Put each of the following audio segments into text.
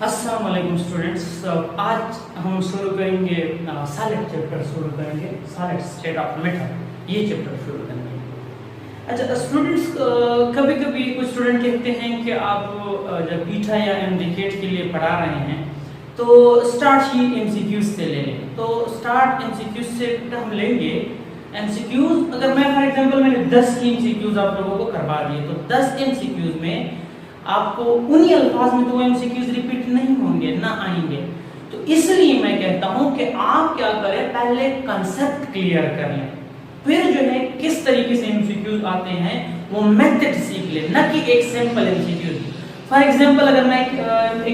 अस्सलाम वालेकुम स्टूडेंट्स। आज हम शुरू करेंगे सॉलिड चैप्टर शुरू करेंगे, सॉलिड स्टेट ऑफ मैटर ये चैप्टर शुरू करेंगे। अच्छा स्टूडेंट्स, कभी कभी कुछ स्टूडेंट कहते हैं कि आप जब बीटा या एमसीक्यूज के लिए पढ़ा रहे हैं तो स्टार्ट ही एमसीक्यूज से ले लें। तो स्टार्ट एमसीक्यूज से हम लेंगे एमसीक्यूज। अगर मैं फॉर एग्जांपल मैंने 10 एमसीक्यूज आप लोगों को करवा दिए तो 10 एमसीक्यूज में आपको उन्हीं अल्फाज में तो एमसीक्यूज रिपीट नहीं होंगे, ना आएंगे। तो इसलिए मैं कहता हूं कि आप क्या करें, पहले कांसेप्ट क्लियर कर लें, फिर जो है किस तरीके से एमसीक्यूज आते हैं वो मेथड सीख लें, ना कि एक सिंपल एमसीक्यूज। फॉर एग्जांपल अगर मैं एक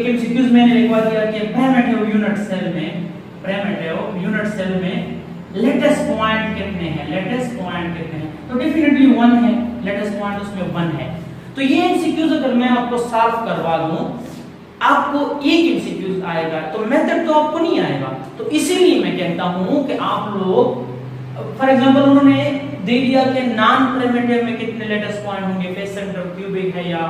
एमसीक्यूज मैंने लिखवा दिया कि प्रिमिटिव यूनिट सेल में लेटेस्ट पॉइंट कितने हैं, तो डेफिनेटली 1 है, लेटेस्ट पॉइंट उसमें 1 है। तो ये एमसीक्यूज अगर मैं आपको सॉल्व करवा दूं, आपको एक एमसीक्यूज आएगा, तो मेथड तो आपको नहीं आएगा। तो इसीलिए मैं कहता हूं कि आप लोग फॉर एग्जांपल उन्होंने दे दिया कि नॉन प्रिमिटिव में कितने लेटेस्ट पॉइंट होंगे, फेस सेंटर क्यूबिक है या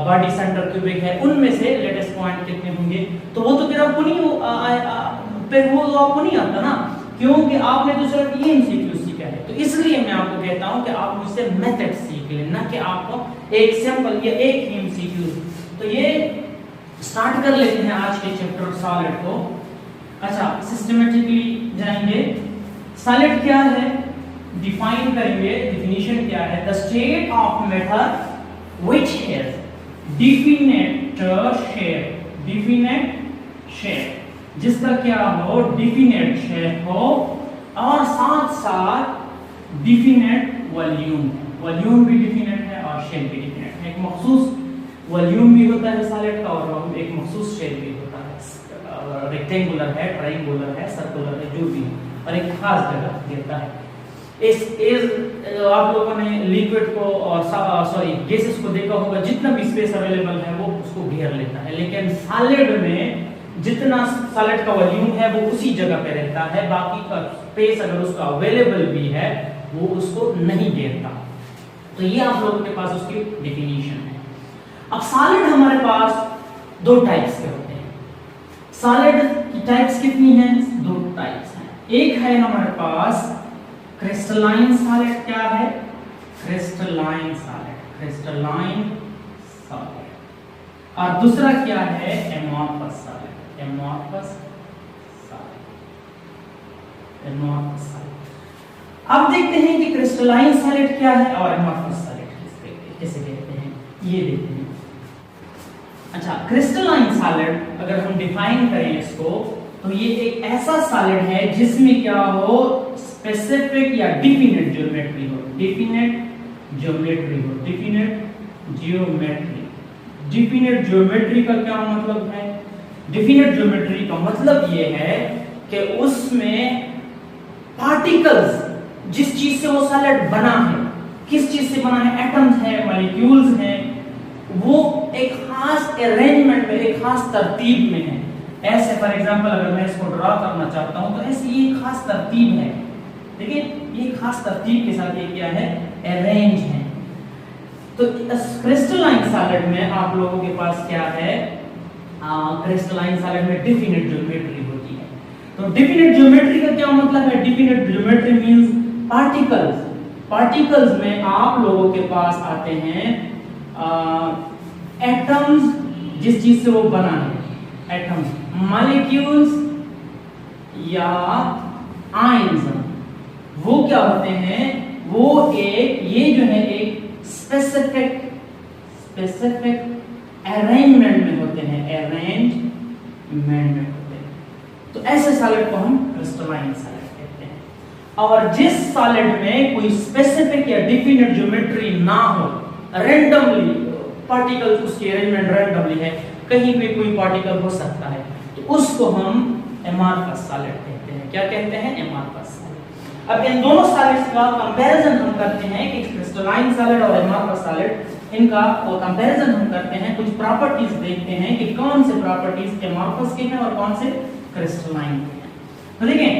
बॉडी सेंटर क्यूबिक है, उनमें से लेटेस्ट पॉइंट कितने होंगे। तो वो तो फिर आपको नहीं आता ना, क्योंकि आपने तो सिर्फ ये एमसीक्यू सीखा है। तो इसलिए मैं आपको कहता हूं कि आप मुझसे मेथड सीख लें, ना कि आपको एक सिंपल या एक एमसीक्यू। तो ये स्टार्ट कर लेते हैं आज के चैप्टर सॉलिड को। अच्छा, सिस्टमैटिकली जाएंगे। सॉलिड क्या है डिफाइन करेंगे, डेफिनेशन क्या है। The state of matter which has definite shape, जिसका क्या हो, डेफिनेट शेप हो और साथ साथ डेफिनेट वॉल्यूम भी डेफिनेट है और शेप भी डेफिनेट है। एक मखसूस वॉल्यूम भी होता है सॉलिड का और एक मखसूस शेप भी होता है, रेक्टेंगुलर है, ट्रायंगुलर है, सर्कुलर है, जो भी है, और एक खास जगह देता है। आप लोगों ने लिक्विड को और गैसेस को देखा होगा, जितना भी स्पेस अवेलेबल है वो उसको घेर लेता है, लेकिन सॉलिड में जितना सॉलिड का वॉल्यूम है वो उसी जगह पे रहता है, बाकी का स्पेस अगर उसका अवेलेबल भी है वो उसको नहीं घेरता। तो ये आप लोगों के पास उसकी डेफिनेशन है। अब सॉलिड हमारे पास 2 टाइप्स के होते हैं। सॉलिड की टाइप्स कितनी हैं? 2 टाइप्स हैं। एक है हमारे पास क्रिस्टलाइन सॉलिड। क्या है? Crystalline solid. और दूसरा क्या है? Amorphous solid. अब देखते हैं कि क्रिस्टलाइन सॉलिड क्या है और एमॉर्फस सॉलिड किसे कहते हैं, ये देखते हैं। अच्छा, क्रिस्टलाइन सॉलिड अगर हम डिफाइन करें इसको, तो ये एक ऐसा सॉलिड है जिसमें क्या हो, स्पेसिफिक या डेफिनेट ज्योमेट्री हो। डेफिनेट ज्योमेट्री का क्या मतलब है? डेफिनेट ज्योमेट्री का मतलब ये है कि उसमें पार्टिकल्स, जिस चीज से वो सॉलिड बना है, किस चीज से बना है, एटम्स है, मॉलिक्यूल्स हैं, वो एक खास अरेंजमेंट में, एक खास तरतीब में है। ऐसे फॉर एग्जांपल अगर मैं इसको ड्रा करना चाहता हूं तो ऐसी ये खास तरतीब है। देखिए ये खास तरतीब के साथ ये क्या है, अरेंज है। तो क्रिस्टलाइन सॉलिड में आप लोगों के पास क्या है, क्रिस्टलाइन सॉलिड में डेफिनेट ज्योमेट्री होती है। तो डेफिनेट ज्योमेट्री का क्या मतलब है? डेफिनेट ज्योमेट्री मींस पार्टिकल्स में आप लोगों के पास आते हैं एटम्स, जिस चीज से वो बना है, एटम्स, मॉलिक्यूल्स या आयंस, वो क्या होते हैं, वो ये जो है एक स्पेसिफिक अरेंजमेंट में होते हैं, तो ऐसे सॉलिड को हम क्रिस्टलाइन सॉलिड कहते हैं। और जिस सॉलिड में कोई स्पेसिफिक या डेफिनेट ज्योमेट्री ना हो, रैंडमली पार्टिकल्स, उसकी अरेंजमेंट रैंडमली है, कहीं पे कोई पार्टिकल हो सकता है, तो उसको हम एमॉर्फस सॉलिड कहते हैं। क्या कहते हैं? Amorphous solid. अब इन दोनों सॉलिड्स का कंपैरिजन हम करते हैं कि क्रिस्टलाइन सॉलिड और एमॉर्फस सॉलिड, इनका वो कंपैरिजन हम करते हैं, कुछ प्रॉपर्टीज देखते हैं कि कौन से प्रॉपर्टीज एमॉर्फस के हैं और कौन से क्रिस्टलाइन के हैं। तो देखें,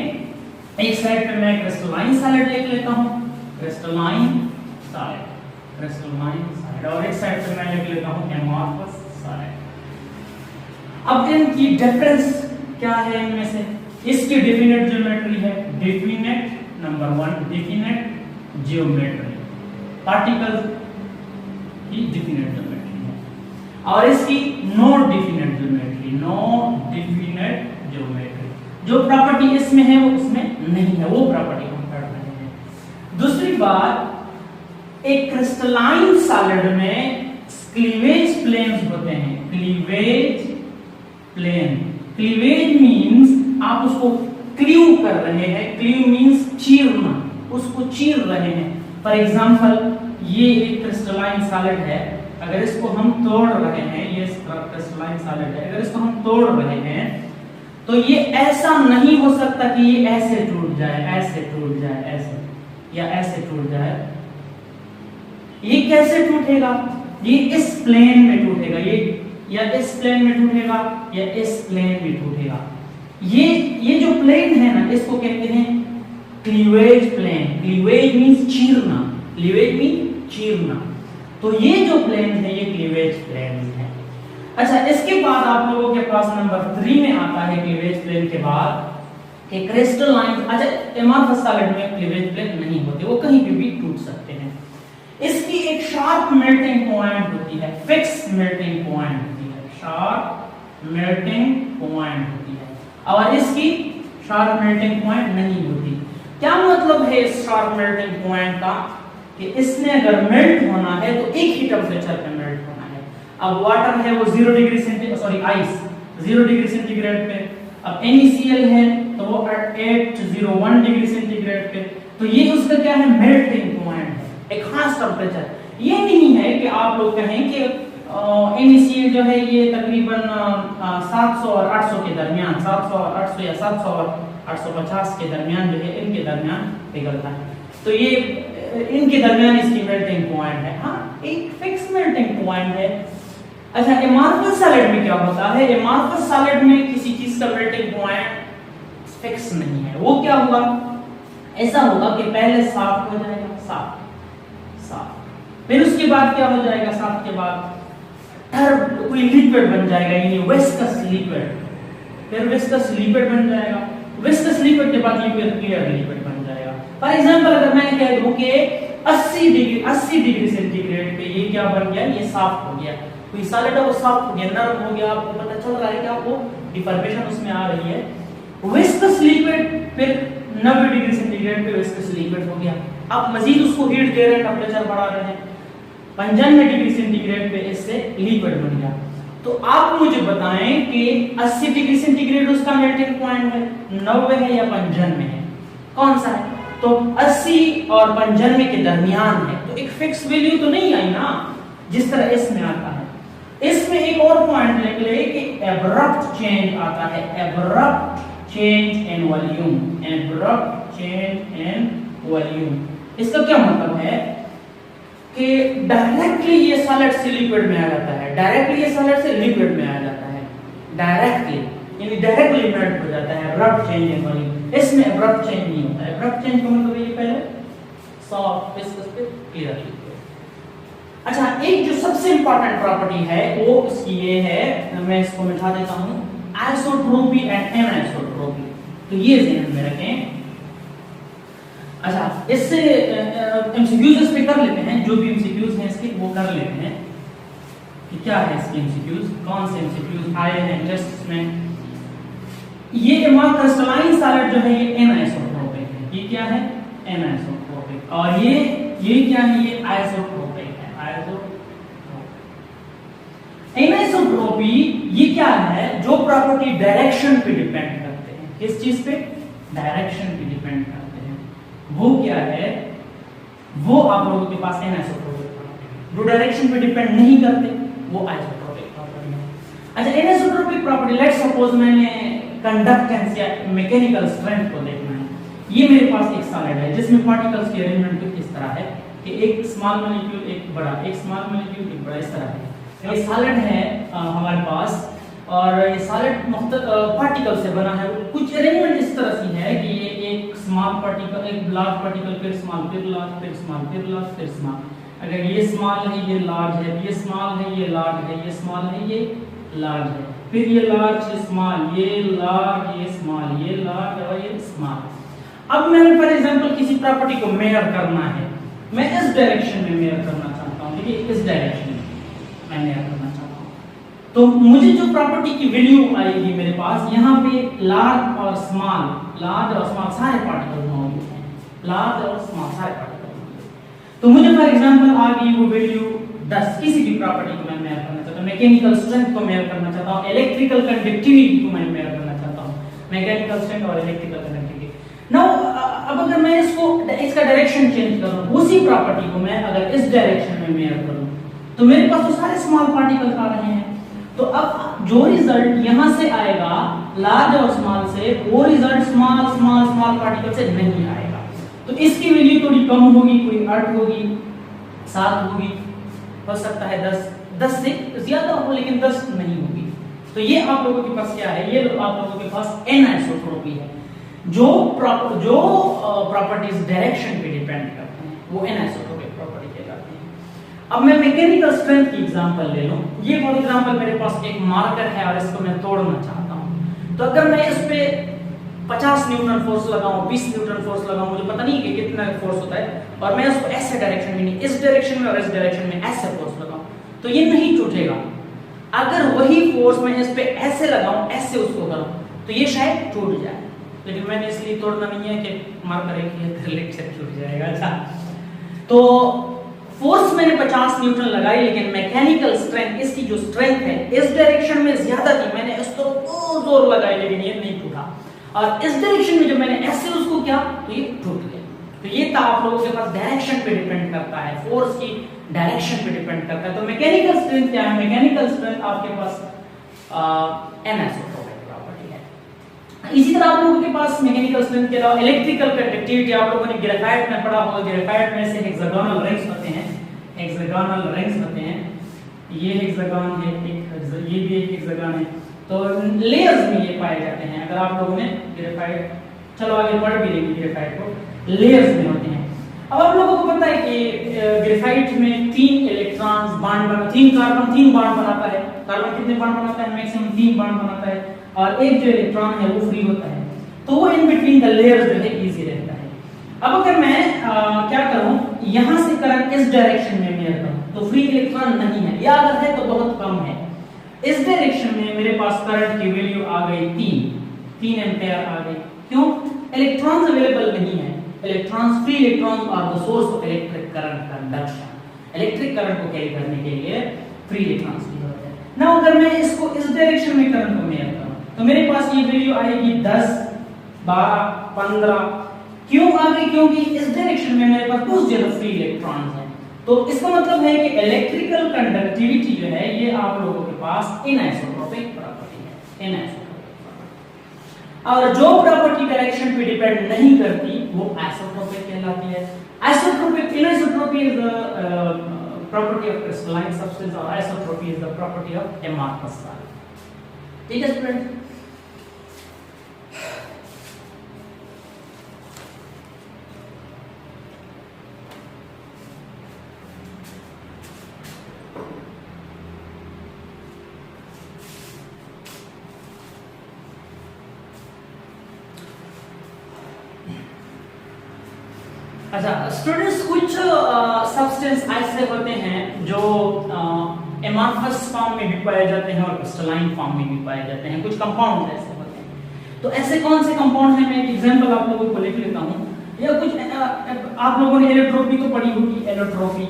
एक साइड पे मैं क्रिस्टलाइन सॉलिड लिख लेता हूं, क्रिस्टलाइन सॉलिड, और एक साइड पे मैं लिख लेता हूं एमॉर्फस सॉलिड। अब इनकी डिफरेंस क्या है इनमें से? इसकी डेफिनेट ज्योमेट्री है, definite number 1 definite geometry, particle की डेफिनेट ज्योमेट्री है। और इसकी no definite geometry, no definite geometry, जो प्रॉपर्टी इसमें है वो उसमें नहीं है, वो प्रॉपर्टी हम पढ़ रहे हैं। दूसरी बात, एक क्रिस्टलाइन सॉलिड में क्लीवेज प्लेन्स होते हैं, क्लीवेज प्लेन। क्लीवेज मींस आप उसको क्लीव कर रहे हैं, क्लीव मींस चीरना, उसको चीर रहे हैं। फॉर एग्जांपल ये एक क्रिस्टलाइन सॉलिड है, अगर इसको हम तोड़ रहे हैं, ये क्रिस्टलाइन सॉलिड है, अगर इसको हम तोड़ रहे हैं तो ये ऐसा नहीं हो सकता कि ये ऐसे टूट जाए, ऐसे टूट जाए, ऐसे या ऐसे टूट जाए। ये कैसे टूटेगा? ये इस प्लेन में टूटेगा, ये या इस प्लेन में टूटेगा या इस प्लेन में टूटेगा। ये जो प्लेन है ना, इसको कहते हैं क्लीवेज प्लेन। क्लीवेज मींस चीरना, क्लीवेज मींस चीरना। तो ये जो प्लेन है ये क्लीवेज प्लेन है। अच्छा, इसके बाद आप लोगों के पास नंबर 3 में आता है क्लीवेज प्लेन के बाद कि क्रिस्टलाइन। अच्छा, एमॉर्फस सॉलिड में क्लीवेज प्लेन नहीं होते, वो कहीं भी टूट सकते हैं। इसकी एक शार्प मेल्टिंग पॉइंट होती है, फिक्स मेल्टिंग पॉइंट होती है, शार्प मेल्टिंग पॉइंट होती है, और इसकी शार्प मेल्टिंग पॉइंट नहीं होती। क्या मतलब है इस शार्प मेल्टिंग पॉइंट का? कि इसने अगर मेल्ट होना है तो एक ही टेंपरेचर पे मेल्ट होना है। अब वाटर है वो 0 degree centigrade, sorry ice 0 degree centigrade पे, अब NaCl है तो वो 801 डिग्री सेंटीग्रेड पे। तो ये उसका क्या है? मेल्टिंग पॉइंट है, एक खास टेंपरेचर। ये नहीं है कि आप लोग कहें कि NaCl जो है ये तकरीबन 700 और 800 के दरमियान, 700 और 800 या 700 और 850 के दरमियान जो है, इनके दरमियान पिघलता है। तो ये इनके दरमियान इसकी मेल्टिंग पॉइंट है। हाँ, एक फिक्स मेल्टिंग पॉइंट है। अच्छा, एमॉर्फस सॉलिड में क्या होता है? एमॉर्फस सॉलिड में किसी चीज का मेल्टिंग पॉइंट फिक्स नहीं है। वो क्या होगा? ऐसा होगा कि पहले सॉफ्ट हो जाएगा, सॉफ्ट, फिर उसके बाद क्या हो जाएगा? सॉफ्ट के बाद कोई लिक्विड बन जाएगा, यानी विस्कस लिक्विड, फिर विस्कस लिक्विड बन जाएगा, विस्कस लिक्विड के बाद ये क्लियर लिक्विड बन जाएगा। फॉर एग्जांपल अगर मैं कह दूं कि 80 डिग्री सेंटीग्रेड पे ये क्या बन गया? ये सॉफ्ट हो गया। कोई सॉलिड है वो सॉफ्ट हो गया, नरम हो गया, आपको पता चल रहा है कि आपको डिफॉर्मेशन उसमें आ रही है। विस्कस लिक्विड फिर 90 डिग्री सेंटीग्रेड पे विस्कस लिक्विड हो गया। आप मजीद उसको हीट दे रहे हैं, टेंपरेचर बढ़ा रहे हैं, 95 डिग्री सेंटीग्रेड पे इससे लिक्विड बन गया। तो आप मुझे बताएं कि 80 डिग्री सेंटीग्रेड उसका मेल्टिंग पॉइंट है, 90 है या 95 है? कौन सा है? तो 80 और 95 के दरमियान है। तो एक फिक्स वैल्यू तो नहीं आई ना, जिस तरह इसमें आता है। इसमें एक और पॉइंट लिख ले कि एब्रप्ट चेंज आता है, abrupt change in volume, abrupt change in volume. इसका क्या मतलब है कि डायरेक्टली ये सॉलिड से लिक्विड में आ जाता है, डायरेक्टली ये सॉलिड से लिक्विड में आ जाता है, डायरेक्टली, यानी डायरेक्टली मेल्ट हो जाता है, एब्रप्ट चेंज इन वॉल्यूम। इसमें एब्रप्ट चेंज नहीं होता है। एब्रप्ट चेंज का मतलब ये पहले सॉफ्ट, विस्कस पे क्लियर लिक्विड। अच्छा, एक जो सबसे इंपॉर्टेंट प्रॉपर्टी है वो इसकी ये है, मैं इसको मिटा देता हूं, आइसोट्रोपी एंड एनिसोट्रोपी। तो ये ध्यान में रखें। अच्छा, इससे एमसीक्यूज इस पे कर लेते हैं, जो भी एमसीक्यूज हैं इसके वो कर लेते हैं कि क्या है इसके एमसीक्यूज, कौन से एमसीक्यूज आए हैं टेस्ट में। ये क्रिस्टलाइन सॉलिड जो है ये एनिसोट्रोपिक है। ये क्या है? एनिसोट्रोपिक। और ये क्या है? ये आइसोट्रोपिक है, एनिसोट्रोपी ये क्या है? जो प्रॉपर्टी डायरेक्शन पे डिपेंड करते हैं। किस चीज पे? डायरेक्शन पे डिपेंड करते हैं। वो क्या है? वो आप लोगों के पास एनिसोट्रोपिक प्रॉपर्टी है। जो डायरेक्शन पे डिपेंड नहीं करते वो आइसोट्रोपिक प्रॉपर्टी है। अच्छा, एनिसोट्रोपिक प्रॉपर्टी, लेट्स सपोज मैंने कंडक्टेंस या मैकेनिकल स्ट्रेंथ को देखना है। ये मेरे पास एक सॉलिड है जिसमें पार्टिकल्स की अरेंजमेंट कुछ इस तरह है कि एक स्मॉल मॉलिक्यूल एक बड़ा, एक स्मॉल मॉलिक्यूल एक बड़ा, इस तरह है। ये सॉलिड है हमारे पास, और ये सॉलिड मुख्तलिफ पार्टिकल से बना है। कुछ अरेंजमेंट इस तरह से है कि ये एक स्मॉल पार्टिकल, एक लार्ज पार्टिकल, फिर स्मॉल, फिर लार्ज, फिर स्मॉल, फिर लार्ज, फिर स्मॉल। अगर ये स्मॉल है ये लार्ज है, ये स्मॉल है ये लार्ज है, ये स्मॉल है ये लार्ज है। फिर ये लार्ज, ये स्मॉल, ये लार्ज, ये स्मॉल, ये लार्ज और ये स्मॉल। अब मैंने फॉर एग्जांपल किसी प्रॉपर्टी को मेजर करना है, मैं इस डायरेक्शन में मेजर करना चाहता हूँ, ठीक है, इस डायरेक्शन में मैं मेजर करना चाहता हूँ, तो मुझे जो प्रॉपर्टी की वैल्यू आएगी मेरे पास, यहाँ पे लार्ज और स्मॉल सारे पार्टिकल मौजूद हैं, लार्ज और स्मॉल सारे पार्टिकल मौजूद हैं। तो मुझे फॉर एग्जांपल आ गई वो वैल्यू 10, किसी भी प्रॉपर्टी को मैं मेजर करना चाहता हूँ, मैकेनिकल स्ट्रेंथ को मेजर करना चाहता हूँ, इलेक्ट्रिकल कंडक्टिविटी को मैं मेजर करना चाहता हूँ, मैकेनिकल स्ट्रेंथ और इलेक्ट्रिकल कंडक्टिविटी। नाउ अब अगर मैं इसका डायरेक्शन चेंज करूँ, उसी प्रॉपर्टी को मैं अगर इस डायरेक्शन में मेजर करूँ, तो मेरे पास तो सारे स्मॉल पार्टिकल्स आ रहे हैं। तो अब जो रिजल्ट यहां से आएगा लार्ज और स्मॉल से, वो रिजल्ट स्मॉल पार्टिकल से नहीं आएगा। तो इसकी वैल्यू थोड़ी कम होगी, कोई 8 होगी, 7 होगी, हो सकता है 10 से ज्यादा हो, लेकिन 10 नहीं होगी। तो ये आप लोगों के पास क्या है, ये आप लोगों के पास एनआइसोट्रॉपी है। जो प्रॉपर्टीज डायरेक्शन पे डिपेंड करते हैं वो एनआइसोट्रॉपिक प्रॉपर्टी कहलाती है। अब मैं मैकेनिकल स्ट्रेंथ की एग्जांपल ले लूं। ये फॉर एग्जांपल मेरे पास एक मार्कर है और इसको मैं तोड़ना चाहता हूं, तो अगर मैं इस पे 50 न्यूटन फोर्स लगाऊं, 20 न्यूटन फोर्स लगाऊं, मुझे पता नहीं कि कितना फोर्स होता है, और मैं इसको ऐसे डायरेक्शन में नहीं, इस डायरेक्शन में और इस डायरेक्शन में ऐसे फोर्स लगाऊं, तो ये नहीं टूटेगा। अगर वही फोर्स मैं इस पे ऐसे लगाऊं, ऐसे उसको करूं, तो ये शायद टूट जाए, लेकिन मैंने इसलिए तोड़ना नहीं है कि मार्कर एक ही लेक्चर छूट जाएगा। अच्छा, तो फोर्स मैंने 50 न्यूटन लगाई, लेकिन मैकेनिकल स्ट्रेंथ, इसकी जो स्ट्रेंथ है इस डायरेक्शन में ज्यादा थी, मैंने इस तरह बहुत जोर लगाई, लेकिन ये नहीं टूटा। और इस डायरेक्शन में जब मैंने ऐसे उसको किया तो ये टूट गया। तो ये था आप लोगों के पास डायरेक्शन पे डिपेंड करता है, फोर्स की डायरेक्शन पे डिपेंड करता है। तो मैकेनिकल स्ट्रेंथ क्या है, मैकेनिकल स्ट्रेंथ आपके पास एनआइसोट्रॉपिक प्रॉपर्टी है। इसी तरह आप लोगों के पास मैकेनिकल स्ट्रेंथ के अलावा इलेक्ट्रिकल कंडक्टिविटी, आप लोगों ने ग्रेफाइट में पढ़ा होगा, ग्रेफाइट में से हेक्सागोनल रिंग्स होते हैं, हेक्सागोनल रिंग्स होते हैं, ये हेक्सागोन है, ये भी एक हेक्सागोन है, तो लेयर्स में ये पाए जाते हैं। अगर आप लोगों ने ग्रेफाइट, चलो आगे बढ़ भी लेंगे, ग्रेफाइट को लेयर्स में होते हैं। अब आप लोगों को पता है कि ग्रेफाइट में 3 इलेक्ट्रॉन्स बॉन्ड बना, 3 कार्बन 3 बॉन्ड बनाता है। कार्बन कितने बॉन्ड बनाता है, मैक्सिमम 3 बॉन्ड बनाता है, और एक जो इलेक्ट्रॉन है वो फ्री होता है, तो वो इन बिटवीन द लेयर्स जो है इजी रहता है। अब अगर मैं क्या करूं, यहां से करंट इस डायरेक्शन में मेजर करूं, तो फ्री इलेक्ट्रॉन नहीं है, या अगर है तो बहुत कम है। इस डायरेक्शन में मेरे पास करंट की वैल्यू आ गई 3 एम्पीयर आ गई। क्यों? इलेक्ट्रॉन्स अवेलेबल नहीं है, electrons, free electrons are the source of electric current conduction. Electric current को कैरी करने के लिए फ्री इलेक्ट्रॉन्स की जरूरत है। नाउ अगर मैं इसको इस डायरेक्शन में करंट को मेजर करूं, तो मेरे पास ये वैल्यू आएगी 10, 12, 15। क्यों आ गई? क्योंकि इस डायरेक्शन में मेरे पास बहुत ज्यादा फ्री इलेक्ट्रॉन्स हैं। तो इसका मतलब है कि इलेक्ट्रिकल कंडक्टिविटी जो है ये आप लोगों के पास एनिसोट्रोपिक प्रॉपर्टी है, एनिसोट्रोपिक प्रॉपर्टी। और जो प्रॉपर्टी डायरेक्शन पे डिपेंड नहीं करती वो आइसोट्रोपिक कहलाती है। Isotropic, anisotropy is the property of crystalline substance और isotropy is the property of amorphous solid. ठीक है स्टूडेंट? अच्छा स्टूडेंट्स, कुछ सब्सटेंस ऐसे होते हैं जो एमॉर्फस फॉर्म में भी पाए जाते हैं और क्रिस्टलाइन फॉर्म में भी पाए जाते हैं। कुछ कंपाउंड ऐसे होते हैं। तो ऐसे कौन से कंपाउंड हैं, मैं एक एग्जांपल आप लोगों को लिख लेता हूं। या कुछ आप लोगों ने एलोट्रोपी तो पढ़ी होगी, एलोट्रोपी,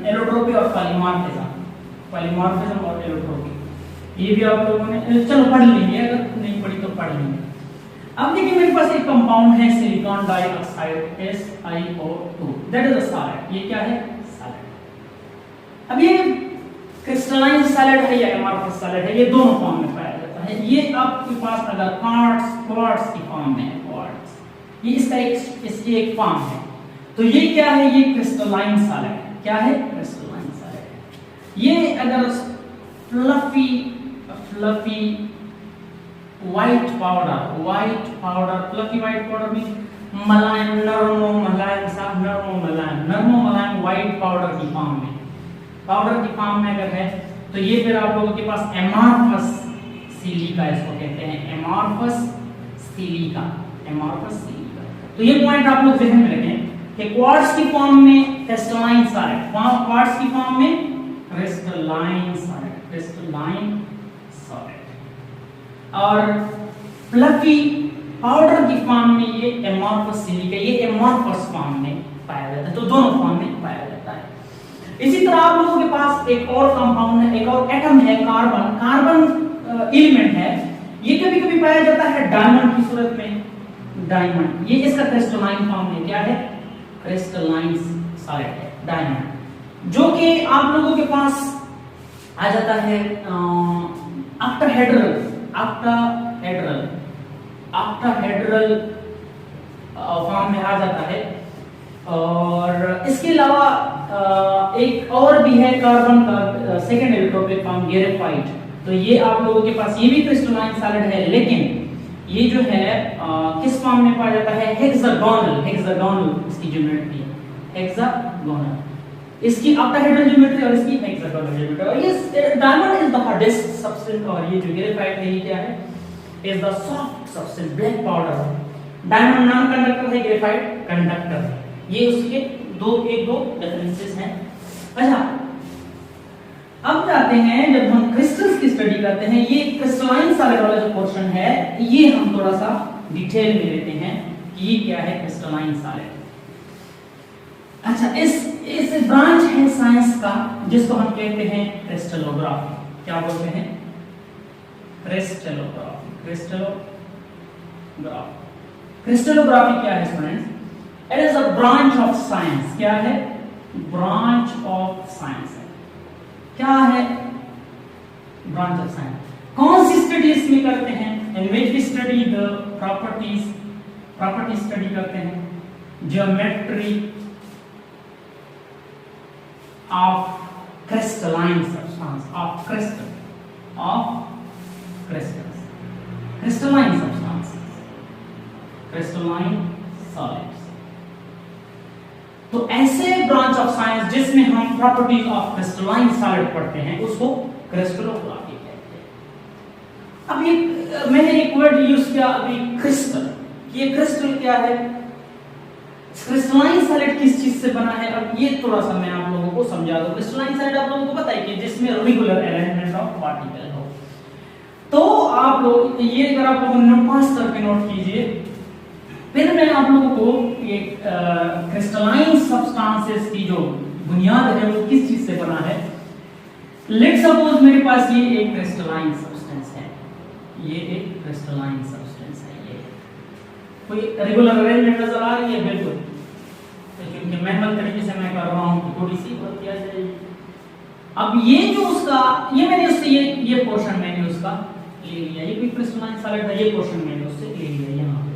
एलोट्रोपी और पॉलीमॉर्फिज्म, पॉलीमॉर्फिज्म और एलोट्रोपी, ये भी आप लोगों ने चलो पढ़ लीजिए, अगर नहीं पढ़ी तो पढ़ लीजिए। अब देखिए मेरे पास एक कंपाउंड है silicon dioxide SiO2, that is a solid. ये क्या है? सॉलिड। अब ये क्रिस्टलाइन सॉलिड है या एमॉर्फस सॉलिड है, ये दोनों फॉर्म में पाया जाता है। ये आपके पास अगर क्वार्ट्ज की फॉर्म में है, क्वार्ट्ज, ये इसका इसकी एक फॉर्म है, तो ये क्या है? ये क्रिस्टलाइन सॉलिड है। क्या है? Crystalline solid. ये अगर fluffy white powder, fluffy white powder means मुलायम, नरमो मुलायम सा, नरमो मुलायम व्हाइट पाउडर की फॉर्म में, पाउडर की फॉर्म में अगर है, तो ये फिर आप लोगों के पास एमॉर्फस सिलिका इसको कहते हैं, एमॉर्फस सिलिका, एमॉर्फस सिलिका। तो ये पॉइंट आप लोग ध्यान में रखें कि क्वार्ट्ज की फॉर्म में क्रिस्टलाइन सॉलिड, क्वार्ट्ज की फॉर्म में क्रिस्टलाइन सॉलिड, क्रिस्टलाइन सॉलिड, और फ्लफी पाउडर की फॉर्म में ये एमॉर्फस सिलिका, ये एमॉर्फस फॉर्म में पाया जाता है, तो दोनों फॉर्म में पाया जाता है। इसी तरह आप लोगों के पास एक और कंपाउंड है, एक और एटम है, कार्बन, कार्बन एलिमेंट है, ये कभी कभी पाया जाता है डायमंड की सूरत में, डायमंड, ये इसका क्रिस्टलाइन फॉर्म है, क्या है, क्रिस्टलाइन सॉलिड है डायमंड, जो कि आप लोगों के पास आ जाता है ऑक्टाहेड्रल, ऑक्टाहेड्रल, ऑक्टाहेड्रल फॉर्म में आ जाता है। और इसके अलावा एक और भी है कार्बन का सेकेंड एलिट्रोपिक फॉर्म ग्रेफाइट, तो ये आप लोगों के पास ये भी क्रिस्टलाइन सॉलिड है, लेकिन ये जो है किस फॉर्म में पाया जाता है, हेक्सागोनल, हेक्सागोनल इसकी ज्योमेट्री है, हेक्सागोनल, इसकी ऑक्टाहेड्रल ज्योमेट्री और इसकी हेक्सागोनल ज्योमेट्री। और ये diamond is the hardest substance, और ये जो ग्रेफाइट है ये क्या है, is the soft substance, black powder. Diamond non conductor है, ग्रेफाइट कंडक्टर है, ये उसके दो डिफरेंसेस हैं। अच्छा, अब जाते हैं, जब हम क्रिस्टल्स की स्टडी करते हैं, ये क्रिस्टलाइन सॉलिड वाला जो पोर्शन है ये हम थोड़ा सा डिटेल में लेते हैं कि ये क्या है क्रिस्टलाइन सॉलिड। अच्छा, इस ब्रांच है साइंस का जिसको हम कहते हैं क्रिस्टलोग्राफी, क्या बोलते हैं, क्रिस्टलोग्राफी, क्रिस्टलोग्राफी। क्रिस्टलोग्राफी क्या है students, it is a branch of science, क्या है, ब्रांच ऑफ साइंस है, क्या है, ब्रांच ऑफ साइंस। कौन सी स्टडी इसमें करते हैं, in which we study the properties, property study करते हैं, geometry of crystalline substance, of crystal, of crystals, crystalline substance, crystalline solids. तो ऐसे ब्रांच ऑफ साइंस जिसमें हम प्रॉपर्टीज ऑफ क्रिस्टलाइन सॉलिड पढ़ते हैं उसको क्रिस्टलोग्राफी कहते हैं। अब ये मैंने एक वर्ड यूज किया अभी, क्रिस्टल, ये क्रिस्टल क्या है, क्रिस्टलाइन सॉलिड किस चीज से बना है, अब ये थोड़ा सा मैं आप लोगों को समझा दूं। क्रिस्टलाइन सॉलिड आप लोगों को पता है कि जिसमें रेगुलर अरेंजमेंट ऑफ पार्टिकल हो, तो आप लोग ये अगर आप लोगों ने पास करके नोट कीजिए, फिर मैं आप लोगों को ये क्रिस्टलाइन सब्सटेंसेस की जो बुनियाद है वो किस चीज से बना है। लेट सपोज मेरे पास ये एक क्रिस्टलाइन सब्सटेंस है, ये एक क्रिस्टलाइन सब्सटेंस है, ये कोई रेगुलर अरेंजमेंट नजर आ रही है, बिल्कुल, तो क्योंकि मैनुअल तरीके से मैं कर रहा हूं थोड़ी सी बात किया जाएगी। अब ये जो उसका, ये मैंने उससे ये पोर्शन मैंने उसका ले लिया, ये कोई क्रिस्टलाइन सॉलिड है, ये पोर्शन मैंने उससे ले लिया यहां पे,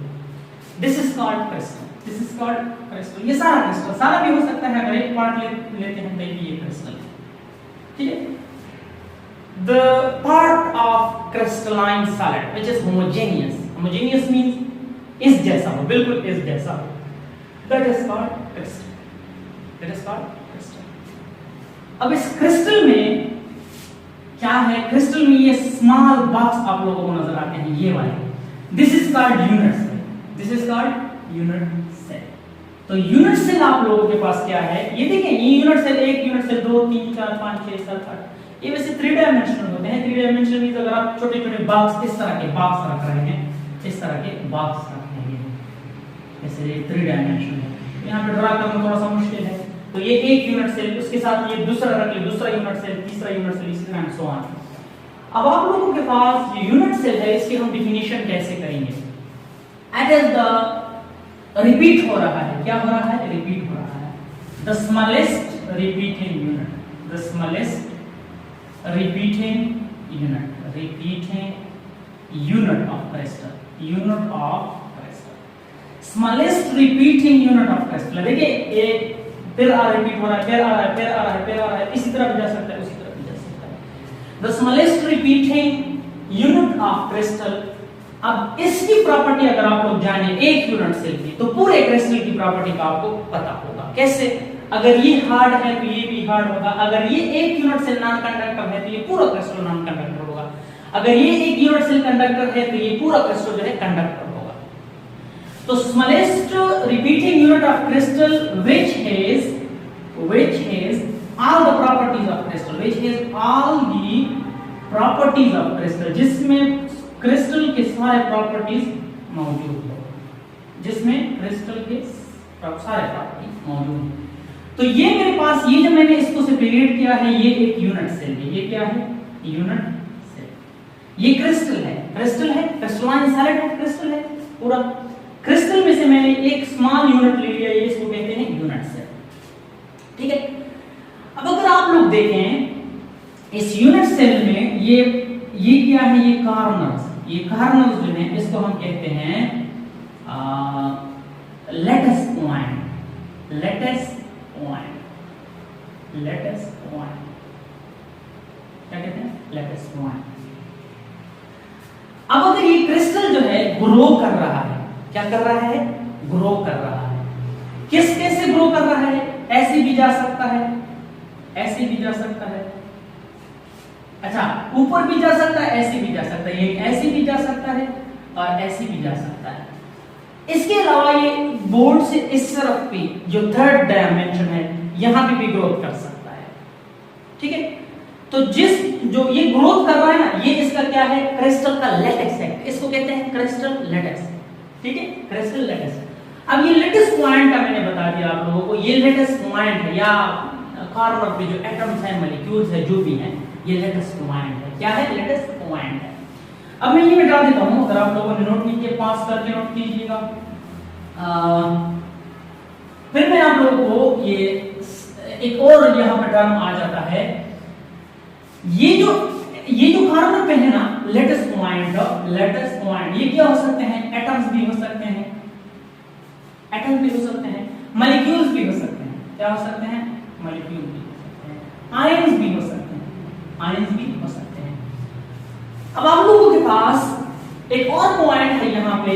this is called crystal, this is called crystal. ये सारा क्रिस्टल, सारा भी हो सकता है, अगर एक पार्ट लेते हैं तो ये क्रिस्टल है, ठीक है। The part of crystalline solid which is homogeneous, homogeneous means इस जैसा हो, बिल्कुल इस जैसा हो, that is called crystal, that is called crystal। अब इस क्रिस्टल में क्या है, क्रिस्टल में ये स्मॉल बॉक्स आप लोगों को नजर आते हैं, ये वाले, this is called unit cell, this is called unit cell. तो यूनिट सेल आप लोगों के पास क्या है, ये देखें, ये यूनिट सेल, एक यूनिट सेल, 2 3 4 5 6 7 8, ये वैसे 3 डायमेंशनल होते हैं। 3 डायमेंशनल मींस अगर आप छोटे छोटे बॉक्स, इस तरह के बॉक्स रख रहे हैं, इस तरह के बॉक्स रख रहे हैं, जैसे ये 3 डायमेंशनल है, यहाँ पे ड्रा करना थोड़ा सा मुश्किल है, तो ये एक यूनिट सेल, उसके साथ ये दूसरा रख ले, दूसरा यूनिट सेल, तीसरा यूनिट सेल, इसी तरह सो ऑन। अब आप लोगों के पास ये यूनिट सेल है, इसकी हम डिफिनीशन कैसे करेंगे, इट इज द रिपीट हो रहा है, क्या हो रहा है, रिपीट हो रहा है, the smallest repeating unit, the smallest repeating unit of crystal, unit of crystal, smallest repeating unit of crystal। देखिए ये फिर रिपीट हो रहा है, फिर आ रहा है, फिर आ रहा है, फिर आ रहा है, इसी तरह भी जा सकता है, उसी तरह भी जा सकता है, the smallest repeating unit of crystal। अब इसकी प्रॉपर्टी अगर आप लोग जाने एक यूनिट सेल की, तो पूरे क्रिस्टल की प्रॉपर्टी का आपको पता होगा। कैसे, अगर ये हार्ड है तो ये भी हार्ड होगा, अगर ये एक यूनिट सेल नॉन कंडक्टर है तो ये पूरा क्रिस्टल नॉन कंडक्टर होगा। अगर ये एक यूनिट सेल कंडक्टर है तो ये पूरा क्रिस्टल जो है कंडक्टर होगा। तो smallest repeating unit of crystal which has all the properties of crystal, which has all the properties of crystal, जिसमें क्रिस्टल के सारे प्रॉपर्टीज मौजूद हो, जिसमें क्रिस्टल के सारे प्रॉपर्टीज मौजूद हैं। तो ये मेरे पास, ये जो मैंने इसको सेपरेट किया है, ये एक यूनिट सेल है। ये क्या है? Unit cell. ये क्रिस्टल है, क्रिस्टलाइन सॉलिड है, क्रिस्टल है पूरा। क्रिस्टल में से मैंने एक स्मॉल यूनिट ले लिया, ये इसको कहते हैं यूनिट सेल। ठीक है। अब अगर आप लोग देखें इस यूनिट सेल में ये क्या है? ये कॉर्नर्स, जो है इसको हम कहते हैं लेटस पॉइंट। क्या कहते हैं? Lattice point. अब अगर ये क्रिस्टल जो है ग्रो कर रहा है, क्या कर रहा है? ग्रो कर रहा है। कैसे ग्रो कर रहा है? ऐसे भी जा सकता है, ऐसे भी जा सकता है, अच्छा ऊपर भी जा सकता है, ऐसे भी जा सकता है, ये ऐसे भी जा सकता है और ऐसे भी जा सकता है। इसके अलावा ये बोर्ड से इस तरफ भी जो थर्ड डायमेंशन है, यहां पे भी ग्रोथ कर सकता है। ठीक है। तो जो ये ग्रोथ कर रहा है ना, ये इसका क्या है? क्रिस्टल का लेटेक्स है, इसको कहते हैं क्रिस्टल लेटेक्स। ठीक है, क्रिस्टल लेटेक्स। अब ये लेटेक्स पॉइंट का मैंने बता दिया आप लोगों को, ये लेटेक्स पॉइंट है या कॉर्नर पे जो एटम्स हैं, मॉलिक्यूल्स है, जो भी हैं, ये लेटेक्स पॉइंट है। क्या है? लेटेक्स पॉइंट है। अब मैं ये मिटा देता हूं, अगर आप लोगों ने नोट नहीं किया, पास करके नोट कीजिएगा। फिर मैं आप लोगों को ये एक और यहां पर टर्म आ जाता है, ये जो कॉर्नर पे है ना, लेटेक्स पॉइंट, ये क्या हो सकते हैं? एटम्स भी हो सकते हैं, मॉलिक्यूल्स भी हो सकते हैं। क्या हो सकते हैं? मॉलिक्यूल भी हो सकते हैं, आयंस भी हो सकते हैं, अब आप लोगों के पास एक और पॉइंट है यहाँ पे,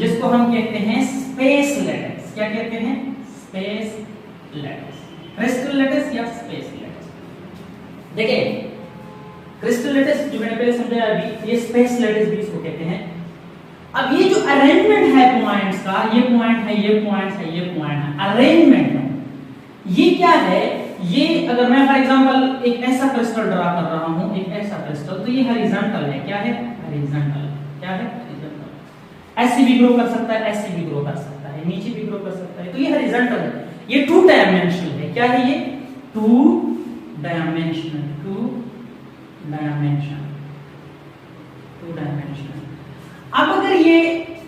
जिसको हम कहते हैं स्पेस लेटेक्स। क्या कहते हैं? स्पेस लेटेक्स, क्रिस्टल लेटेक्स या स्पेस लेटेक्स। देखिए क्रिस्टल लेटेक्स जो मैंने पहले समझाया, अभी ये स्पेस लेटेक्स भी इसको कहते हैं। अब ये जो अरेंजमेंट है पॉइंट्स का, ये पॉइंट है, ये पॉइंट है, ये पॉइंट है, अरेंजमेंट है। ये क्या है? ये अगर मैं फॉर एग्जांपल एक ऐसा क्रिस्टल ड्रा कर रहा हूं, एक ऐसा क्रिस्टल, तो ये हॉरिजॉन्टल है। क्या है? हॉरिजॉन्टल। क्या है? हॉरिजॉन्टल। ऐसे भी ग्रो कर सकता है, ऐसे भी ग्रो कर सकता है, नीचे भी ग्रो कर सकता है, तो ये हॉरिजॉन्टल है। ये टू डायमेंशनल है। क्या है ये? Two dimensional. अब अगर ये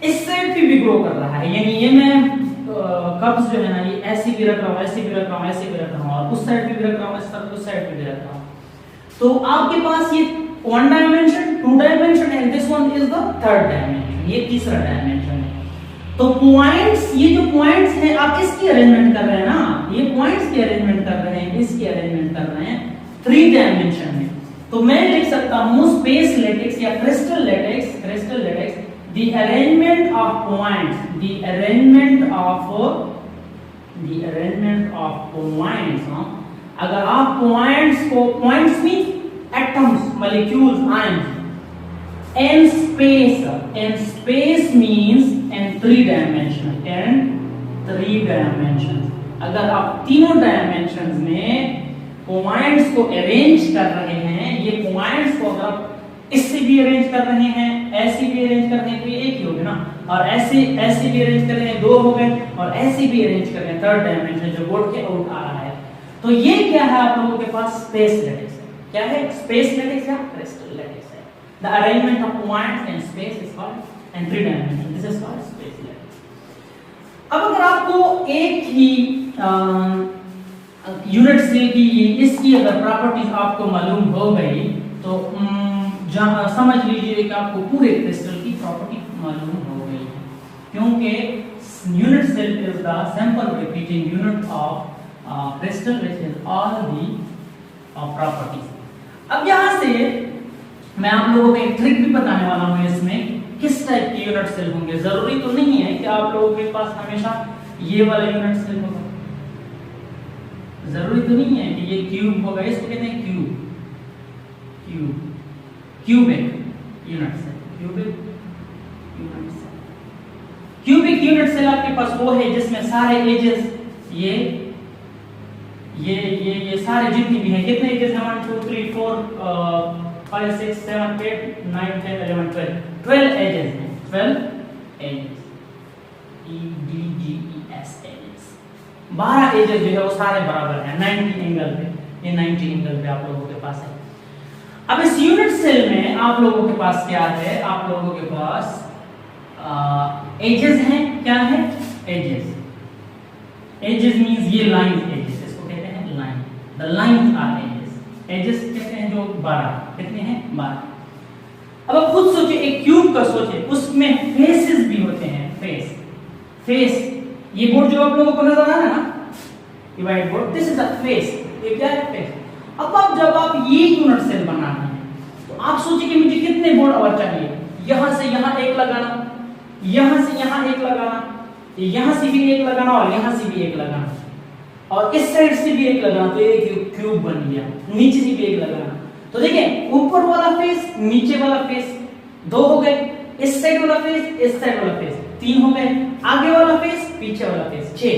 इस साइड पे भी ग्रो कर रहा है, यानी ये मैं कप्स जो है ना, ये ऐसे भी रख रहा हूं, ऐसे भी रख रहा हूं, ऐसे भी रख रहा हूं, और उस साइड पे भी रख रहा हूं, इस तरफ उस साइड पे भी रख रहा हूं, तो आपके पास ये one dimension, two dimension, and this one is the third dimension, ये तीसरा डायमेंशन है। तो पॉइंट्स, ये जो पॉइंट्स हैं, आप इसकी अरेंजमेंट कर रहे हैं ना, ये पॉइंट्स की अरेंजमेंट कर रहे हैं, इसकी अरेंजमेंट कर रहे हैं थ्री डायमेंशन में। तो मैं लिख सकता हूं स्पेस लेटेक्स या crystal latex, the arrangement of points, the arrangement of points, अगर आप पॉइंट्स को, points means atoms, molecules, ions, and space means and three dimensions, अगर आप तीनों डायमेंशंस में पॉइंट्स को अरेंज कर रहे हैं, ये पॉइंट्स को अगर इससे भी अरेंज कर रहे हैं, ऐसे भी अरेंज कर रहे हैं, तो ये एक ही हो गया ना, और ऐसे भी अरेंज कर रहे हैं, दो हो गए, और ऐसे भी अरेंज कर रहे हैं, थर्ड डायमेंशन जो बोर्ड के आउट आ रहा है। तो ये क्या है? आप लोगों के पास स्पेस लेटेक्स है। क्या है? स्पेस लेटेक्स या क्रिस्टल लेटेक्स है। The arrangement of points in space is called and three dimension, this is called space latex. अब अगर आपको एक ही यूनिट सेल की इसकी अगर प्रॉपर्टीज आपको मालूम हो गई, तो समझ लीजिए कि आपको पूरे क्रिस्टल की प्रॉपर्टी मालूम हो गई है, क्योंकि unit cell is the simple repeating unit of crystal which is all the properties. अब यहां से मैं आप लोगों को एक ट्रिक भी बताने वाला हूं, इसमें किस टाइप के यूनिट सेल होंगे। जरूरी तो नहीं है कि आप लोगों के पास हमेशा ये वाला यूनिट सेल होगा, जरूरी तो नहीं है कि ये क्यूब होगा, इसको कहते हैं cube. Cubic unit cell. Cubic unit cell आपके पास वो है जिसमें सारे एजेस ये सारे जितनी भी हैं, कितने एजेस हैं 1 2 3 4 5 6 7 8 9 10 11 12 एजेस हैं। 12 एजेस EDGES एजेस, 12 एजेस जो है वो सारे बराबर हैं 90 एंगल पे। ये 90 एंगल पे आप लोगों के पास है। अब इस यूनिट सेल में आप लोगों के पास क्या है, आप लोगों के पास एजेस हैं। क्या है? एजेस। एजेस मींस ये लाइन एजेस, इसको कहते हैं line. The lines are edges. Edges कहते हैं जो 12, कितने हैं 12। अब आप खुद सोचिए, एक क्यूब का सोचिए, उसमें फेसेस भी होते हैं। फेस ये बोर्ड जो आप लोगों को नजर आ रहा है ना, ये white board, this is a face. ये क्या है? फेस। अब जब आप ये यूनिट सेल बनाना है तो आप सोचिए कि मुझे कितने बोर्ड और चाहिए। यहां से यहां एक लगाना, यहां से यहां एक लगाना, यहां से भी एक लगाना और यहां से भी एक लगाना और इस साइड से भी एक लगाना, तो एक क्यूब बन गया। नीचे से भी एक लगाना, तो देखिए ऊपर वाला फेस, नीचे वाला फेस 2 हो गए, इस साइड वाला फेस, इस साइड वाला फेस 3 हो गए, आगे वाला फेस, पीछे वाला फेस 6।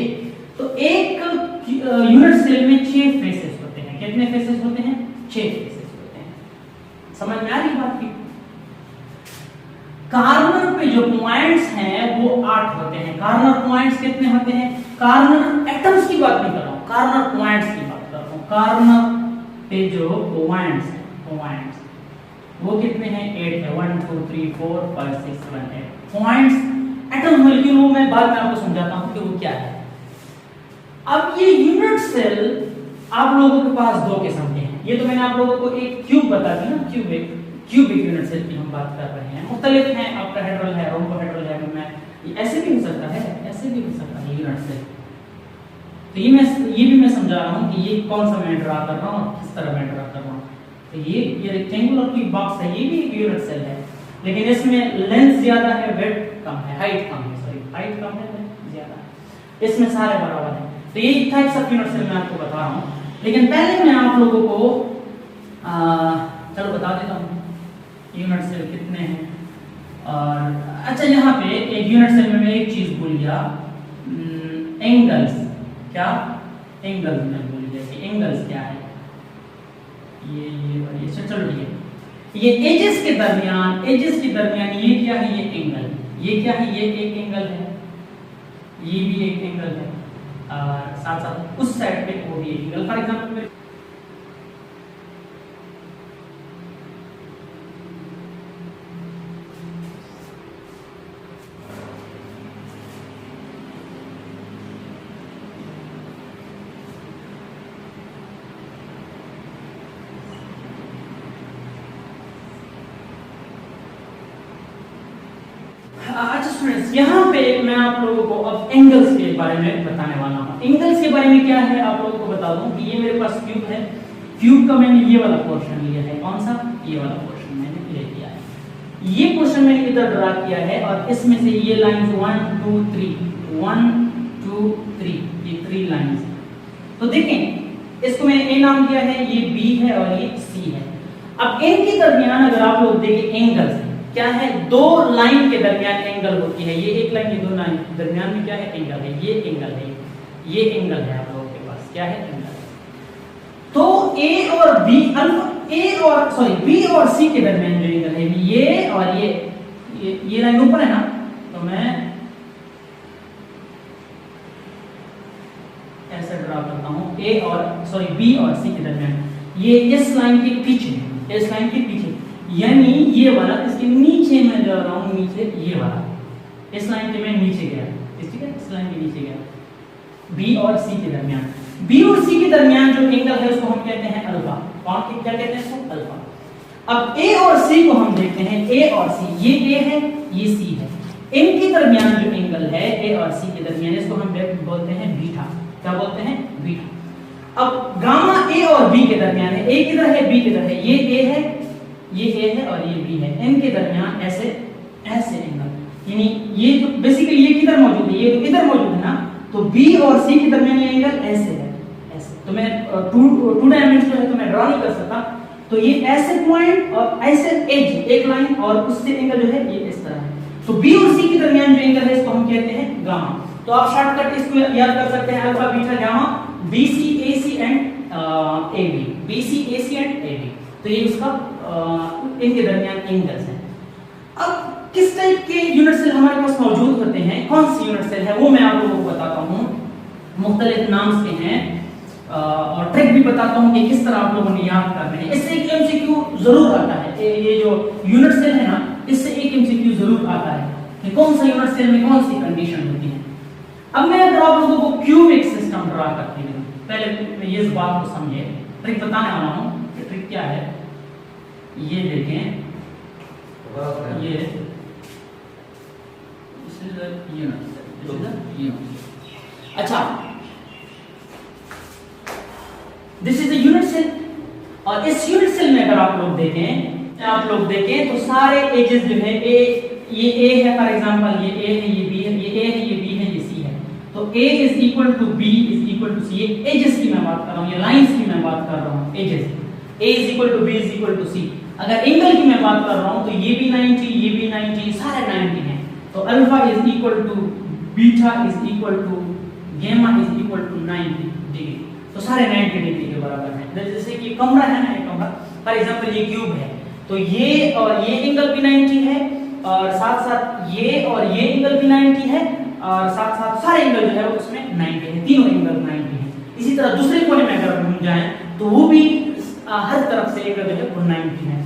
तो एक यूनिट सेल में 6 फेसेस होते हैं। कितने फेसेस होते हैं? 6 फेसेस होते हैं। समझ में आ रही बात की? कार्नर पे जो पॉइंट्स हैं वो 8 होते हैं। कार्नर पॉइंट्स कितने होते हैं? कार्नर एटम्स की बात नहीं कर रहा हूं, कार्नर पॉइंट्स की बात कर रहा हूं। कार्नर पे जो पॉइंट्स हैं, पॉइंट्स वो कितने हैं? 8 है। 1 2 3 4 5 6 7 8 पॉइंट्स। एटम मॉलिक्यूल मैं बाद में आपको समझाता हूं कि वो क्या है। अब ये यूनिट सेल आप लोगों के पास 2 किस्म के हैं। ये तो मैंने आप लोगों को एक क्यूब बता दी ना, क्यूबिक यूनिट सेल की हम बात कर रहे हैं। मुख्तलिफ हैं, ऑक्टाहेड्रल है, रोम्बोहेड्रल है, में ऐसे भी हो सकता है, ऐसे भी हो सकता है यूनिट सेल। तो ये भी मैं समझा रहा हूं कि ये कौन सा मैं ड्रा कर रहा हूं और किस तरह मैं ड्रा कर रहा हूं। तो ये रेक्टेंगुलर की बॉक्स है, ये भी एक यूनिट सेल है, लेकिन इसमें लेंथ ज्यादा है, विड्थ कम है, हाइट कम है, सॉरी हाइट कम है, लेंथ ज्यादा है। इसमें सारे बराबर हैं। तो ये टाइप्स ऑफ यूनिट सेल मैं आपको बता रहा हूं, लेकिन पहले मैं आप लोगों को चलो बता देता हूं यूनिट सेल कितने हैं। और अच्छा, यहाँ पे एक यूनिट सेल में मैं एक चीज भूल गया, एंगल्स। क्या? एंगल्स मैं भूल गया कि एंगल्स क्या है। ये और ये चलो ठीक है। ये एजेस के दरमियान ये क्या है? ये एंगल। ये क्या है? ये एक एंगल है, ये भी एक एंगल है, और साथ साथ उस साइड पे वो भी एक एंगल। फॉर एग्जांपल अच्छा स्टूडेंट्स, यहाँ पे मैं आप लोगों को अब एंगल्स के बारे में बताने वाला हूँ। एंगल्स के बारे में क्या है आप लोगों को बता दूं कि ये मेरे पास क्यूब है। क्यूब का मैंने ये वाला पोर्शन लिया है। कौन सा? ये वाला पोर्शन मैंने ले लिया है। ये पोर्शन मैंने इधर ड्रा किया है और इसमें से ये लाइंस 1 2 3 ये 3 लाइंस। तो देखें, इसको मैंने ए नाम दिया है, ये बी है और ये सी है। अब इनके दरमियान अगर आप लोग देखें एंगल्स क्या है, 2 लाइन के दरमियान एंगल होती है। ये एक लाइन, ये 2 लाइन के दरमियान में क्या है? एंगल है। ये एंगल है, ये एंगल है आप लोगों के पास। क्या है? एंगल। तो ए और बी बी और सी के दरमियान जो एंगल है, ये और ये लाइन ऊपर है ना, तो मैं ऐसे ड्रा करता हूं। बी और सी के दरमियान ये इस लाइन के पीछे, इस लाइन के पीछे, यानी ये वाला इसके नीचे मैं जा रहा हूं, नीचे ये वाला, इस लाइन के मैं नीचे गया, ठीक है, इस लाइन के नीचे गया। बी और सी के दरमियान, बी और सी के दरमियान जो एंगल है उसको हम कहते हैं अल्फा। कौन के क्या कहते हैं इसको? अल्फा। अब ए और सी को हम देखते हैं, ए और सी, ये ए है, ये सी है, इनके दरमियान जो एंगल है ए और सी के दरमियान, इसको हम बोलते हैं बीटा। क्या बोलते हैं? बीटा। अब गामा ए और बी के दरमियान है, ए किधर है, बी किधर है, ये ए है, ये ए है और ये बी है, इनके दरमियान ऐसे एंगल, यानी ये तो बेसिकली ये किधर मौजूद है, ये तो इधर मौजूद है ना, तो बी और सी के दरमियान ये एंगल ऐसे है, ऐसे। तो मैं टू डायमेंशनल है तो मैं ड्रा नहीं कर सकता, तो ये ऐसे पॉइंट और ऐसे एज, एक लाइन और उससे एंगल जो है ये इस तरह है। तो बी और सी के दरमियान जो एंगल है इसको हम कहते हैं गामा। तो आप शॉर्टकट इसको याद कर सकते हैं, alpha beta gamma, BC AC and AB, BC AC and AB. तो ये उसका इनके दरमियान एंगल्स हैं। अब किस टाइप के यूनिट सेल हमारे पास मौजूद होते हैं, कौन सी यूनिट सेल है वो मैं आप लोगों को बताता हूँ। मुख्तलिफ नाम से हैं और ट्रिक भी बताता हूँ कि किस तरह आप लोगों ने याद करने हैं। इससे एक एमसीक्यू जरूर आता है, ये जो यूनिट सेल है ना, इससे एक एमसीक्यू जरूर आता है कि कौन सा यूनिट सेल में कौन सी कंडीशन होती है। अब मैं अगर आप लोगों को क्यूबिक सिस्टम ड्रा करती हूँ, पहले ये इस बात को समझे, ट्रिक बताने वाला हूँ कि ट्रिक क्या है। ये देखें, ये अच्छा, this is the unit cell. और इस यूनिट सेल में अगर आप लोग देखें तो सारे एजेस जो है ये ए है फॉर एग्जांपल, ये ए है, ये बी है, ये ए है, ये बी है, ये सी है। तो a is equal to B is equal to C. ये एजेस की मैं बात कर रहा हूँ, ये लाइंस की मैं बात कर रहा हूँ, edges. a is equal to B is equal to C. अगर एंगल की मैं बात कर रहा हूँ तो ये भी 90, ये भी 90, सारे 90 हैं। तो alpha is equal to beta is equal to gamma is equal to 90 degree. तो सारे 90 डिग्री के बराबर हैं। जैसे कि कमरा है ना, ये कमरा फॉर एग्जांपल ये क्यूब है, तो ये और ये एंगल भी 90 है और साथ साथ ये और ये एंगल भी 90 है और साथ साथ सारे एंगल जो है वो उसमें 90 है, तीनों एंगल 90 है। इसी तरह दूसरे कोने में अगर हम जाएं तो वो भी हर तरफ से एंगल जो है वो 90 है।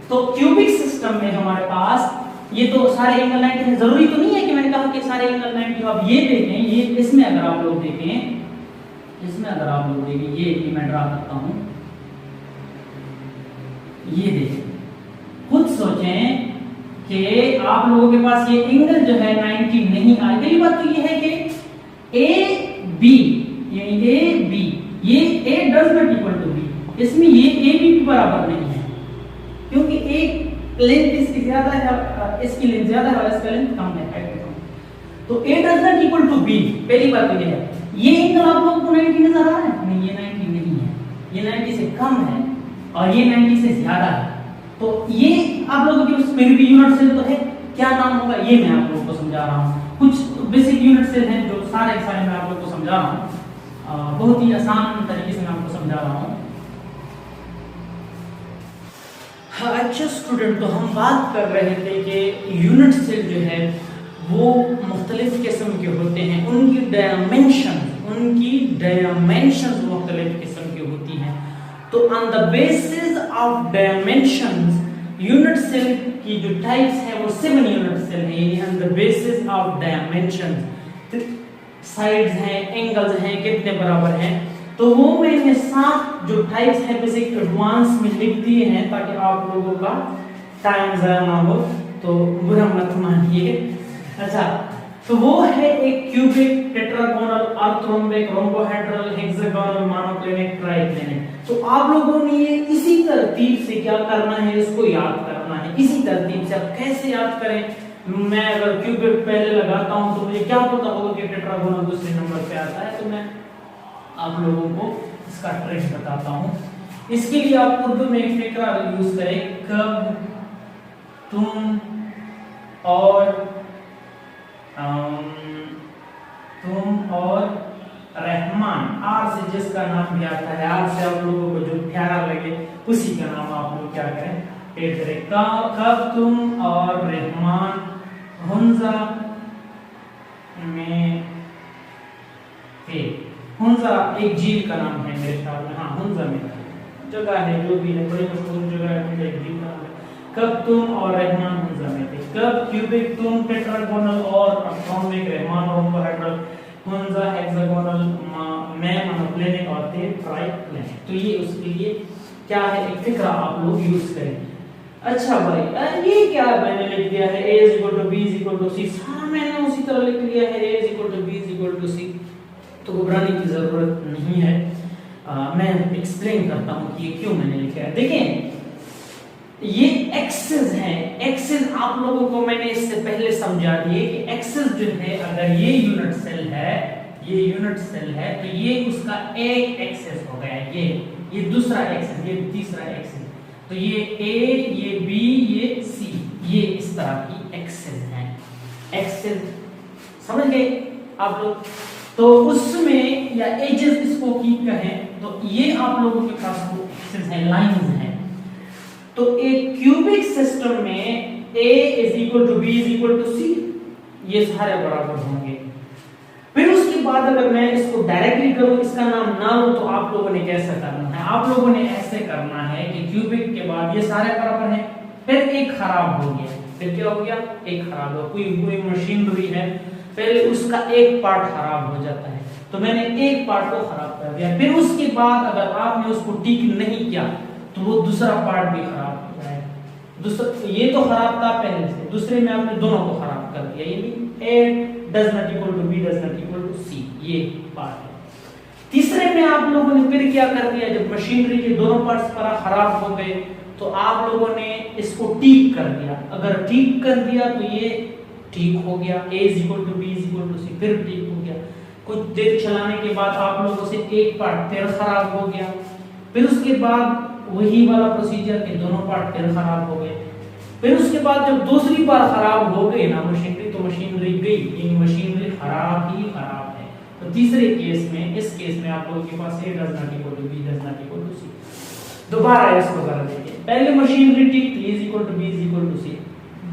तो क्यूबिक सिस्टम में हमारे पास ये तो सारे एंगल 90 है। जरूरी तो नहीं है कि मैंने कहा कि सारे एंगल 90 हो। अब ये देखें, ये इसमें अगर आप लोग देखें, ये मैं ड्रा करता हूं, ये देखें, खुद सोचें कि आप लोगों के पास ये एंगल जो है 90 नहीं आए। पहली बात तो ये है कि ए बी, ये A does not equal to B, इसमें ये ए बी बराबर नहीं है, क्योंकि एक लेंथ इसकी ज्यादा है, इसकी लेंथ ज्यादा है और इसका लेंथ कम है। तो A does not equal to B, पहली बात तो ये है। ये एंगल आप लोगों को 90 नजर आ रहा है? नहीं, ये 90 नहीं है, ये 90 से कम है और ये 90 से ज्यादा है। तो ये आप लोगों के उस में भी यूनिट सेल तो है, क्या नाम होगा ये मैं आप लोगों को समझा रहा हूँ। कुछ बेसिक यूनिट सेल हैं जो सारे मैं आप लोगों को समझा रहा हूँ, बहुत ही आसान तरीके से मैं आपको समझा रहा हूँ। अच्छा स्टूडेंट, तो हम बात कर रहे थे कि यूनिट सेल जो है वो मुख्तलिफ किस्म के होते हैं, उनकी डायमेंशंस मुख्तलिफ किस्म की होती हैं। तो on the basis of dimensions unit cell की जो टाइप्स है वो 7 यूनिट सेल है, यानी on the basis of dimensions, sides हैं, एंगल्स हैं, कितने बराबर हैं। तो वो मैंने 7 जो टाइप्स हैं बेसिक एडवांस में लिख दिए हैं ताकि आप लोगों का टाइम ज़ाया ना हो, तो बुरा मत मानिए। अच्छा, तो वो है एक cubic, tetragonal, orthorhombic, rhombohedral, hexagonal, monoclinic, triclinic. तो आप लोगों ने ये इसी तरतीब से क्या करना है, इसको याद करना है इसी तरतीब से। अब कैसे याद करें, मैं अगर क्यूबिक पहले लगाता हूं तो मुझे क्या पता होगा कि टेट्रागोनल दूसरे नंबर पे आता है, तो मैं आप लोगों को इसका ट्रिक बताता हूं। इसके लिए आप उर्दू में एक फिक्रा यूज करें, कब तुम और रहमान, आर से जिसका नाम भी आता है, आर से आप लोगों को जो प्यारा लगे उसी का नाम आप लोग क्या करें, पेश करें। कब तुम और रहमान हुंजा में थे। हुंजा एक झील का नाम है मेरे ख्याल में, हाँ हुंजा में जगह है, जो भी है बड़ी मशहूर जगह है, हुंजा एक झील का नाम है। कब तुम और रहमान हुंजा में थे। कब क्यूबिक, तुम टेट्रागोनल और आर्थरोम्बिक, रहमान रोम्बोहेड्रल, हुंजा हेक्सागोनल, मैं मोनोक्लिनिक और थे ट्राइक्लिनिक। तो ये उसके लिए क्या है, एक फिक्रा आप लोग यूज करें। अच्छा भाई, ये क्या मैंने लिख दिया है, a = b = c, सारा मैंने उसी तरह लिख दिया है, a = b = c, तो घबराने की जरूरत नहीं है। मैं एक्सप्लेन करता हूं कि ये क्यों मैंने लिखा है। देखें, ये एक्सेस है, एक्सेस आप लोगों को मैंने इससे पहले समझा दिए कि एक्सेस जो है, अगर ये यूनिट सेल है, ये यूनिट सेल है, तो ये उसका एक एक्सेस हो गया, ये दूसरा एक्सेस, ये तीसरा एक्सेस। तो ये ए, ये बी, ये सी, ये इस तरह की एक्सेस है। एक्सेस समझ गए आप लोग? तो उसमें या एजेस इसको की कहें तो ये आप लोगों के पास वो एक्सेस है, लाइंस हैं। तो एक क्यूबिक सिस्टम में a is equal to B is equal to C, ये सारे बराबर होंगे। फिर उसके बाद अगर मैं इसको डायरेक्टली करूं, इसका नाम ना लो, तो आप लोगों ने कैसे करना है? आप लोगों ने ऐसे करना है कि क्यूबिक के बाद ये सारे बराबर हैं, फिर एक खराब हो गया, फिर क्या हो गया? एक खराब हो, कोई मशीनरी है, पहले उसका एक पार्ट खराब हो जाता है, तो मैंने एक पार्ट को खराब कर दिया। फिर उसके बाद अगर आपने उसको ठीक नहीं किया तो वो दूसरा पार्ट भी खराब हो जाएगा। दूसरा ये तो खराब था पहले से, दूसरे में आपने दोनों को खराब कर दिया, यानी A does not equal to B does not equal to C, ये पार्ट है। तीसरे में आप लोगों ने फिर क्या कर दिया? जब मशीनरी के दोनों पार्ट्स खराब हो गए तो आप लोगों ने इसको ठीक कर दिया। अगर ठीक कर दिया तो ये ठीक हो गया, A is equal to B is equal to C, फिर ठीक हो गया। कुछ देर चलाने के बाद आप लोगों से एक पार्ट फिर खराब हो गया, फिर उसके बाद वही वाला प्रोसीजर के दोनों पार्ट फिर खराब हो गए। फिर उसके बाद जब दूसरी बार खराब हो गई ना मशीनरी, तो मशीनरी गई, यानी मशीनरी खराब ही खराब है। तो तीसरे केस में, इस केस में आप लोगों के पास A does not equal to B does not equal to C। दोबारा इसको जरा देखिए, पहले मशीनरी ठीक थी, A is equal to B is equal to C।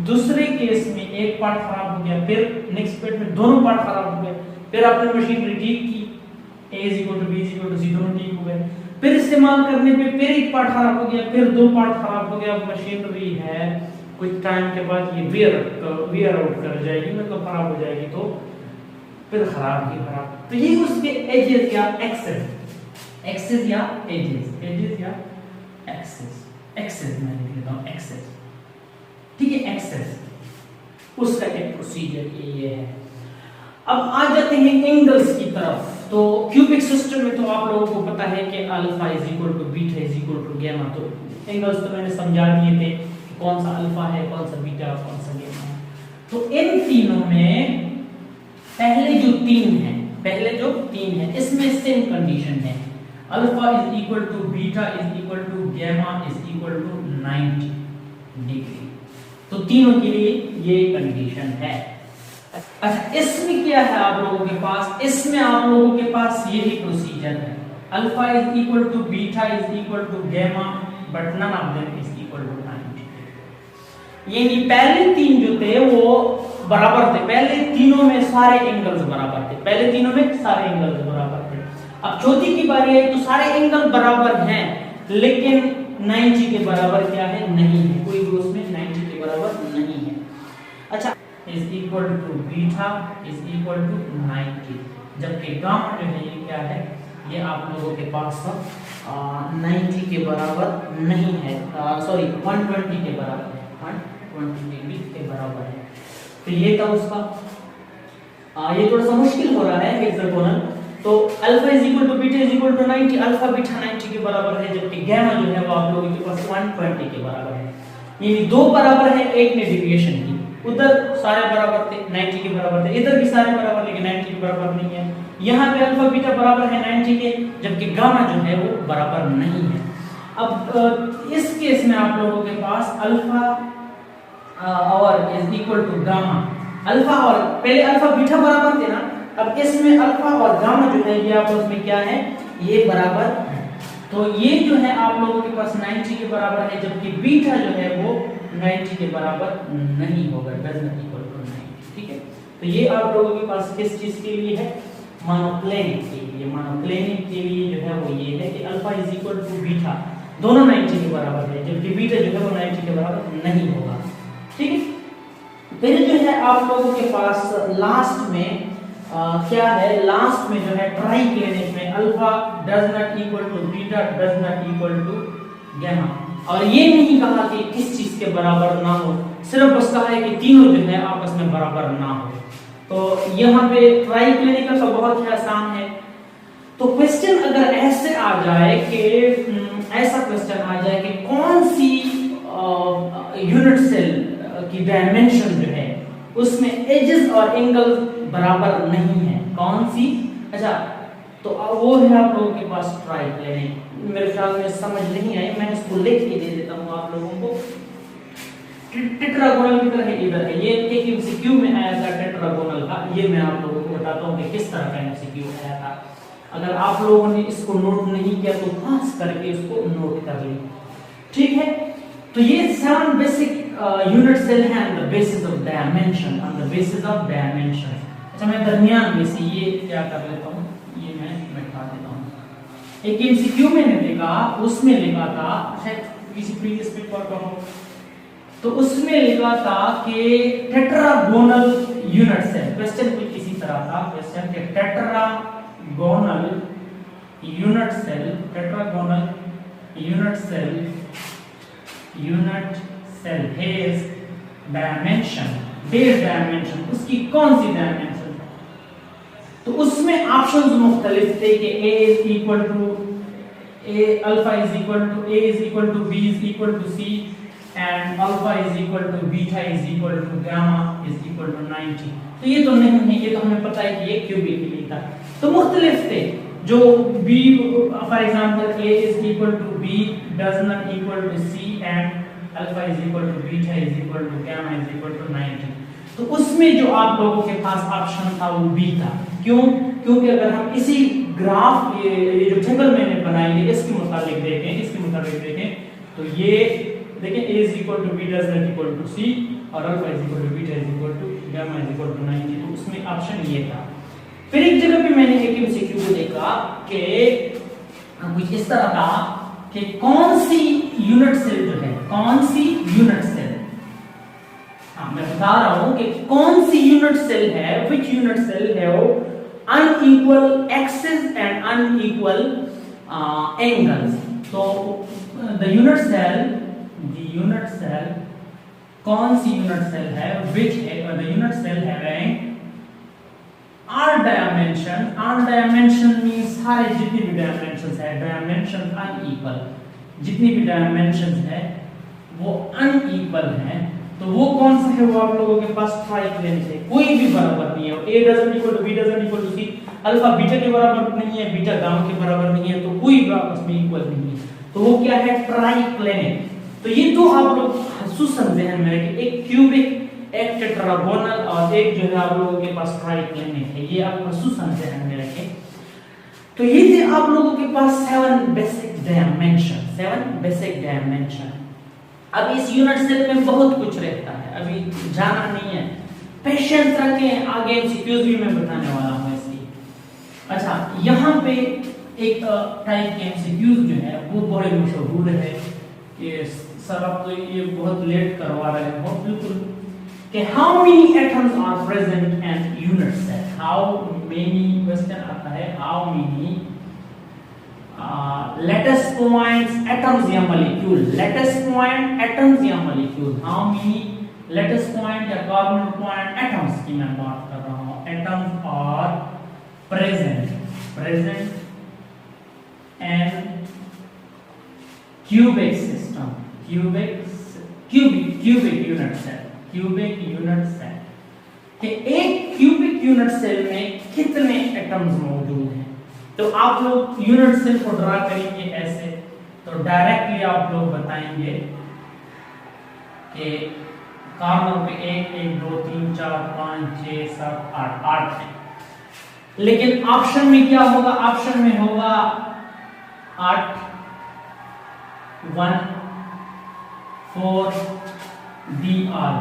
दूसरे केस में एक पार्ट खराब हो गया, फिर नेक्स्ट पेज में दोनों पार्ट खराब हो गए, फिर आपने मशीनरी ठीक की, A is equal to B is equal to C, दोनों ठीक हो गए। फिर इस्तेमाल करने पे फिर एक पार्ट खराब हो गया, फिर दो पार्ट खराब हो गया। मशीनरी है, कुछ टाइम के बाद ये वियर आउट कर जाएगी, मतलब खराब हो जाएगी, तो फिर खराब ही खराब। तो ये उसके एजेस या एक्सेस, एक्सेस या एजेस, एजेस या एक्सेस, एक्सेस मैं लिख लेता हूं एक्सेस, ठीक है, एक्सेस उसका एक प्रोसीजर ये है। अब आ जाते हैं एंगल्स की तरफ। तो क्यूबिक सिस्टम में तो आप लोगों को पता है कि alpha is equal to beta is equal to gamma. तो एंगल्स तो मैंने समझा दिए थे कि कौन सा अल्फा है, कौन सा बीटा, कौन सा गामा है। तो इन तीनों में पहले जो तीन है इसमें सेम कंडीशन है, alpha is equal to beta is equal to gamma is equal to 90 degree. तो तीनों के लिए ये कंडीशन है। अच्छा, इसमें क्या है आप लोगों के पास? इसमें आप लोगों के पास यही प्रोसीजर है, alpha is equal to beta is equal to gamma but none of them is equal to 90। यानी पहले तीन जो थे वो बराबर थे, पहले तीनों में सारे एंगल्स बराबर थे, पहले तीनों में सारे एंगल्स बराबर थे। अब चौथी की बारी है तो सारे एंगल बराबर हैं, लेकिन 90 के बराबर क्या है? नहीं है, कोई भी उसमें 90 के बराबर नहीं है। अच्छा, is equal to beta is equal to 90, जबकि गामा जो है ये क्या है? ये आप लोगों के पास 90 के बराबर नहीं है, सॉरी 120 के बराबर है, 120 डिग्री के बराबर है। तो ये था उसका, ये थोड़ा सा मुश्किल हो रहा है हेक्सागोनल। तो alpha is equal to beta is equal to 90, alpha beta 90 के बराबर है, जबकि गामा जो है वो आप लोगों के पास 120 के बराबर है। यानी दो बराबर है, एक ने डेविएशन की, उधर सारे बराबर थे 90 के बराबर थे, इधर भी सारे बराबर, लेकिन 90 के बराबर नहीं है। यहाँ पे अल्फा बीटा बराबर है 90 के, जबकि गामा जो है वो बराबर नहीं है। अब इस केस में आप लोगों के पास अल्फा और is equal to gamma, alpha और पहले अल्फा बीटा बराबर थे ना, अब इसमें अल्फा और गामा जो है ये आपस में क्या है? ये बराबर है। तो ये जो है आप लोगों के पास 90 के बराबर है, जबकि बीटा जो है वो 90 के बराबर नहीं होगा, डज नॉट इक्वल टू 90, ठीक है। तो ये आप लोगों के पास किस चीज के लिए है? मोनोक्लिनिक के लिए। मोनोक्लिनिक के लिए जो है वो ये है कि alpha is equal to beta, दोनों 90 के बराबर है, जबकि बीटा जो है वो 90 के बराबर नहीं होगा, ठीक है। फिर जो है आप लोगों के पास लास्ट में क्या है? लास्ट में जो है ट्राइक्लिनिक में alpha does not equal to beta does not equal to gamma. और ये नहीं कहा कि किस चीज के बराबर ना हो, सिर्फ बस कहा है कि तीनों जो है आपस में बराबर ना हो। तो यहाँ पे ट्राइक्लिनिकल का बहुत ही आसान है। तो क्वेश्चन अगर ऐसे आ जाए कि ऐसा क्वेश्चन आ जाए कि कौन सी यूनिट सेल की डायमेंशन जो है उसमें एजेस और एंगल बराबर नहीं है, कौन सी? अच्छा, तो अब वो है आप लोगों के पास ट्राइक्लिनिक। मेरे ख्याल में समझ नहीं आई, मैं इसको लिख के दे देता हूँ आप लोगों को। टेट्रागोनल की तरह इधर है, ये एक एमसीक्यू में आया था टेट्रागोनल का, ये मैं आप लोगों को बताता हूँ कि किस तरह का एमसीक्यू आया था। अगर आप लोगों ने इसको नोट नहीं किया तो खास करके इसको नोट कर लें, ठीक है। तो ये 7 बेसिक यूनिट सेल हैं on the basis of dimension, on the basis of dimension. अच्छा, मैं दरमियान में से ये क्या कर लेता हूँ, ये मैं बैठा देता हूँ। एक एमसीक्यू मैंने देखा, उसमें लिखा था, शायद किसी प्रीवियस पेपर का हो, तो उसमें लिखा था कि टेट्रागोनल यूनिट सेल, क्वेश्चन कुछ इसी तरह था, क्वेश्चन के tetragonal unit cell, tetragonal unit cell has dimension, base dimension, उसकी कौन सी डायमेंशन? तो उसमें ऑप्शंस मुख्तलिफ थे कि a is equal to a, alpha is equal to a is equal to b is equal to c and alpha is equal to beta is equal to gamma is equal to 90। तो ये तो नहीं है, ये तो हमें पता है कि ये क्यूबिकली था। तो मुख्तलिफ थे, जो b for example a is equal to b does not equal to c and alpha is equal to beta is equal to gamma is equal to 90। तो उसमें जो आप लोगों के पास ऑप्शन था वो b था। क्यों? क्योंकि अगर हम इसी ग्राफ, ये जो टेबल मैंने बनाई है, इसके मुताबिक देखें तो ये देखें a is equal to b does not equal to c और alpha is equal to beta is equal to gamma is equal to 90। तो उसमें ऑप्शन ये था। फिर एक जगह पे मैंने एक एमसीक्यू को देखा कि कुछ इस तरह था कि कौन सी यूनिट सेल जो है, कौन सी यूनिट सेल, मैं बता रहा हूं कि कौन सी यूनिट सेल है, which unit cell have unequal axes and unequal angles। तो the unit cell कौन सी यूनिट सेल है, which है the unit cell having all dimension means सारे जितनी भी डायमेंशंस है, डायमेंशन अनइक्वल, जितनी भी डायमेंशंस है वो अनइक्वल है। तो वो कौन सा है, वो आप लोगों के पास ट्राइक्लिनिक है, कोई भी बराबर नहीं है। a doesn't equal to b doesn't equal to c, alpha beta के बराबर नहीं है, बीटा गामा के बराबर नहीं है, तो कोई भी आपस में इक्वल नहीं है। तो वो क्या है, ट्राइक्लिनिक। तो ये तो आप लोग खसूसन ध्यान में रखें, एक क्यूबिक, एक टेट्रागोनल और एक जो है आप लोगों के पास ट्राइक्लिनिक है, ये आप खसूसन ध्यान में रखें। तो ये थे आप लोगों के पास 7 बेसिक डायमेंशन। अब इस यूनिट सेल में बहुत कुछ रहता है, अभी जाना नहीं है, पेशेंस रखें, आगे एमसीक्यूज भी मैं बताने वाला हूं इसकी। अच्छा, यहाँ पे एक टाइप के एमसीक्यूज जो है वो बड़े मशहूर है कि सर आप तो ये बहुत लेट करवा रहे हो, बिल्कुल, कि how many atoms are present in unit cell, how many, question आता है how many lattice points atoms या molecule, lattice point atoms या molecule, how many lattice point या corner point atoms की मैं बात कर रहा हूँ, atoms are present and cubic system, cubic unit cell कि एक क्यूबिक यूनिट सेल में कितने एटम्स मौजूद हैं। तो आप लोग यूनिट सेल को ड्रा करेंगे ऐसे, तो डायरेक्टली आप लोग बताएंगे कि कॉर्नर पे 1 1 2 3 4 5 6 7 8 है। लेकिन ऑप्शन में क्या होगा, ऑप्शन में होगा 8 1 4 D R।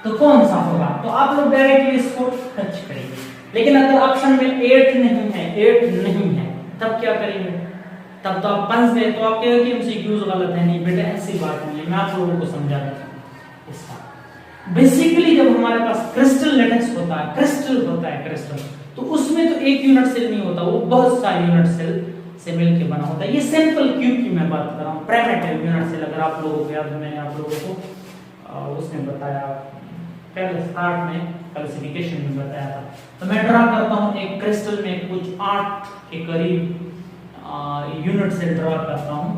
तो कौन सा होगा, तो आप लोग डायरेक्टली इसको टच करेंगे। लेकिन अगर ऑप्शन में 8 नहीं है तब क्या करेंगे, तब तो आप पंच दे, तो आप कहेंगे कि एमसीक्यूज गलत है। नहीं बेटा, ऐसी बात नहीं है, मैं आप लोगों को समझा देता हूं इसका। बेसिकली जब हमारे पास क्रिस्टल लेटेक्स होता है, क्रिस्टल, तो उसमें तो एक यूनिट सेल नहीं होता, वो बहुत सारे यूनिट सेल से मिलकर बना होता है। ये सिंपल क्यूब की मैं बात कर रहा हूँ, प्राइमेटिव यूनिट सेल। अगर आप लोगों को याद, मैंने आप लोगों को उसमें बताया, पहले स्टार्ट में क्लासिफिकेशन में बताया था। तो मैं ड्रा करता हूं एक क्रिस्टल में कुछ 8 के करीब यूनिट सेल ड्रा करता हूं।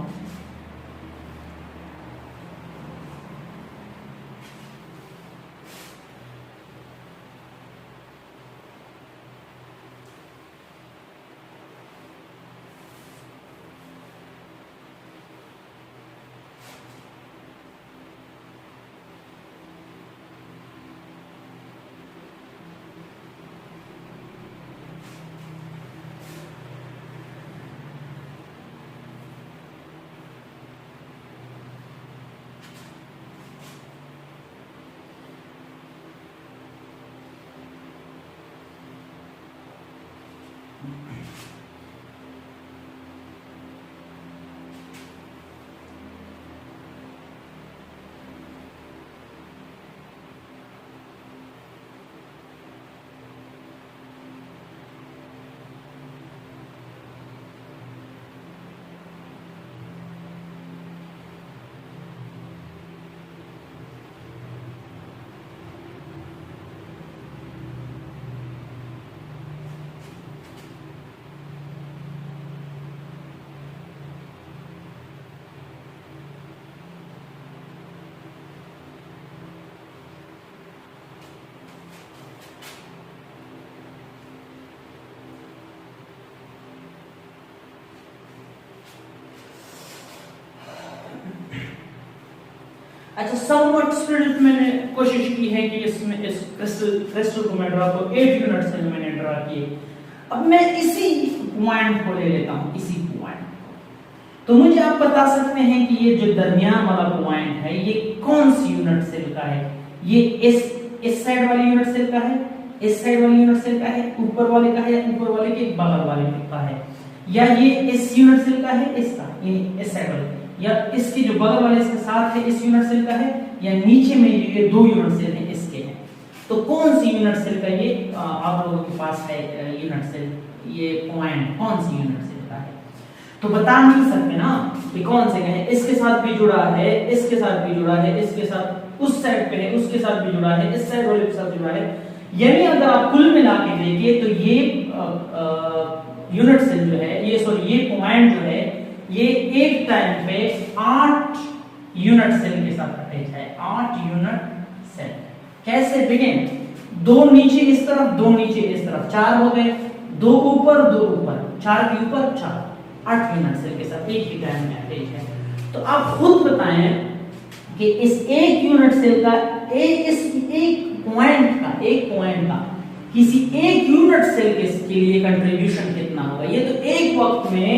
अच्छा, समवट स्टूडेंट मैंने कोशिश की है कि इसमें इस क्रिस्टल को मैं ड्रा को 8 यूनिट सेल मैंने ड्रा किए। अब मैं इसी पॉइंट को ले लेता हूं, इसी पॉइंट। तो मुझे आप बता सकते हैं कि ये जो दरमियान वाला पॉइंट है ये कौन सी यूनिट सेल का है? ये इस साइड वाली यूनिट सेल का है, इस साइड वाली यूनिट सेल का है, ऊपर वाले का है, या ऊपर वाले के बगल वाले का है, या ये इस यूनिट सेल का है, इसका इस साइड वाले, या इसके जो बगल वाले इसके साथ है इस यूनिट सेल का है, या नीचे में ये दो यूनिट सेल है इसके हैं। तो कौन सी यूनिट सेल का ये आप लोगों के पास है यूनिट सेल, ये पॉइंट कौन सी यूनिट सेल का है? तो बता नहीं सकते ना कि कौन से का है। इसके साथ भी जुड़ा है, इसके साथ भी जुड़ा है, इसके साथ उस साइड पे है, उसके साथ भी जुड़ा है, इस साइड वाले के साथ जुड़ा है। यानी अगर आप कुल मिला के देखिए तो ये यूनिट सेल जो है, ये सॉरी ये पॉइंट जो है, ये एक टाइम पे 8 यूनिट सेल के साथ अटैच है। 8 यूनिट सेल कैसे देखें? दो नीचे इस तरफ, दो नीचे इस तरफ, 4 हो गए, दो ऊपर, 4 के ऊपर 4, 8 यूनिट सेल के साथ एक ही टाइम में अटैच है। तो आप खुद बताएं कि इस एक यूनिट सेल का एक पॉइंट का किसी एक यूनिट सेल के लिए कंट्रीब्यूशन कितना होगा? ये तो एक वक्त में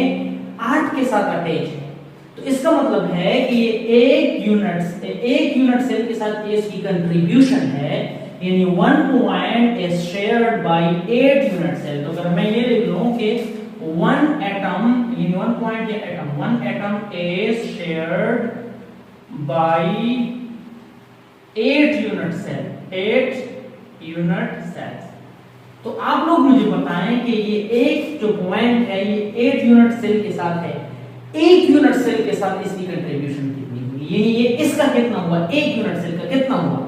8 के साथ अटैच है। तो इसका मतलब है कि ये एक यूनिट सेल के साथ ये इसकी कंट्रीब्यूशन है, यानी 1 point is shared by 8 unit cell. तो अगर मैं ये लिख लूं कि 1 एटम, यानी 1 पॉइंट या atom, 1 atom is shared by 8 unit cell, 8 unit cells. तो आप लोग मुझे बताएं कि ये एक जो पॉइंट है ये 8 यूनिट सेल के साथ है, एक यूनिट सेल के साथ इसकी कंट्रीब्यूशन कितनी हुई? यानी ये इसका कितना हुआ? एक यूनिट सेल का कितना हुआ?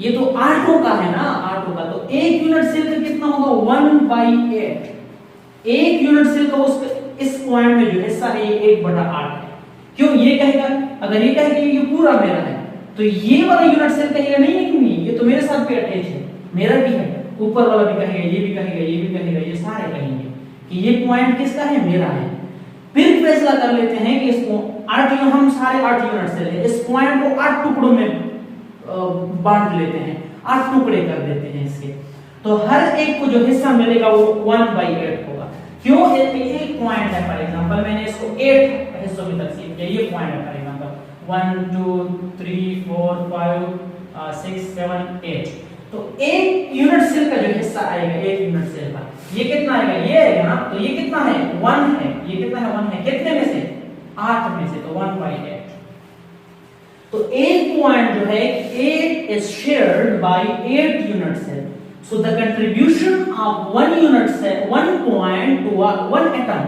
ये तो 8 का है ना, 8 का। तो एक यूनिट सेल का कितना होगा? 1/8। एक यूनिट सेल का उसका इस पॉइंट में जो हिस्सा है ये 1/8 है। क्यों? ये कहेगा, अगर ये कहेगा ये पूरा मेरा है, तो ये वाला यूनिट सेल कहेगा नहीं, ये तो मेरे साथ भी अटैच है, मेरा भी है। ऊपर वाला भी कहेगा, ये भी कहेगा, ये भी कहेगा, ये सारे कहेंगे कि ये पॉइंट किसका है? मेरा है। फिर फैसला कर लेते हैं कि इसको 8 हम सारे 8 यूनिट सेल है, इस पॉइंट को 8 टुकड़ों में बांट लेते हैं, 8 टुकड़े कर देते हैं इसके। तो हर एक को जो हिस्सा मिलेगा वो 1/8 होगा। क्यों? एक पॉइंट है, फॉर एग्जांपल मैंने इसको 8 हिस्सों में तकसीम किया, ये पॉइंट है फॉर एग्जांपल 1 2 3 4 5 6 7 8। तो एक यूनिट सेल का जो हिस्सा आएगा, एक यूनिट सेल का, ये कितना आएगा? ये आएगा ना। तो ये कितना है? 1 है। ये कितना है? 1 है। कितने में से? 8 में से, तो 1/8। तो एक पॉइंट जो है 8 is shared by 8 unit cell. So the contribution of one unit cell, one point to one atom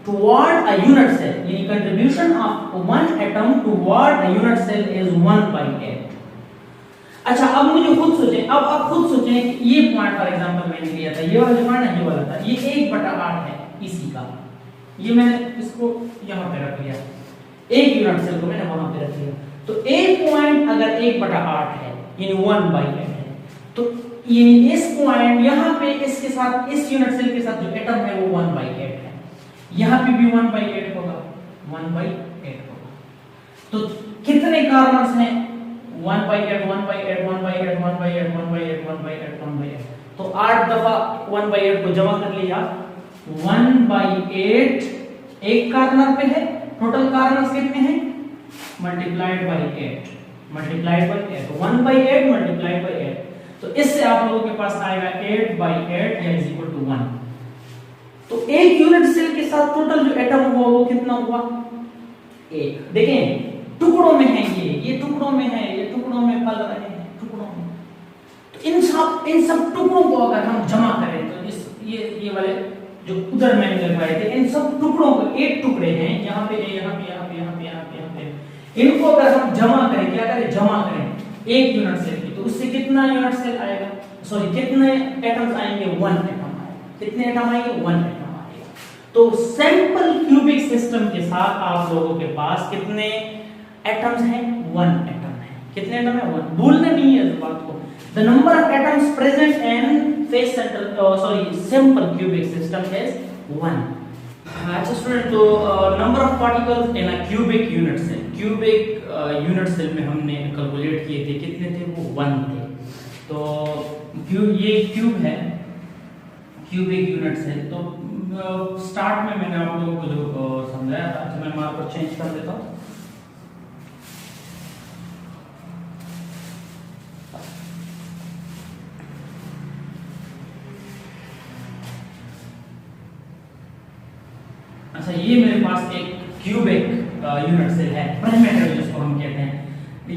toward a unit cell, यानी contribution of one atom toward a unit cell is 1/8. अच्छा, अब मुझे खुद सोचें, अब आप खुद सोचें कि ये पॉइंट फॉर एग्जांपल मैंने लिया था, ये वाला जो पॉइंट है, ये वाला था, ये 1/8 है इसी का। ये मैंने इसको यहां पे रख लिया, एक यूनिट सेल को मैंने वहां पे रख लिया। तो एक पॉइंट अगर 1/8 है यानी 1/8 है, तो ये इस पॉइंट यहां पे इसके साथ, इस यूनिट सेल के साथ जो एटम है वो 1/8 है, यहां पे भी 1/8 होगा, 1/8 होगा। तो कितने कार्बन्स हैं? 1/8 1/8 1/8 1/8 1/8 1/8 1/8। तो 8 दफा 1/8 को जमा कर लिया, 1/8 एक कार्बन पे है। टोटल कार्बन्स कितने हैं? Multiplied by 8, multiplied by 8, 1/8 multiplied by 8। तो इससे आप लोगों के पास आएगा 8/8 या इज इक्वल टू 1। तो एक यूनिट सेल के साथ टोटल जो एटम हुआ वो कितना हुआ? 1। देखें टुकड़ों में है, ये टुकड़ों में है, ये टुकड़ों में पल रहे हैं, टुकड़ों में। तो इन सब टुकड़ों को अगर हम जमा करें तो इस ये वाले जो उधर मैंने लगवाए थे, इन सब टुकड़ों को, 8 टुकड़े हैं, यहाँ पे यहाँ पे यहाँ पे यहाँ पे यहाँ पे यहाँ पे, इनको अगर हम जमा करें, क्या करें? जमा करें एक यूनिट सेल की, तो उससे कितना यूनिट सेल आएगा? सॉरी, कितने एटम्स आएंगे? 1 एटम आएगा। कितने एटम आएंगे? 1 एटम आएगा। तो सिंपल क्यूबिक सिस्टम के साथ आप लोगों के पास कितने एटम्स हैं? 1 एटम है। कितने एटम है? 1। भूलना नहीं है इस बात को। The number of atoms present in face center, simple cubic system is 1. अच्छा स्टूडेंट, तो number of particles in a cubic unit cell, cubic unit cell में हमने कैलकुलेट किए थे, कितने थे वो 1 थे। तो ये क्यूब है, क्यूब एक यूनिट सेल। तो स्टार्ट में मैंने आप लोगों को जो समझाया था, तो मैं मार्कर चेंज कर देता हूँ। अच्छा, ये मेरे पास एक क्यूबिक यूनिट सेल है, प्रिमिटिव जिसको हम कहते हैं।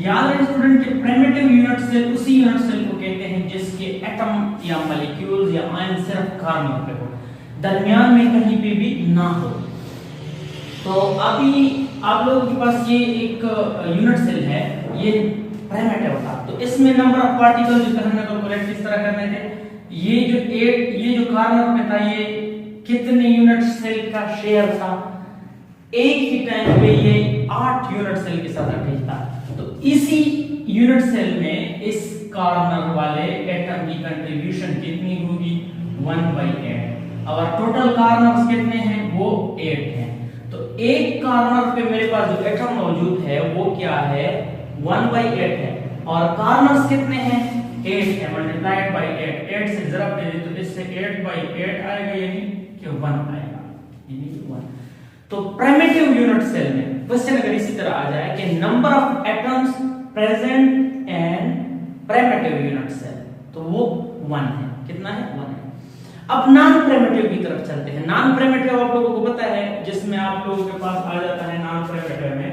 याद है स्टूडेंट कि प्रिमिटिव यूनिट सेल उसी यूनिट सेल को कहते हैं जिसके एटम या मॉलिक्यूल्स या आयन सिर्फ कार्बन पे हो, दरमियान में कहीं पे भी ना हो। तो अभी आप लोगों के पास ये एक यूनिट सेल है, ये प्रिमिटिव था। तो इसमें नंबर ऑफ पार्टिकल जो हमने कैलकुलेट किस तरह करने थे, ये जो कार्बन पे था, ये कितने यूनिट सेल का शेयर था, एक ही टाइम पे ये 8 यूनिट सेल के साथ अटैच था। तो इसी यूनिट सेल में इस कार्बन वाले एटम की कंट्रीब्यूशन कितनी होगी, 1/8। और टोटल कार्बन्स कितने हैं, वो 8 हैं। तो एक कार्बन पे मेरे पास जो एटम मौजूद है वो क्या है, 1/8 है। और कार्बन्स कितने हैं, 8 है, मल्टीप्लाइड बाय 8 से जरा दे तो इससे 8/8 आएगा, यानी कि 1 आएगा, यानी 1। तो प्रिमिटिव यूनिट सेल में क्वेश्चन अगर इसी तरह आ जाए कि number of atoms present in primitive unit cell, तो वो 1 है। कितना है, 1 है। अब नॉन प्रिमिटिव की तरफ चलते हैं। नॉन प्रिमिटिव आप लोगों को पता है, जिसमें आप लोगों के पास आ जाता है नॉन प्रिमिटिव में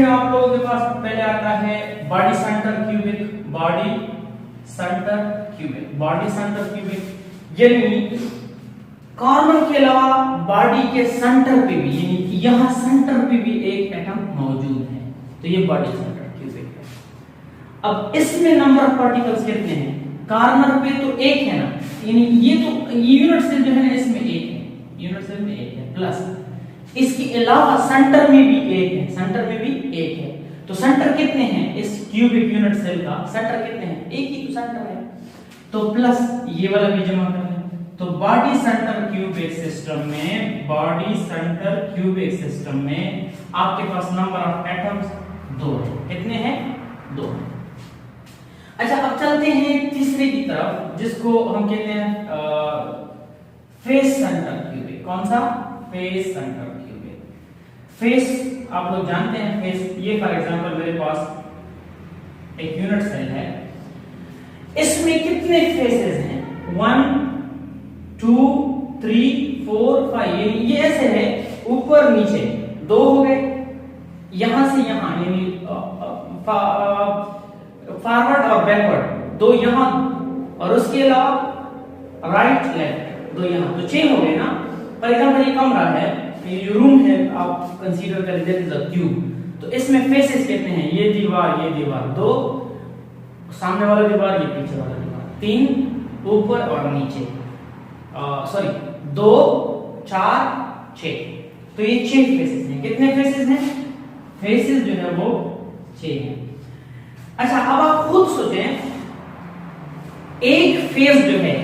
आप लोगों के पास पहले आता है बॉडी सेंटर क्यूबिक, यानी कार्बन के अलावा बॉडी के सेंटर पे भी, यानी कि यहां सेंटर पे भी एक एटम मौजूद है, तो ये बॉडी सेंटर क्यूबिक है। अब इसमें नंबर ऑफ पार्टिकल्स कितने हैं, कार्बन पे तो 1 है ना, यानी ये यूनिट सेल जो है ना, इसमें 1 है, यूनिट सेल में 1 है, प्लस इसके अलावा सेंटर में भी 1 है, तो सेंटर कितने हैं इस क्यूबिक यूनिट सेल का, सेंटर कितने हैं, एक ही तो सेंटर है, तो प्लस ये वाला भी जमा कर लें। तो बॉडी सेंटर क्यूबिक सिस्टम में आपके पास नंबर ऑफ एटम्स 2 है। कितने हैं, 2 है। अच्छा, अब चलते हैं तीसरे की तरफ, जिसको हम कहते हैं फेस सेंटर क्यूबिक। कौन सा, फेस सेंटर क्यूबिक। फेस आप लोग जानते हैं, फेस, ये फॉर एग्जांपल मेरे पास एक यूनिट सेल है, इसमें कितने फेसेस हैं, 1 2 3 4 5, ये ऐसे है, ऊपर नीचे 2 हो गए, यहां से यहां, यानी फॉरवर्ड और बैकवर्ड 2 यहां, और उसके अलावा राइट लेफ्ट 2 यहां, तो 6 हो गए ना। फॉर एग्जांपल ये कमरा है, ये जो रूम है आप कंसीडर कर लीजिए क्यूब, तो इसमें फेसेस कितने हैं, ये दीवार 2, सामने वाला दीवार, ये पीछे वाला दीवार 3, ऊपर और नीचे, सॉरी 2 4 6, तो ये 6 फेसेस हैं। कितने फेसेस हैं, फेसेस जो है वो 6 हैं। अच्छा, अब आप खुद सोचें, एक फेस जो है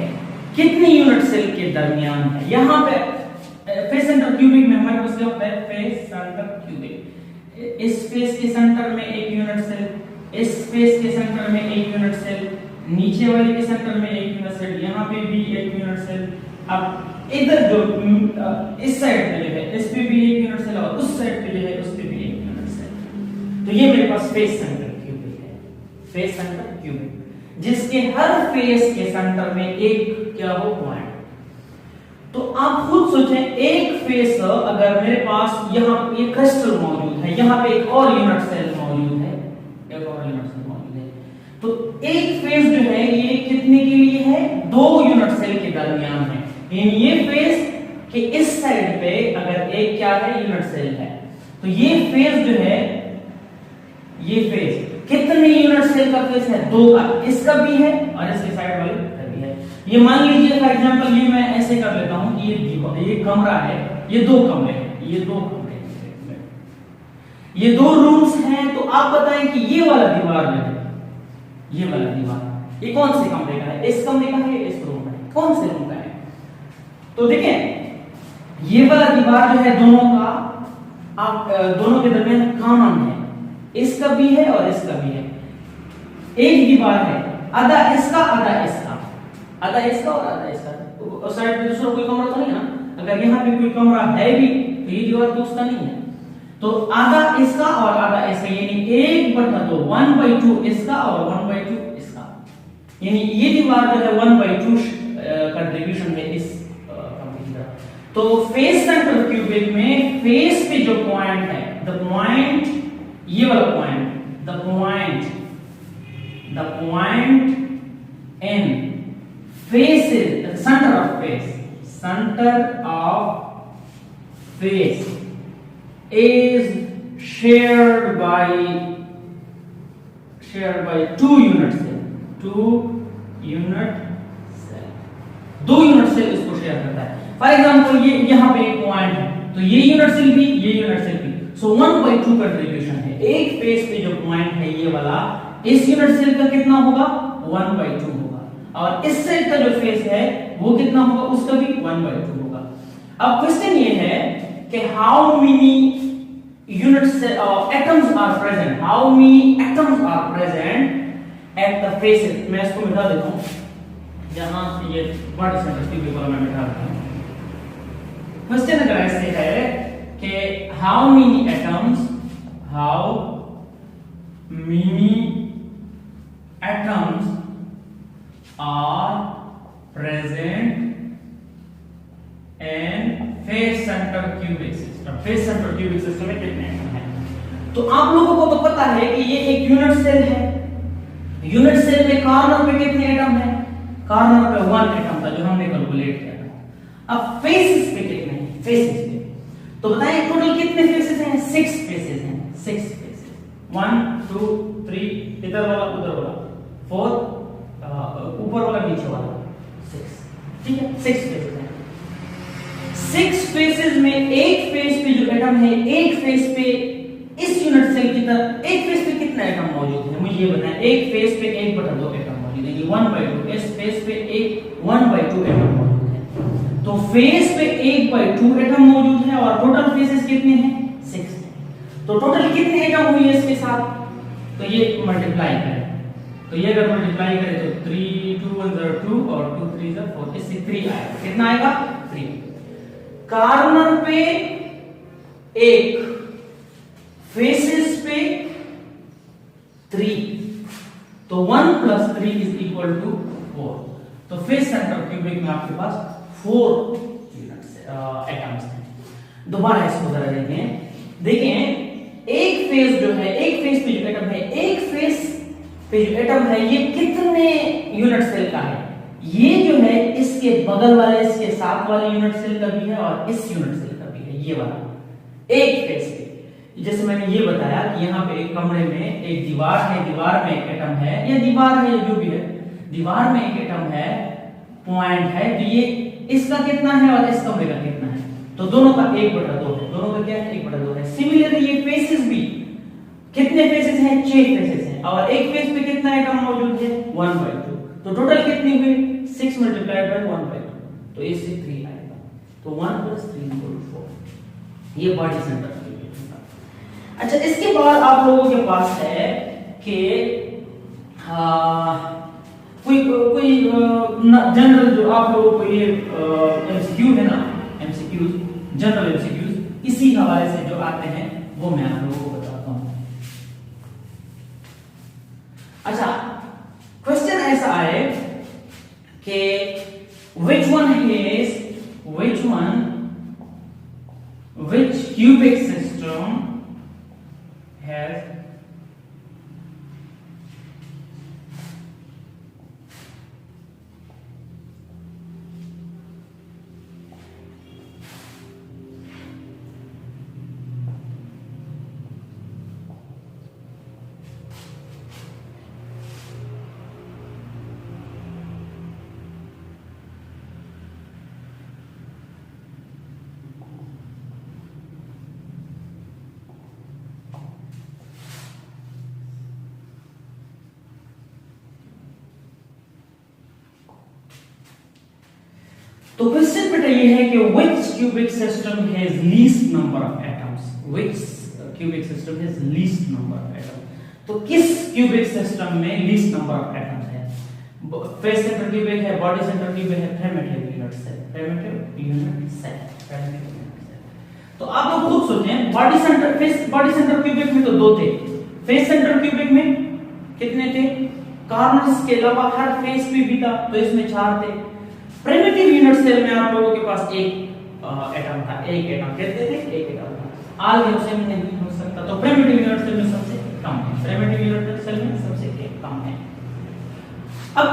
कितने यूनिट सेल के दरमियान है, यहां पे फेस सेंटर क्यूबिक में हमारे पास क्या होता है, फेस सेंटर क्यूबिक, इस फेस के सेंटर में एक यूनिट सेल, इस फेस के सेंटर में एक यूनिट सेल, नीचे वाले के सेंटर में एक यूनिट सेल, यहां पे भी एक यूनिट सेल। अब इधर जो इस साइड पे जो है, इस पे भी एक यूनिट सेल, और उस साइड पे जो है, उस पे भी एक यूनिट सेल। तो ये मेरे पास फेस सेंटर क्यूबिक है, फेस सेंटर क्यूबिक, जिसके हर फेस के सेंटर में एक क्या हो, पॉइंट। तो आप खुद सोचें, एक फेस अगर मेरे पास यहाँ ये क्रिस्टल मौजूद है, यहाँ पे एक और यूनिट सेल मौजूद है, तो एक फेस जो है ये कितने के लिए है, 2 यूनिट सेल के दरमियान है। यानी ये फेस के इस साइड पे अगर एक क्या है, यूनिट सेल है, तो ये फेस जो है, ये फेस कितने यूनिट सेल का फेस है, 2 का, इसका भी है और इसके साइड वाले का भी है। ये मान लीजिए फॉर एग्जांपल, ये मैं ऐसे कर लेता हूं कि ये कमरा है, ये 2 कमरे हैं, ये 2 कमरे हैं, ये 2 रूम्स हैं। तो आप बताएं कि ये वाला दीवार जो है, ये वाला दीवार, ये कौन से कमरे का है, इस कमरे का है, इस रूम का है, कौन से रूम का है। तो देखें, ये वाला दीवार जो है दोनों का दोनों के दरमियान कॉमन है, इसका भी है और इसका भी है। एक दीवार है, आधा इसका आधा इसका, आधा इसका और आधा इसका। तो साइड पे दूसरा कोई कमरा तो नहीं है ना, अगर यहाँ पे कोई कमरा है भी तो ये दीवार तो उसका नहीं है। तो आधा इसका और आधा इसका, यानी 1/2 1/2 इसका और 1/2 इसका, यानी ये दीवार जो है 1/2 कंट्रीब्यूशन है इस कमरे का। तो फेस सेंटर क्यूबिक में फेस पे जो पॉइंट है, द पॉइंट, ये वाला point, the point in faces, centre of face is shared by 2 unit cell, 2 unit cell, 2 unit cell इसको शेयर करता है। फॉर एग्जांपल ये यहाँ पे एक पॉइंट है, तो ये यूनिट सेल भी, ये यूनिट सेल भी, सो 1/2 कंट्रीब्यूशन है। एक फेस पे जो पॉइंट है ये वाला, इस यूनिट सेल का कितना होगा, 1/2 होगा, और इस सेल का जो फेस है वो कितना होगा, उसका भी 1/2 होगा। अब क्वेश्चन ये है कि how many units atoms are present, how many atoms are present at the faces। मैं इसको मिटा देता हूं, जहां ये बॉडी सेंटर की पेपर में मिटा देता हूं। क्वेश्चन अगर ऐसे है कि how many atoms are present in face centre cubic system. Face centre cubic system में कितने एटम हैं? तो आप लोगों को तो पता है कि ये एक यूनिट सेल है। यूनिट सेल में कॉर्नर पे कितने एटम हैं? कॉर्नर पे 1 एटम था जो हमने कैलकुलेट किया था। अब फेसेस पे कितने हैं? फेसेस पे तो बताएं टोटल कितने फेसेस हैं? 6 फेसेस हैं, 6 फेसेस, 1 2 3, इधर वाला उधर वाला 4, ऊपर वाला नीचे वाला 6, ठीक है, 6 फेसेस हैं। 6 फेसेस में एक फेस पे जो एटम है, एक फेस पे इस यूनिट सेल की तरह एक फेस पे कितना एटम मौजूद है, मुझे ये बताएं। एक फेस पे 1/2 एटम मौजूद है, ये 1/2, इस फेस पे 1/2 एटम मौजूद है। तो फेस पे 1/2 एटम मौजूद है और टोटल फेसेस कितने हैं? 6 हैं। तो टोटल कितने एटम हुए इसके साथ? तो ये मल्टीप्लाई करें, तो ये अगर मल्टीप्लाई करें तो 3 2 1 2 और 2 3 4, इससे 3 आएगा। कितना आएगा? 3। कॉर्नर पे 1, फेसेस पे 3, तो 1 + 3 = 4। तो फेस सेंटर क्यूबिक में आपके पास 4 यूनिट्स एटम्स हैं। दोबारा इसको जरा देखें। एक फेस जो है, एक फेस पे जो एटम है, एक फेस पे जो एटम है ये कितने यूनिट सेल का है? ये जो है इसके बगल वाले, इसके साथ वाले यूनिट सेल का भी है और इस यूनिट सेल का भी है, ये वाला एक फेस पे। जैसे मैंने ये बताया कि यहाँ पे एक कमरे में एक दीवार है, दीवार में एक एटम है, या दीवार है जो भी है, दीवार में एक एटम है, पॉइंट है, तो ये इसका कितना है और इस कमरे का कितना है? तो दोनों का 1/2 है, दोनों का क्या है? 1/2 है। सिमिलरली ये फेसेस भी, कितने फेसेस हैं? 6 फेसेस हैं, और एक फेस पे कितना एटम मौजूद है? 1/2। तो टोटल कितनी हुई? 6 × 1/2, तो इससे 3 आएगा। तो 1 + 3 = 4। ये बॉडी सेंटर क्यूबिक था। अच्छा, इसके बाद आप लोगों के पास है कि कोई जनरल जो आप लोगों को ये एमसीक्यू है ना, एमसीक्यू, जनरल एमसीक्यू इसी हवाले से जो आते हैं वो मैं आप लोगों को बताता हूं। अच्छा, क्वेश्चन ऐसा आए कि which cubic system has तो क्वेश्चन बेटा ये है कि which cubic system has least number of atoms, which cubic system has least number of atoms, तो किस क्यूबिक सिस्टम में लीस्ट नंबर ऑफ एटम्स है? फेस सेंटर क्यूबिक है, बॉडी सेंटर क्यूबिक है, primitive unit cell, primitive unit cell, primitive unit cell. तो आप लोग खुद सोचें, body centre face body centre cubic में तो दो थे, फेस सेंटर क्यूबिक में कितने थे? कॉर्नर्स के अलावा हर फेस पे भी था, तो इसमें 4 थे। प्रिमिटिव यूनिट सेल में आप लोगों के पास एक एटम था, एक एटम कहते थे, एक एटम था। आगे उसे में नहीं हो सकता, तो प्रिमिटिव यूनिट सेल में सबसे कम है, प्रिमिटिव यूनिट सेल में सबसे कम है। अब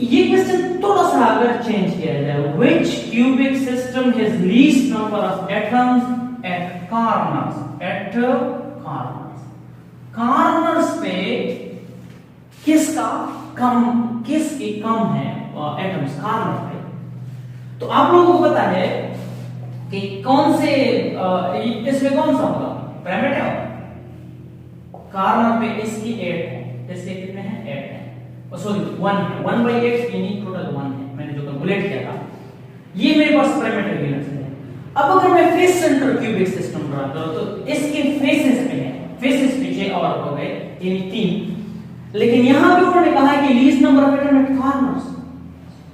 ये क्वेश्चन थोड़ा सा अगर चेंज किया जाए, which cubic system has least number of atoms at corners, at corners, corners पे किसका किसकी कम है एटम्स कॉर्नर पे? तो आप लोगों को पता है कि कौन से इसमें कौन सा होगा? प्रिमिटिव। कॉर्नर पे इसकी 8 है, इसके कितने हैं? 8 है, सॉरी 1 है, 1/8 यानी टोटल 1 है। मैंने जो कैलकुलेट किया था, ये मेरे पास प्रिमिटिव यूनिट्स है। अब अगर मैं फेस सेंटर क्यूबिक सिस्टम बनाता हूं तो इसके फेसेस पे है, फेसेस पीछे और हो गए यानी 3, लेकिन यहां पे उन्होंने कहा कि least number of atom at corners,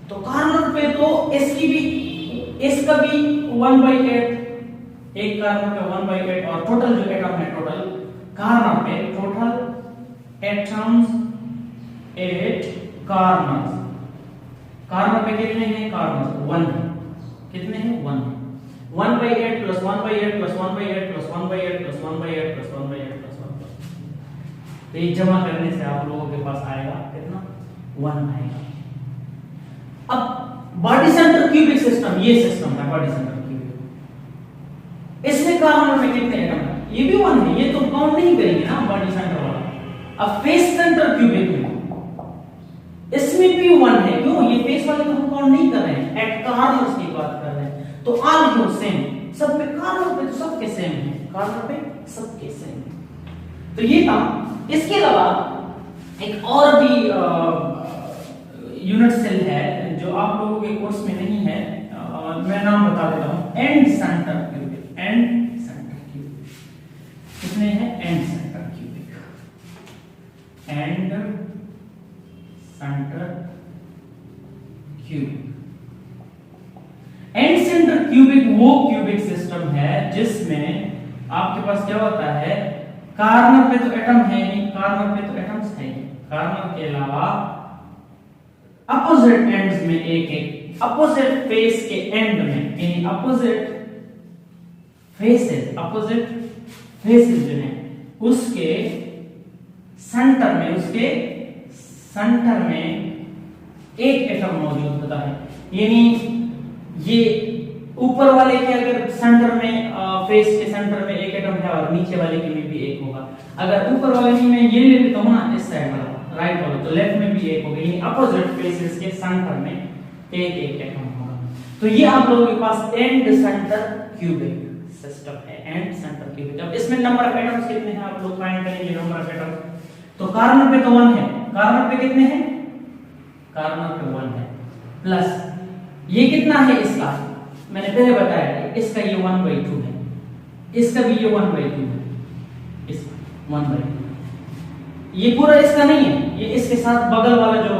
तो कॉर्नर पे तो इसका भी 1/8, एक कॉर्नर पे 1/8, और टोटल जो एटम है टोटल कॉर्नर पे टोटल एटम्स 8 कॉर्नर्स, कॉर्नर पे कितने हैं? कॉर्नर्स 1 है, कितने हैं? 1 है। 1/8 plus 1/8 plus 1/8 plus 1/8 plus 1/8 plus 1/8 plus 1, तो ये जमा करने से आप लोगों के पास आएगा कितना? 1 आएगा। अब बॉडी सेंटर क्यूबिक सिस्टम, ये सिस्टम है बॉडी सेंटर क्यूबिक, इसमें कॉर्नर में कितने एटम है? ये भी 1 है, ये तो काउंट नहीं करेंगे ना बॉडी सेंटर वाला। अब फेस सेंटर क्यूबिक में इसमें भी 1 है, क्यों? ये फेस वाले तो हम काउंट नहीं कर रहे हैं, एट कॉर्नर्स की बात कर रहे हैं, तो ऑल क्यों सेम? सब पे कॉर्नर पे तो सबके सेम है, कॉर्नर पे सबके सेम है। तो ये था। इसके अलावा एक और भी यूनिट सेल है जो आप लोगों के कोर्स में नहीं है, मैं नाम बता देता हूं, and centre cubic, and centre cubic. कितने हैं? And centre cubic, and centre cubic. And centre cubic वो क्यूबिक सिस्टम है जिसमें आपके पास क्या होता है, कॉर्नर पे तो एटम है नहीं, कॉर्नर पे तो एटम्स है, कॉर्नर के अलावा अपोजिट एंड्स में एक अपोजिट फेस के एंड में, यानी अपोजिट फेसेस जो है उसके सेंटर में एक एटम मौजूद होता है। यानी ये ऊपर वाले के अगर सेंटर में फेस के सेंटर में एक एटम है और नीचे वाले के में भी एक होगा। अगर ऊपर वाले में ये ले लेता हूं ना, इस साइड वाला राइट वाला, तो लेफ्ट में भी एक होगा, यानी अपोजिट फेसेस के सेंटर में एक एटम होगा। तो ये आप लोगों के पास एंड सेंटर क्यूबिक सिस्टम है, एंड सेंटर क्यूबिक। अब इसमें नंबर ऑफ एटम्स कितने हैं आप लोग फाइंड करेंगे, नंबर ऑफ एटम्स। तो कॉर्नर पे तो 1 है, कॉर्नर पे कितने हैं? कॉर्नर पे 1 है, प्लस ये कितना है इसका, मैंने पहले बताया इसका ये 1/2 है, इसका भी ये 1/2 है, इसका 1/2, ये पूरा इसका नहीं है, ये इसके साथ बगल वाला जो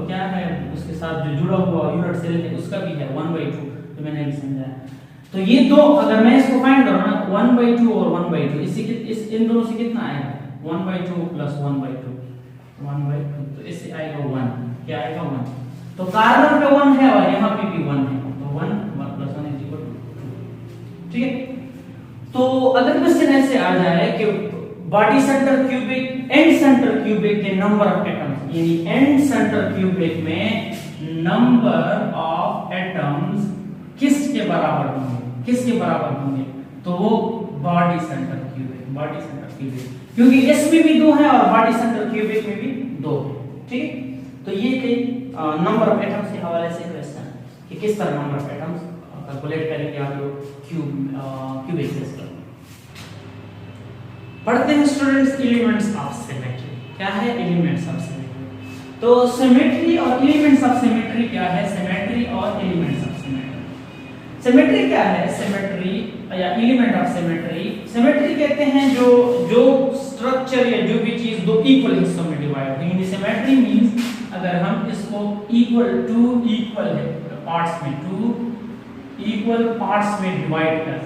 क्या है उसके साथ जो जुड़ा हुआ यूनिट सेल है उसका भी है 1/2, तो मैंने अभी समझाया। तो ये दो अगर मैं इसको फाइंड करूं ना, 1/2 और 1/2, इस इन दोनों से कितना आएगा? 1/2 प्लस 1/2, 1/2, तो इससे आएगा 1, क्या आएगा? 1। तो कॉर्नर पे 1 है और यहां पे भी 1 है, तो 1 प्लस 1 इज इक्वल टू 2। ठीक है, तो अगर क्वेश्चन ऐसे आ जाए कि body centre cubic, and centre cubic के नंबर ऑफ एटम्स, यानी एंड सेंटर क्यूबिक में नंबर ऑफ एटम्स किसके बराबर होंगे, किसके बराबर होंगे? तो वो बॉडी सेंटर क्यूबिक, क्योंकि इसमें भी 2 है और बॉडी सेंटर क्यूबिक में भी 2 है। ठीक है, तो ये थे नंबर ऑफ एटम्स के हवाले से क्वेश्चन कि किस तरह नंबर ऑफ एटम्स कैलकुलेट करेंगे आप लोग क्यूबिक सिस्टम। पढ़ते हैं स्टूडेंट्स एलिमेंट्स ऑफ सिमेट्री। क्या है एलिमेंट्स ऑफ सिमेट्री? तो सिमेट्री और एलिमेंट्स ऑफ सिमेट्री क्या है? सिमेट्री और एलिमेंट्स ऑफ सिमेट्री क्या है? सिमेट्री या एलिमेंट ऑफ सिमेट्री, सिमेट्री कहते हैं जो स्ट्रक्चर या जो भी चीज दो इक्वल हिस्सों में डिवाइड है। यानी सिमेट्री मींस अगर हम इसको इक्वल है पार्ट्स में, टू इक्वल पार्ट्स में डिवाइड कर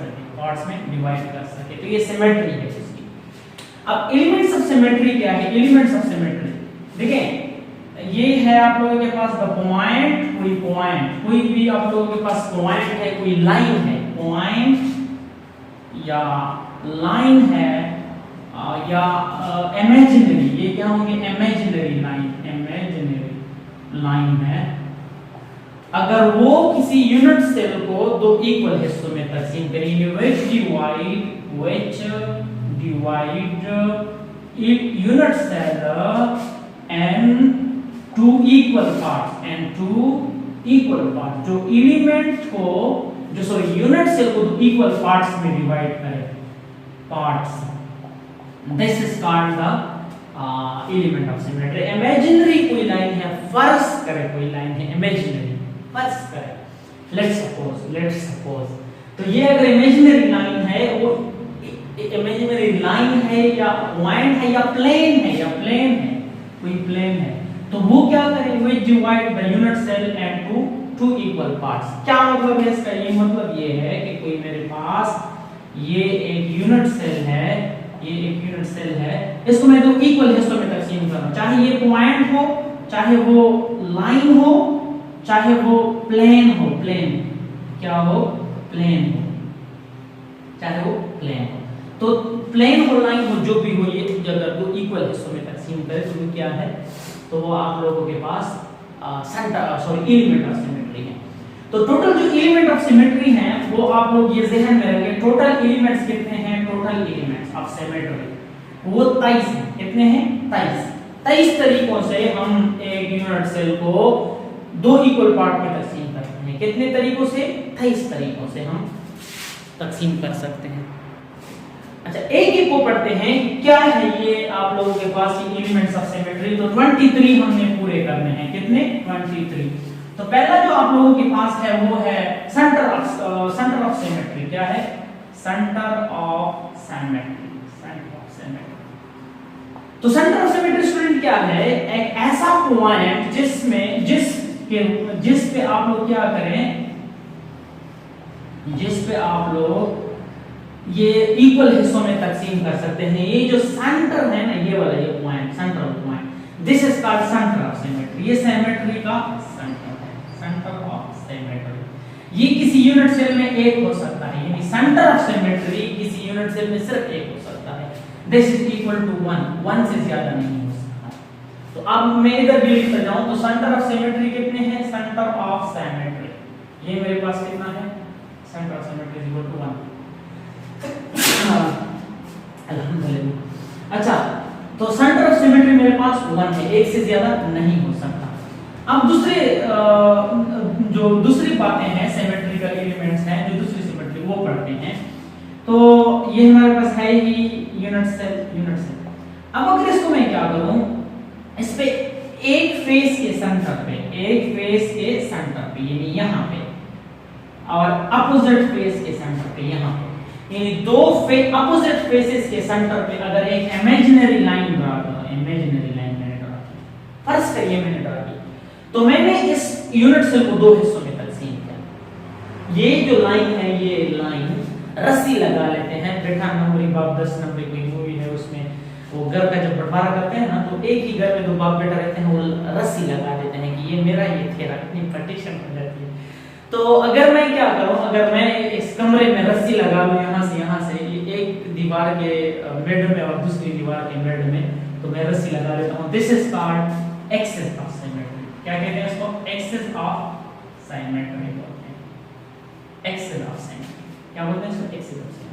सके, तो ये सिमेट्री है इसकी। अब एलिमेंट्स ऑफ सिमेट्री क्या है? एलिमेंट्स ऑफ सिमेट्री देखें, ये है आप लोगों के पास द पॉइंट, कोई भी आप लोगों के पास पॉइंट है, कोई लाइन है, पॉइंट या लाइन है या इमेजिनरी, ये क्या होंगे? इमेजिनरी लाइन है। अगर वो किसी यूनिट सेल को दो इक्वल हिस्सों में तकसीम करेंगे, which divide unit cell and two equal parts, जो एलिमेंट को यूनिट सेल को दो इक्वल पार्ट्स में डिवाइड करे, parts, this is called the element of symmetry. Imaginary कोई लाइन है, फर्ज करे कोई लाइन है इमेजिनरी, फर्ज करे, लेट्स सपोज, तो ये अगर इमेजिनरी लाइन है, वो इमेजिनरी लाइन है या पॉइंट है या प्लेन है, कोई प्लेन है, तो वो क्या करें? We divide the unit cell into two equal parts. क्या मतलब है इसका? ये मतलब ये है कि कोई मेरे पास ये एक यूनिट सेल है, इसको मैं दो इक्वल हिस्सों में तकसीम कर रहा हूं, चाहे ये पॉइंट हो, चाहे वो लाइन हो, चाहे वो प्लेन हो, चाहे वो प्लेन हो, तो प्लेन हो, लाइन हो, जो भी हो, ये अगर दो इक्वल हिस्सों में तकसीम करें तो वो क्या है? तो वो आप लोगों के पास एलिमेंट ऑफ सिमेट्री है। तो टोटल जो एलिमेंट ऑफ सिमेट्री हैं वो आप लोग ये ज़हन में रखें, टोटल एलिमेंट्स कितने हैं? टोटल एलिमेंट्स ऑफ सिमेट्री वो 23 हैं। कितने हैं? 23 तरीकों से हम एक यूनिट सेल को दो इक्वल पार्ट में तकसीम करते हैं। कितने तरीकों से? 23 तरीकों से हम तकसीम कर सकते हैं। अच्छा, एक को पढ़ते हैं, क्या है ये आप लोगों के पास ये एलिमेंट्स ऑफ सिमेट्री। तो 23 हमने पूरे करने हैं। कितने? 23। तो पहला जो आप लोगों के पास है वो है सेंटर ऑफ सिमेट्री। क्या है? Centre of symmetry. तो सेंटर ऑफ सिमेट्री स्टूडेंट क्या है? एक ऐसा पॉइंट जिस पे आप लोग क्या करें, जिस पे आप लोग ये इक्वल हिस्सों में तकसीम कर सकते हैं। ये जो सेंटर है ना, ये वाला ये point, central point, this is called centre of symmetry. ये सिमेट्री का सेंटर है, सेंटर ऑफ सिमेट्री। ये किसी यूनिट सेल में एक हो सकता है, यानी सेंटर ऑफ सिमेट्री किसी यूनिट सेल में सिर्फ एक हो सकता है। दिस इज इक्वल टू 1 से ज्यादा नहीं हो सकता। तो अब मैं इधर भी लिख जाऊं तो सेंटर ऑफ सिमेट्री कितने हैं? सेंटर ऑफ सिमेट्री ये मेरे पास कितना है? Centre of symmetry equal to 1। अल्हम्दुलिल्लाह। अच्छा, तो सेंटर ऑफ सिमेट्री मेरे पास 1 है, एक से ज्यादा नहीं हो सकता। अब जो दूसरी बातें हैं, सिमेट्रिकल एलिमेंट्स हैं जो दूसरी सिमेट्री वो पढ़ते हैं। तो ये हमारे पास है ही यूनिट सेल। अब अगर इसको मैं क्या करूं, इस पे एक फेस के सेंटर पे यानी यहाँ पे, और अपोजिट फेस के सेंटर पे यहाँ पे, यानी दो अपोजिट फेसेस के सेंटर पे अगर एक इमेजिनरी लाइन ड्रा करो, इमेजिनरी लाइन मैंने ड्रा की, फर्ज करिए मैंने ड्रा की, तो मैंने इस यूनिट सेल को दो हिस्सों में तकसीम किया। ये जो लाइन है, ये लाइन रस्सी लगा लेते हैं। 8 नंबरी बाप 10 नंबरी कोई मूवी है, उसमें वो घर का जब बंटवारा करते हैं ना, तो एक ही घर में दो बाप बेटा रहते हैं, वो रस्सी लगा देते हैं कि ये मेरा, ये तेरा, इतनी पार्टीशन हो जाती है। तो अगर मैं क्या करूं, अगर मैं इस कमरे में रस्सी लगा लूं यहाँ से एक दीवार के मिड में और दूसरी दीवार के मिड में, तो मैं रस्सी लगा लेता हूं। This is called axis of symmetry. क्या कहते हैं इसको? एक्सिस ऑफ सिमेट्री बोलते हैं। एक्सिस ऑफ सिमेट्री क्या बोलते हैं इसको? Axis of symmetry.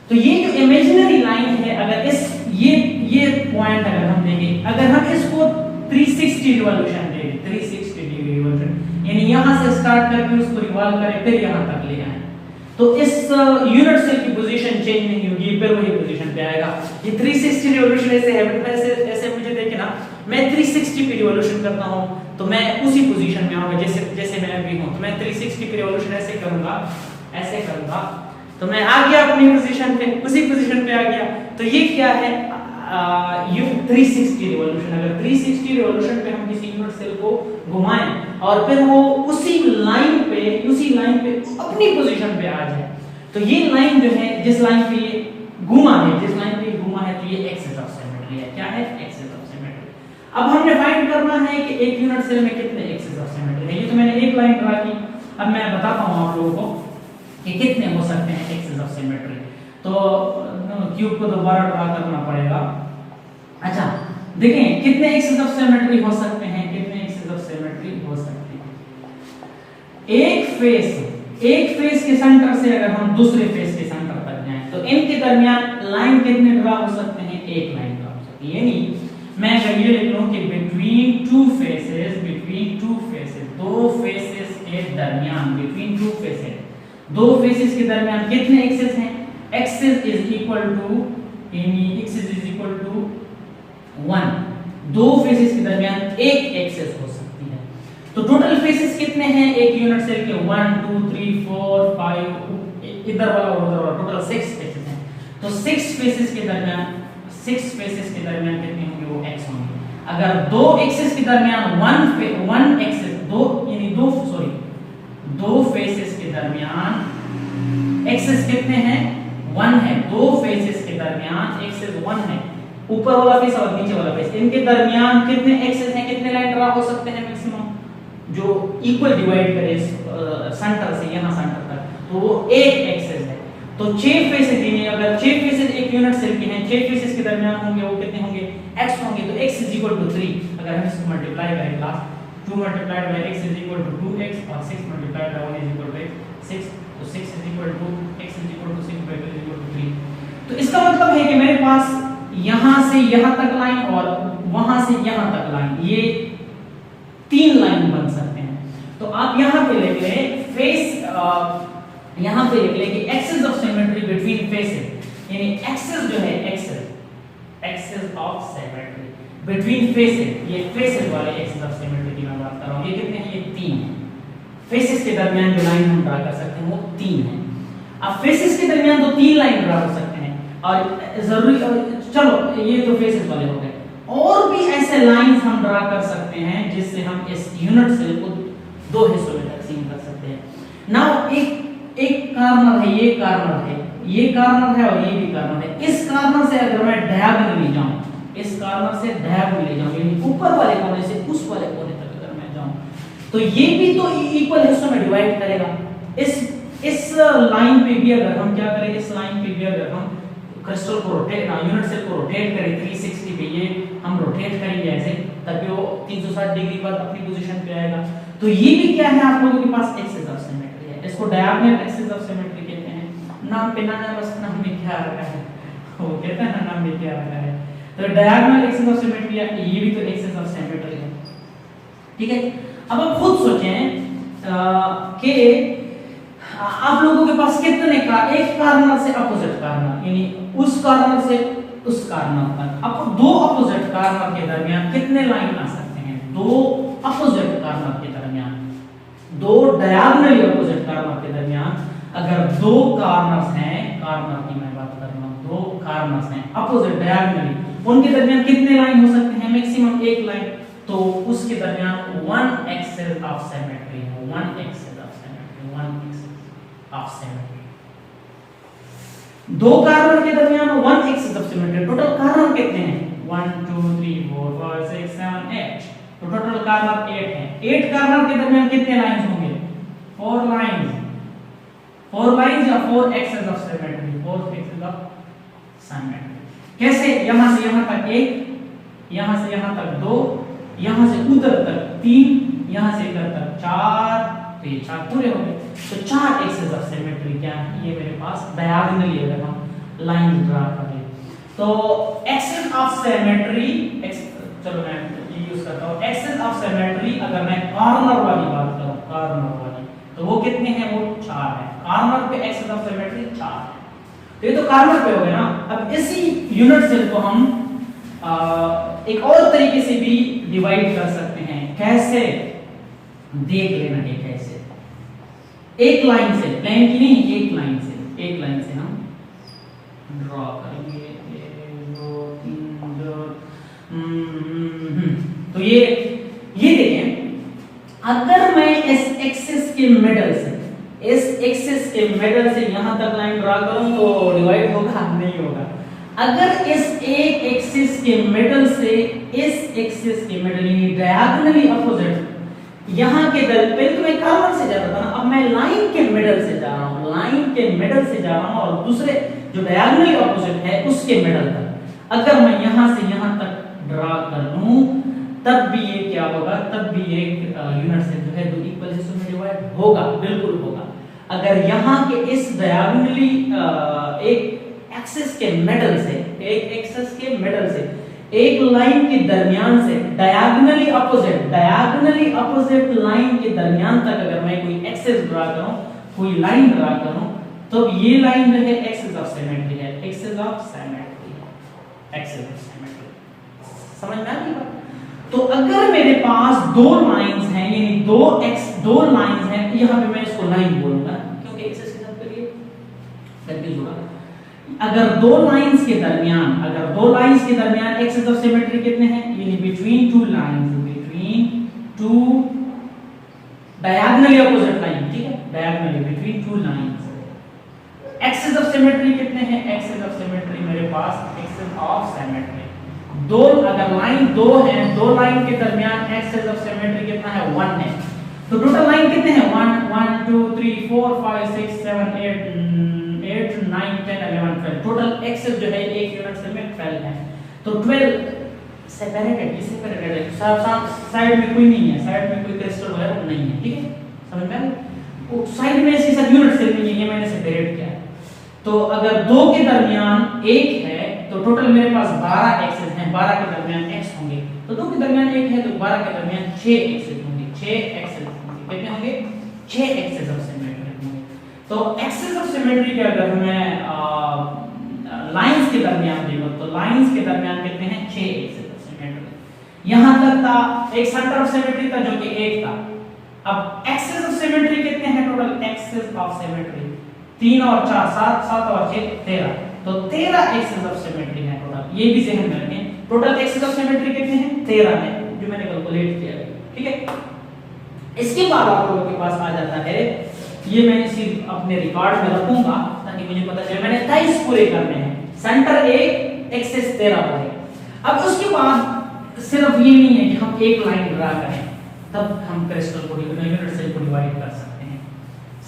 तो ये जो इमेजिनरी लाइन है, अगर इस ये पॉइंट अगर हम देखें, अगर हम इसको 360 रिवॉल्यूशन दें, 360 डिग्री रिवॉल्यूशन, यानी यहां से स्टार्ट करके उसको रिवॉल्व करें फिर यहां तक ले आए, तो इस यूनिट सेल की पोजीशन चेंज नहीं होगी, फिर वही पोजीशन पे आएगा। ये 360 रिवॉल्यूशन ऐसे है, ऐसे मुझे देखे ना, मैं 360 पे रिवॉल्यूशन करता हूं, तो मैं उसी पोजीशन में आऊंगा जैसे जैसे मैं अभी हूं। तो मैं 360 की रिवॉल्यूशन ऐसे करूंगा, तो मैं आ गया अपनी पोजीशन पे, उसी पोजीशन पे आ गया। तो ये क्या है, यू 360 रिवॉल्यूशन। अगर 360 रिवॉल्यूशन पे हम किसी यूनिट सेल को घुमाएं और फिर वो उसी लाइन पे अपनी पोजीशन पे आ जाए, तो ये लाइन जो है, जिस लाइन पे ये घुमा है, तो ये एक्सिस ऑफ सिमेट्री है। क्या है? Axis of symmetry. अब हमने फाइंड करना है कि एक यूनिट सेल में कितने एक्सिस ऑफ सिमेट्री है। ये तो मैंने एक लाइन ड्रा की, अब मैं बताता हूं आप लोगों को कि कितने हो सकते हैं एक्सिस ऑफ सिमेट्री। तो क्यूब को दोबारा ड्रा करना पड़ेगा। अच्छा, देखें कितने एक्सिस ऑफ सिमेट्री हो सकते हैं, एक फेस के सेंटर से अगर हम दूसरे फेस के सेंटर तक जाएं, तो इनके दरमियान लाइन कितने ड्रा हो सकते हैं? एक लाइन ड्रा हो सकती है। यानी मैं अगर ये लिख लूं कि बिटवीन टू फेसेस, दो फेसेस के दरमियान, दो फेसेस के दरमियान कितने एक्सिस हैं? Axis is equal to 1। दो फेसेस के दरमियान एक एक्सिस हो सकती है। तो टोटल फेसेस कितने हैं एक यूनिट सेल के? 1 2 3 4 5, इधर वाला और उधर वाला, टोटल 6 फेसेस हैं। तो 6 फेसेस के दरमियान कितने होंगे? वो x होंगे। अगर दो एक्सिस के दरमियान दो फेसेस के दरमियान एक्सिस कितने हैं? 1 है। दो फेसेस के दरमियान एक्सिस 1 है। ऊपर वाला फेस और नीचे वाला फेस, इनके दरमियान कितने एक्सिस हैं, कितने लाइन ड्रा हो सकते हैं मैक्सिमम, जो इक्वल डिवाइड करे सेंटर से यहां सेंटर तक, तो वो एक एक्सिस है। तो 6 फेसेस दिए, अगर 6 फेसेस एक यूनिट सेल के हैं, 6 फेसेस के दरमियान होंगे, वो कितने होंगे? x होंगे। तो x इज इक्वल टू 3। अगर हम इसको मल्टीप्लाई करें, class 2 multiplied by x is equal to 2x और 6 multiplied by 1 is equal to 6। तो 6 is equal to x is equal to 6 by 2 is equal to 3। तो इसका मतलब है कि मेरे पास यहां से यहां तक लाइन और वहां से यहां तक लाइन, ये 3 लाइन बन सकते हैं। तो आप यहां पे लिख ले फेस, यहां पे लिख ले कि axis of symmetry between faces, यानी एक्सिस जो है axis of symmetry between faces, ये फेसेस वाले एक्सिस ऑफ सिमेट्री की मैं बात कर रहा हूं। ये कितने हैं? ये 3 हैं। फेसेस के दरमियान जो लाइन हम ड्रा कर सकते हैं वो 3 है। अब फेसेस के दरमियान तो 3 लाइन ड्रा हो सकते हैं, और जरूरी, चलो ये तो फेसेस वाले हो गए, और भी ऐसे लाइंस हम ड्रा कर सकते हैं जिससे हम इस यूनिट सेल को 2 हिस्सों में तकसीम कर सकते हैं। नाउ एक कार्नर है, ये कार्नर है, ये कार्नर है और ये भी कार्नर है। इस कार्नर से अगर मैं डायगोनली जाऊं, इस कार्नर से डायगोनली जाऊं, यानी ऊपर वाले कोने से उस वाले कोने तक अगर मैं जाऊं, तो ये भी तो इक्वल हिस्सों में डिवाइड करेगा। इस लाइन पे भी अगर हम क्या करें, इस लाइन पे भी अगर हम क्रिस्टल को रोटेट, यूनिट सेल को रोटेट करें 360 पे, ये हम रोटेट करेंगे ऐसे, तभी वो 360 डिग्री बाद अपनी पोजीशन पे आएगा। तो ये भी क्या है, आप लोगों के पास एक्सिस ऑफ सिमेट्री है। इसको डायगोनल एक्सिस ऑफ सिमेट्री कहते हैं। नाम पे ना है, बस नाम में क्या रखा है, वो कहते हैं ना नाम में क्या रखा है। तो डायगोनल एक्सिस ऑफ सिमेट्री है, ये भी तो एक्सिस ऑफ सिमेट्री है। ठीक है, अब आप खुद सोचें कि आप लोगों के पास कितने का, एक कार्नर से अपोजिट कार्नर, यानी उस कार्नर से उस कार्नर तक, आपको 2 अपोजिट कार्नर के दरमियान कितने लाइन आ सकते हैं? 2 अपोजिट कार्नर के दरमियान, 2 डायगोनली अपोजिट कार्नर के दरमियान अगर 2 कार्नर्स हैं, कार्नर की मैं बात कर रहा हूं, 2 कार्नर्स हैं अपोजिट डायगोनली, उनके दरमियान कितने लाइन हो सकते हैं? मैक्सिमम एक लाइन। तो उसके दरमियान 1 एक्सिस ऑफ सिमेट्री है, 1 axis of symmetry, 1 axis of symmetry. 2 corner के दरमियान 1 axis of symmetry. Total corner कितने हैं? 1 2 3 4 5 6 7 8। तो टोटल कार्नर 8 हैं। 8 कार्नर के दरमियान कितने लाइंस होंगे? 4 लाइंस। 4 लाइंस या 4 axis of symmetry, 4 axis of symmetry. कैसे? यहां से यहां तक 1, यहां से यहां तक 2, यहां से उधर तक 3, यहां से इधर तक 4, तो ये 4 पूरे हो गए। तो 4 एक्सिस ऑफ सिमेट्री क्या है? ये मेरे पास डायगोनली अगर हम लाइन ड्रा करें, तो एक्सिस ऑफ सिमेट्री, चलो मैं ये यूज करता हूं, एक्सिस ऑफ सिमेट्री अगर मैं कार्नर वाली बात करूं, कार्नर वाली, तो वो कितने हैं? वो 4 है। कार्नर पे एक्सिस ऑफ सिमेट्री 4 है। तो ये तो कार्नर पे हो गया ना। अब इसी यूनिट सेल को हम एक और तरीके से भी डिवाइड कर सकते हैं। कैसे देख लेना है, कैसे एक लाइन से, प्लेन की नहीं, एक लाइन से हम ड्रॉ करेंगे। 1 2 3 तो ये देखें, अगर मैं इस एक्सिस के मिडल से यहां तक लाइन ड्रॉ करूं तो डिवाइड होगा? नहीं होगा। अगर इस एक एक्सिस के मिडल से इस एक्सिस के मिडल यानी डायगोनली अपोजिट यहां के पहले तो मैं कॉर्नर से जा रहा था ना, अब मैं लाइन के मिडल से जा रहा हूं, और दूसरे जो डायगोनली अपोजिट है उसके मिडल तक अगर मैं यहां से यहां तक ड्रॉ कर लूं तब भी ये क्या होगा, तब भी एक यूनिट सेल जो है दो इक्वल हिस्सों में डिवाइड होगा, बिल्कुल होगा। अगर यहां के इस डायगोनली एक एक्सिस के मिडल से एक लाइन के दरमियान से डायगोनली अपोजिट लाइन के दरमियान तक अगर मैं कोई एक्सिस ड्रॉ करूं, कोई लाइन ड्रॉ करूं, तो ये लाइन जो है एक्सिस ऑफ सिमेट्री है, समझ में आ रही बात? तो अगर मेरे पास दो लाइंस हैं, यानी दो लाइंस हैं, यहां पे मैं इसको लाइन बोलूंगा क्योंकि एक्सिस के साथ करिए कंफ्यूज होगा। अगर दो लाइंस के दरमियान एक्सिस ऑफ सिमेट्री कितने हैं, यानी between two diagonally opposite line, ठीक है, diagonally between two lines axis of symmetry कितने हैं, एक्सिस ऑफ सिमेट्री मेरे पास एक्सिस ऑफ सिमेट्री अगर लाइन दो है, दो लाइन के दरमियान एक्सिस ऑफ सिमेट्री कितना है, 1 है। तो टोटल लाइन कितने हैं, 1 2 3 4 5 6 7 8 9 10 11 12 टोटल एक्सिस जो है एक यूनिट सेल में 12 है। तो 12 सेपरेटेड है, साइड में कोई नहीं है, साइड में कोई क्रिस्टल वगैरह नहीं है, ठीक है, समझ में? वो साइड में ऐसे सब यूनिट सेल में ये मैंने सेपरेट किया है। तो अगर दो के दरमियान एक है तो टोटल मेरे पास 12 एक्सिस हैं, 12 के दरमियान x होंगे, तो दो के दरमियान एक है तो 12 के दरमियान 6 एक्सिस होंगे, 6 एक्सिस होंगे, कितने होंगे, 6 एक्सिस ऑफ सिमेट्री होंगे। तो एक्सिस ऑफ सिमेट्री के अगर मैं लाइंस के दरमियान देखो तो लाइंस के दरमियान कितने हैं, 6 एक्सिस ऑफ सिमेट्री। यहां तक था एक सेंटर ऑफ सिमेट्री था जो कि 1 था। अब एक्सिस ऑफ सिमेट्री कितने हैं टोटल, एक्सिस ऑफ सिमेट्री 3 और 4 7 और 6 13, तो 13 एक्सिस ऑफ सिमेट्री है टोटल। ये भी ध्यान में रखें, टोटल एक्सिस ऑफ सिमेट्री कितने हैं, 13 है, जो मैंने कैलकुलेट किया है, ठीक है। इसके बाद आप लोगों के पास आ जाता है, ये मैं सिर्फ अपने रिकॉर्ड में रखूंगा ताकि मुझे पता चले मैंने 23 पूरे करने हैं, सेंटर 1 एक्सिस 13 पर है। अब उसके बाद सिर्फ ये नहीं है कि हम एक लाइन ड्रा करें तब हम क्रिस्टल को यूनिट सेल को डिवाइड कर सकते हैं,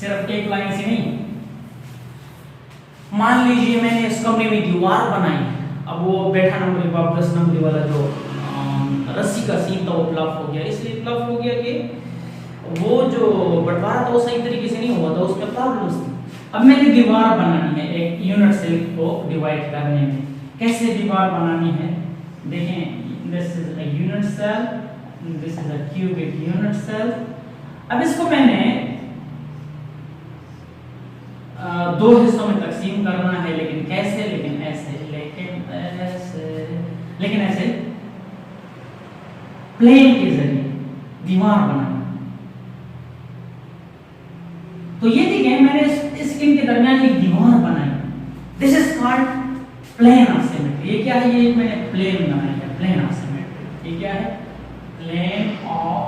सिर्फ एक लाइन से नहीं। मान लीजिए मैंने इस कमरे में दीवार बनाई, अब वो बैठा नंबर 10 नंबर वाला जो रस्सी का सीन था वो फ्लॉप हो गया, इसलिए फ्लॉप हो गया कि वो जो बंटवारा था वो सही तरीके से नहीं हुआ था, उसमें प्रॉब्लम्स थी। अब मैंने दीवार बनानी है एक यूनिट सेल को डिवाइड करने में, कैसे दीवार बनानी है देखें, this is a unit cell, this is a cubic unit cell. अब इसको मैंने दो हिस्सों में तकसीम करना है, लेकिन कैसे, लेकिन ऐसे प्लेन के जरिए दीवार बनाना। तो ये देखिए मैंने इनके दरमियान एक दीवार बनाई, this is called plane of symmetry. ये क्या है, ये मैंने प्लेन बनाया है, प्लेन ऑफ सिमेट्री। ये क्या है, प्लेन ऑफ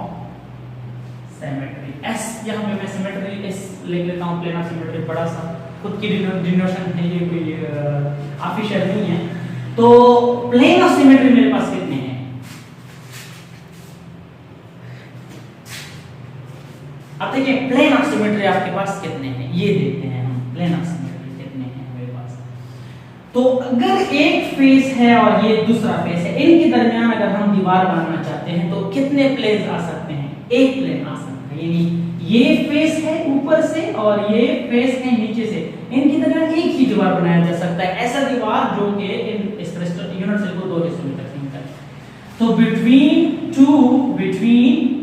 सिमेट्री। एस यहाँ पे मैं सिमेट्री एस लिख लेता हूँ, प्लेन ऑफ सिमेट्री बड़ा सा खुद की डिनोशन है, ये कोई ऑफिशियल नहीं है। तो प्लेन ऑफ सिमेट्री मेरे पास कितने हैं, अब देखिए प्लेन ऑफ सिमेट्री आपके पास कितने हैं, ये देखते हैं हम प्लेन ऑफ सिमेट्री कितने हैं मेरे पास। तो अगर एक फेस है और ये दूसरा फेस है, इनके दरमियान अगर हम दीवार बनाना चाहते हैं तो कितने प्लेन आ सकते हैं, एक प्लेन आ सकता है, यानी ये फेस है ऊपर से और ये फेस है नीचे से, इनके दरमियान एक ही दीवार बनाया जा सकता है, ऐसा दीवार जो कि इस क्रिस्टल यूनिट सेल को दो हिस्सों में तकसीम करे। तो बिटवीन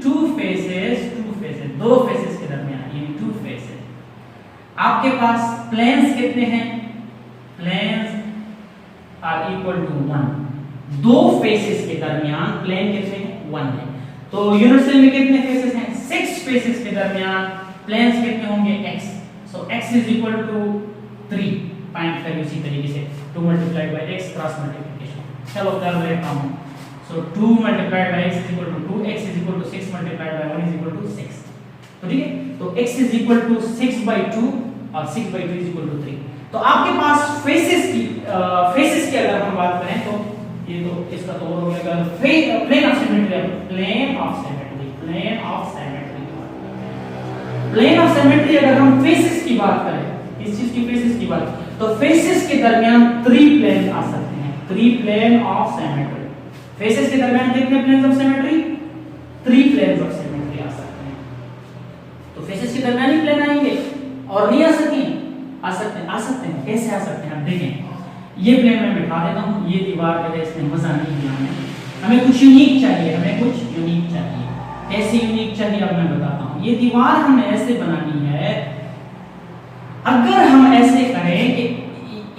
टू फेसेस, दो फेसेस के दरमियान, यानी टू फेसेस, आपके पास प्लेन्स कितने हैं, प्लेन्स आर इक्वल टू 1। दो फेसेस के दरमियान प्लेन कितने हैं, 1 है। तो यूनिट सेल में कितने फेसेस हैं? 6 फेसेस के दरमियान प्लेन्स कितने होंगे? x। So x is equal to 3 find करिए उसी तरीके से 2 multiplied by x cross multiplication. चलो कर लेता हूं। So 2 multiplied by x is equal to 2, x is equal to 6 multiplied by 1 is equal to 6। तो ठीक है, तो x इज इक्वल टू 6/2 और 6/2 इज इक्वल टू 3। तो आपके पास फेसेस की अगर हम बात करें तो ये तो इसका तो और हो गया plane of symmetry, plane of symmetry, plane of symmetry, plane of symmetry. अगर हम फेसेस की बात करें, इस चीज की फेसेस की बात, तो फेसेस के दरमियान 3 प्लेन आ सकते हैं, 3 प्लेन ऑफ सिमेट्री। फेसेस के दरमियान कितने planes of symmetry? 3 planes of symmetry आ सकते हैं। तो फेसेस के दरमियान ही प्लेन आएंगे और नहीं आ सकते? आ सकते हैं। कैसे आ सकते हैं? आप देखें, ये प्लेन मैं बिठा देता हूं, ये दीवार पे इसमें मजा नहीं दिया हमें कुछ यूनिक चाहिए, हमें कुछ यूनिक चाहिए। कैसे यूनिक चाहिए अब मैं बताता हूं। ये दीवार हमें ऐसे बनानी है, अगर हम ऐसे करें कि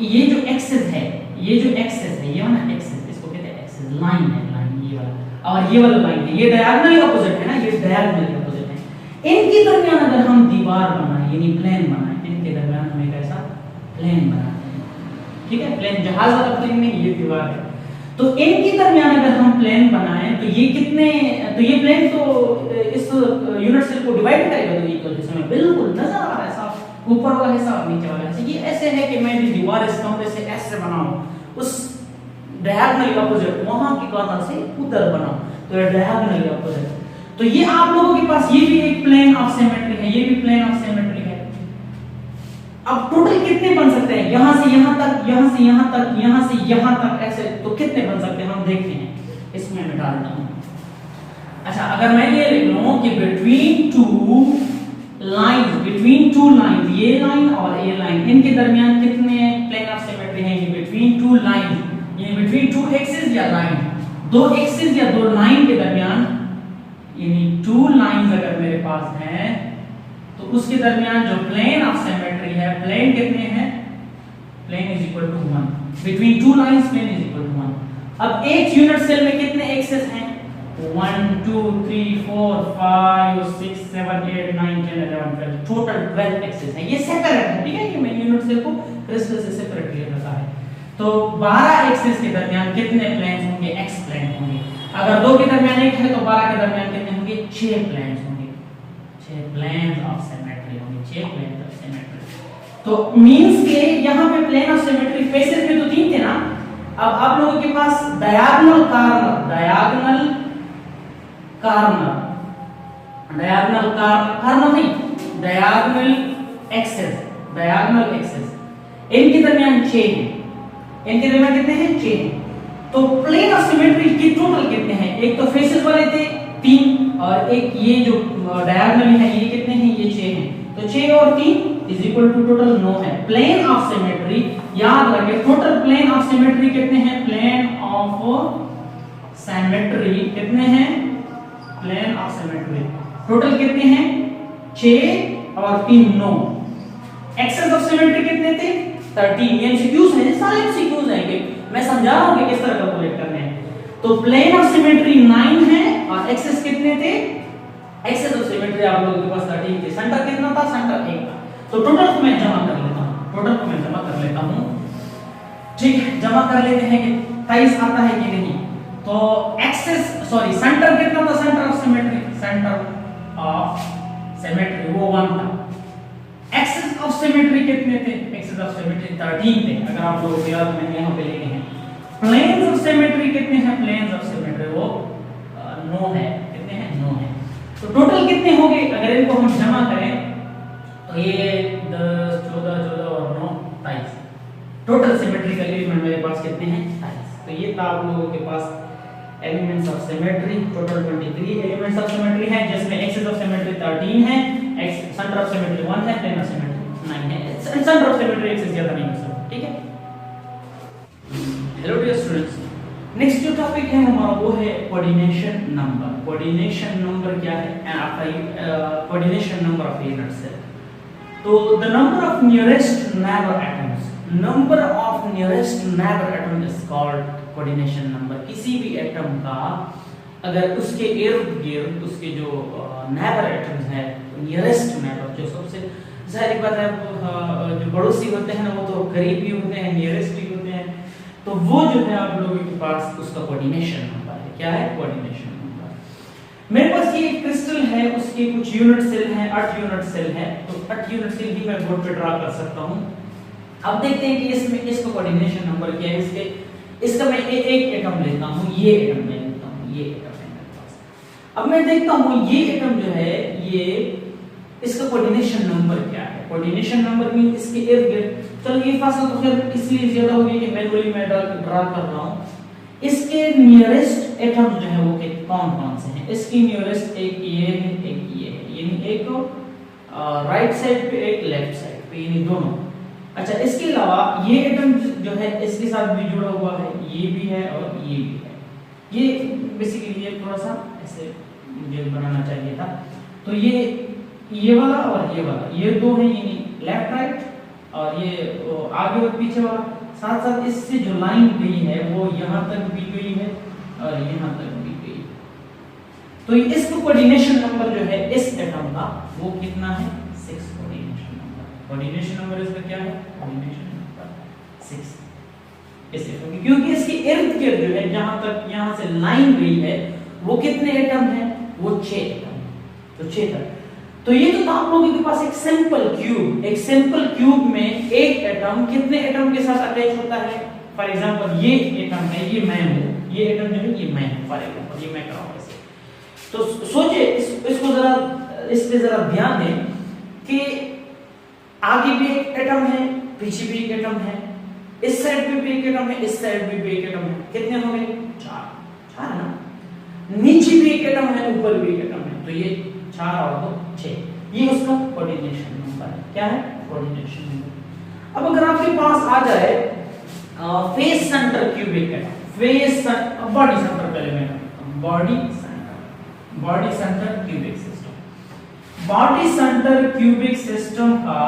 ये जो एक्सिस है, ये जो एक्सिस है, ये ना एक्सिस, इसको कहते हैं एक्सिस, लाइन है, लाइन ये वाला और ये वाला लाइन है, ये डायगोनली ऑपोजिट है ना, ये डायगोनली ऑपोजिट है। इनके दरमियान अगर हम दीवार बनाएं यानी प्लेन बनाएं, इनके दरमियान हमें कैसा प्लेन बनाना है, ठीक है? प्लेन जहाज वाला प्लेन नहीं, ये दीवार है। तो इनके दरमियान अगर हम प्लेन बनाएं तो ये कितने, तो ये प्लेन तो इस यूनिट सेल को डिवाइड करेगा, तो इक्वल हिस्से में बिल्कुल नजर आ रहा है साफ, ऊपर वाला हिस्सा और नीचे वाला हिस्सा। ये ऐसे है कि मैं भी दीवार इस कमरे से ऐसे बनाऊं, उस डायगोनली ऑपोजिट वहां के कॉर्नर से उधर बनाऊं, तो ये डायगोनली ऑपोजिट। तो ये आप लोगों के पास ये भी एक प्लेन ऑफ सिमेट्री है, ये भी प्लेन ऑफ सिमेट्री है। अब टोटल कितने बन सकते हैं? यहां से यहां तक, यहां से यहां तक, यहां से यहां तक, ऐसे तो कितने बन सकते हैं हम देखते हैं। इसमें मैं डाल देता हूं। अच्छा, अगर मैं ये लिख लूं कि बिटवीन टू लाइंस, ये लाइन और ये लाइन, इनके दरमियान कितने प्लेन ऑफ सिमेट्री हैं? ये बिटवीन टू लाइंस, ये बिटवीन टू एक्सिस या लाइन, दो एक्सिस या दो लाइन के दरमियान, यानी 2 लाइंस अगर मेरे पास हैं तो उसके दरमियान जो प्लेन ऑफ सिमेट्री है, प्लेन कितने हैं? Plane is equal to 1। Between 2 lines plane is equal to 1। अब एक यूनिट सेल में कितने एक्सिस हैं? 1 2 3 4 5 6 7 8 9 10 11 12, टोटल 12 एक्सिस है। ये सेपरेट है, ठीक है? ये मैंने यूनिट सेल को क्रिस्टल से सेपरेट किया रखा है। तो 12 एक्सिस के दरमियान कितने प्लेन्स होंगे? x प्लेन होंगे। अगर 2 के दरमियान 1 है तो 12 के दरमियान कितने होंगे? 6 प्लेन्स होंगे, 6 प्लेन्स ऑफ सिमेट्री होंगे, 6 प्लेन्स ऑफ सिमेट्री। तो मींस के यहां पे प्लेन ऑफ सिमेट्री फेसेस में तो 3 थे ना, अब आप लोगों के पास डायगोनल एक्सेस इनके दरमियान 6 हैं, इनके दरमियान कितने हैं? 6 हैं। तो प्लेन ऑफ सिमेट्री के टोटल कितने हैं? एक तो फेसेस वाले थे 3 और एक ये जो डायगोनली है ये कितने हैं? ये 6 हैं। तो 6 और 3 इज इक्वल टू टोटल 9 है। प्लेन ऑफ सिमेट्री याद रखिए, टोटल प्लेन ऑफ सिमेट्री कितने हैं? प्लेन ऑफ सिमेट्री कितने हैं? प्लेन ऑफ सिमेट्री टोटल कितने हैं? 6 और 3 9। एक्सेस ऑफ सिमेट्री कितने थे? 13। ये एमसीक्यूज हैं, सारे एमसीक्यूज हैं कि मैं समझा रहा हूं कि किस तरह कैलकुलेट करने हैं। तो प्लेन ऑफ सिमेट्री 9 है और एक्सेस कितने थे? एक्सेस ऑफ सिमेट्री आप लोगों के पास 13 थे। सेंटर कितना था? सेंटर 1 था। तो टोटल को मैं जमा कर लेता हूं, ठीक है? जमा कर लेते हैं कि 23 आता है कि नहीं। तो सेंटर कितना था? सेंटर ऑफ सिमेट्री वो 1 था। एक्सेस ऑफ सिमेट्री कितने थे? एक्सेस ऑफ सिमेट्री 13 थे। अगर आप लोगों को याद, मैंने यहां पे लिखे हैं। प्लेन्स ऑफ सिमेट्री कितने हैं? प्लेन्स ऑफ सिमेट्री वो 9 है। कितने हैं? 9 है। तो टोटल कितने होंगे अगर इनको हम जमा करें? तो ये 10 14 और 9 23। टोटल सिमेट्रिकल एलिमेंट मेरे पास कितने हैं? 23। तो ये था आप लोगों के पास elements of symmetry. Total 23 elements of symmetry हैं, जिसमें एक्सेस ऑफ सिमेट्री 13 है, सेंटर ऑफ सिमेट्री 1 है, प्लेन ऑफ सिमेट्री 9 है। सेंटर ऑफ सिमेट्री एक्सेस ज्यादा नहीं हो सकता, ठीक है? हेलो डियर स्टूडेंट्स, नेक्स्ट जो टॉपिक है हमारा वो है कोऑर्डिनेशन नंबर। कोऑर्डिनेशन नंबर क्या है? Coordination number of unit cell. तो the number of nearest neighbour atoms, number of nearest neighbour atom is called coordination number. किसी भी एटम का अगर उसके इर्द गिर्द उसके जो नेबर एटम्स हैं, नियरेस्ट नेबर, जो सबसे जाहिर बात है जो पड़ोसी होते हैं ना, वो तो करीब भी होते हैं, नियरेस्ट भी होते हैं, तो वो जो है आप लोगों के पास उसका कोऑर्डिनेशन नंबर है। क्या है? Coordination number. मेरे पास ये क्रिस्टल है, उसके कुछ यूनिट सेल हैं, 8 यूनिट सेल है, तो 8 यूनिट सेल ही मैं बोर्ड पे ड्रा कर सकता हूँ। अब देखते हैं कि इसमें इसका कोऑर्डिनेशन नंबर क्या है। इसका मैं एक एटम लेता हूँ, ये एटम ले लेता हूँ, ये एटम है मेरे पास। अब मैं देखता हूँ ये एटम जो है, ये इसका कोऑर्डिनेशन नंबर क्या है। कोऑर्डिनेशन नंबर मीन इसके इर्द गिर्द, चलो ये फासला तो खैर इसलिए ज्यादा हो गया कि मैनुअली मैं ड्रा कर रहा हूँ। इसके नियरेस्ट एटम जो है वो कौन कौन से हैं? इसकी नियरेस्ट एक ये है, एक ये है, यानी एक राइट साइड पे, एक लेफ्ट साइड पे, यानी दोनों। अच्छा, इसके अलावा ये एटम जो है इसके साथ भी जुड़ा हुआ है, ये भी है और ये भी है। ये बेसिकली ये थोड़ा सा ऐसे मुझे बनाना चाहिए था। तो ये वाला और ये वाला, ये दो हैं, यानी लेफ्ट राइट, और ये आगे और पीछे वाला। साथ साथ इससे जो लाइन गई है वो यहाँ तक भी गई है और यहाँ तक भी गई। तो इसका कोऑर्डिनेशन नंबर जो है इस एटम का वो कितना है? 6 कोऑर्डिनेशन नंबर। कोऑर्डिनेशन नंबर इसका क्या है? Coordination number 6। इस एटम की, क्योंकि इसके इर्द गिर्द जो है जहां तक यहाँ से लाइन गई है वो कितने एटम है? वो 6 एटम। तो 6 तक। तो ये तो आप लोगों के पास एक सिंपल क्यूब, एक सिंपल क्यूब में एक एटम कितने एटम के साथ अटैच होता है? फॉर एग्जांपल ये एटम है, ये मैं हूं, ये एटम जो है ये मैं हूं, फॉर एग्जांपल ये मैं कर रहा हूं ऐसे। तो सोचिए इसको जरा, इस पे जरा ध्यान दें कि आगे भी एक एटम है, पीछे भी एक एटम है, इस साइड पे भी एक एटम है, इस साइड पे भी एक एटम है। कितने हो गए? 4 है ना। नीचे भी एक एटम है, ऊपर भी एक एटम है, तो ये 4 और 2 6। ये उसका कोऑर्डिनेशन नंबर है। क्या है? Coordination number. अब अगर आपके पास आ जाए face centre cubic atom, body centre, पहले मैं body centre cubic system. Body centre cubic system का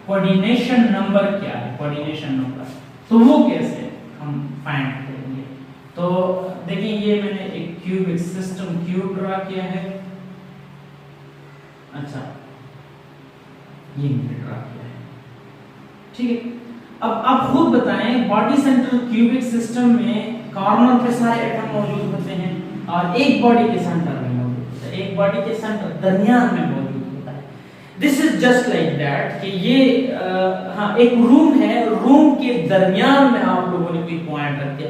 कोऑर्डिनेशन नंबर क्या है? कोऑर्डिनेशन नंबर तो वो कैसे हम फाइंड करेंगे? तो देखिए, ये मैंने एक क्यूबिक सिस्टम क्यूब ड्रा किया है। अच्छा, ये मैंने ड्रा किया है, ठीक है। अब आप खुद बताएं, बॉडी सेंटर क्यूबिक सिस्टम में कॉर्नर पे सारे एटम मौजूद होते हैं और एक बॉडी के सेंटर में मौजूद होता है, एक बॉडी के सेंटर दरमियान में मौजूद होता है। This is just like that कि ये हाँ एक रूम है, रूम के दरमियान में आप लोगों ने कोई पॉइंट रख दिया,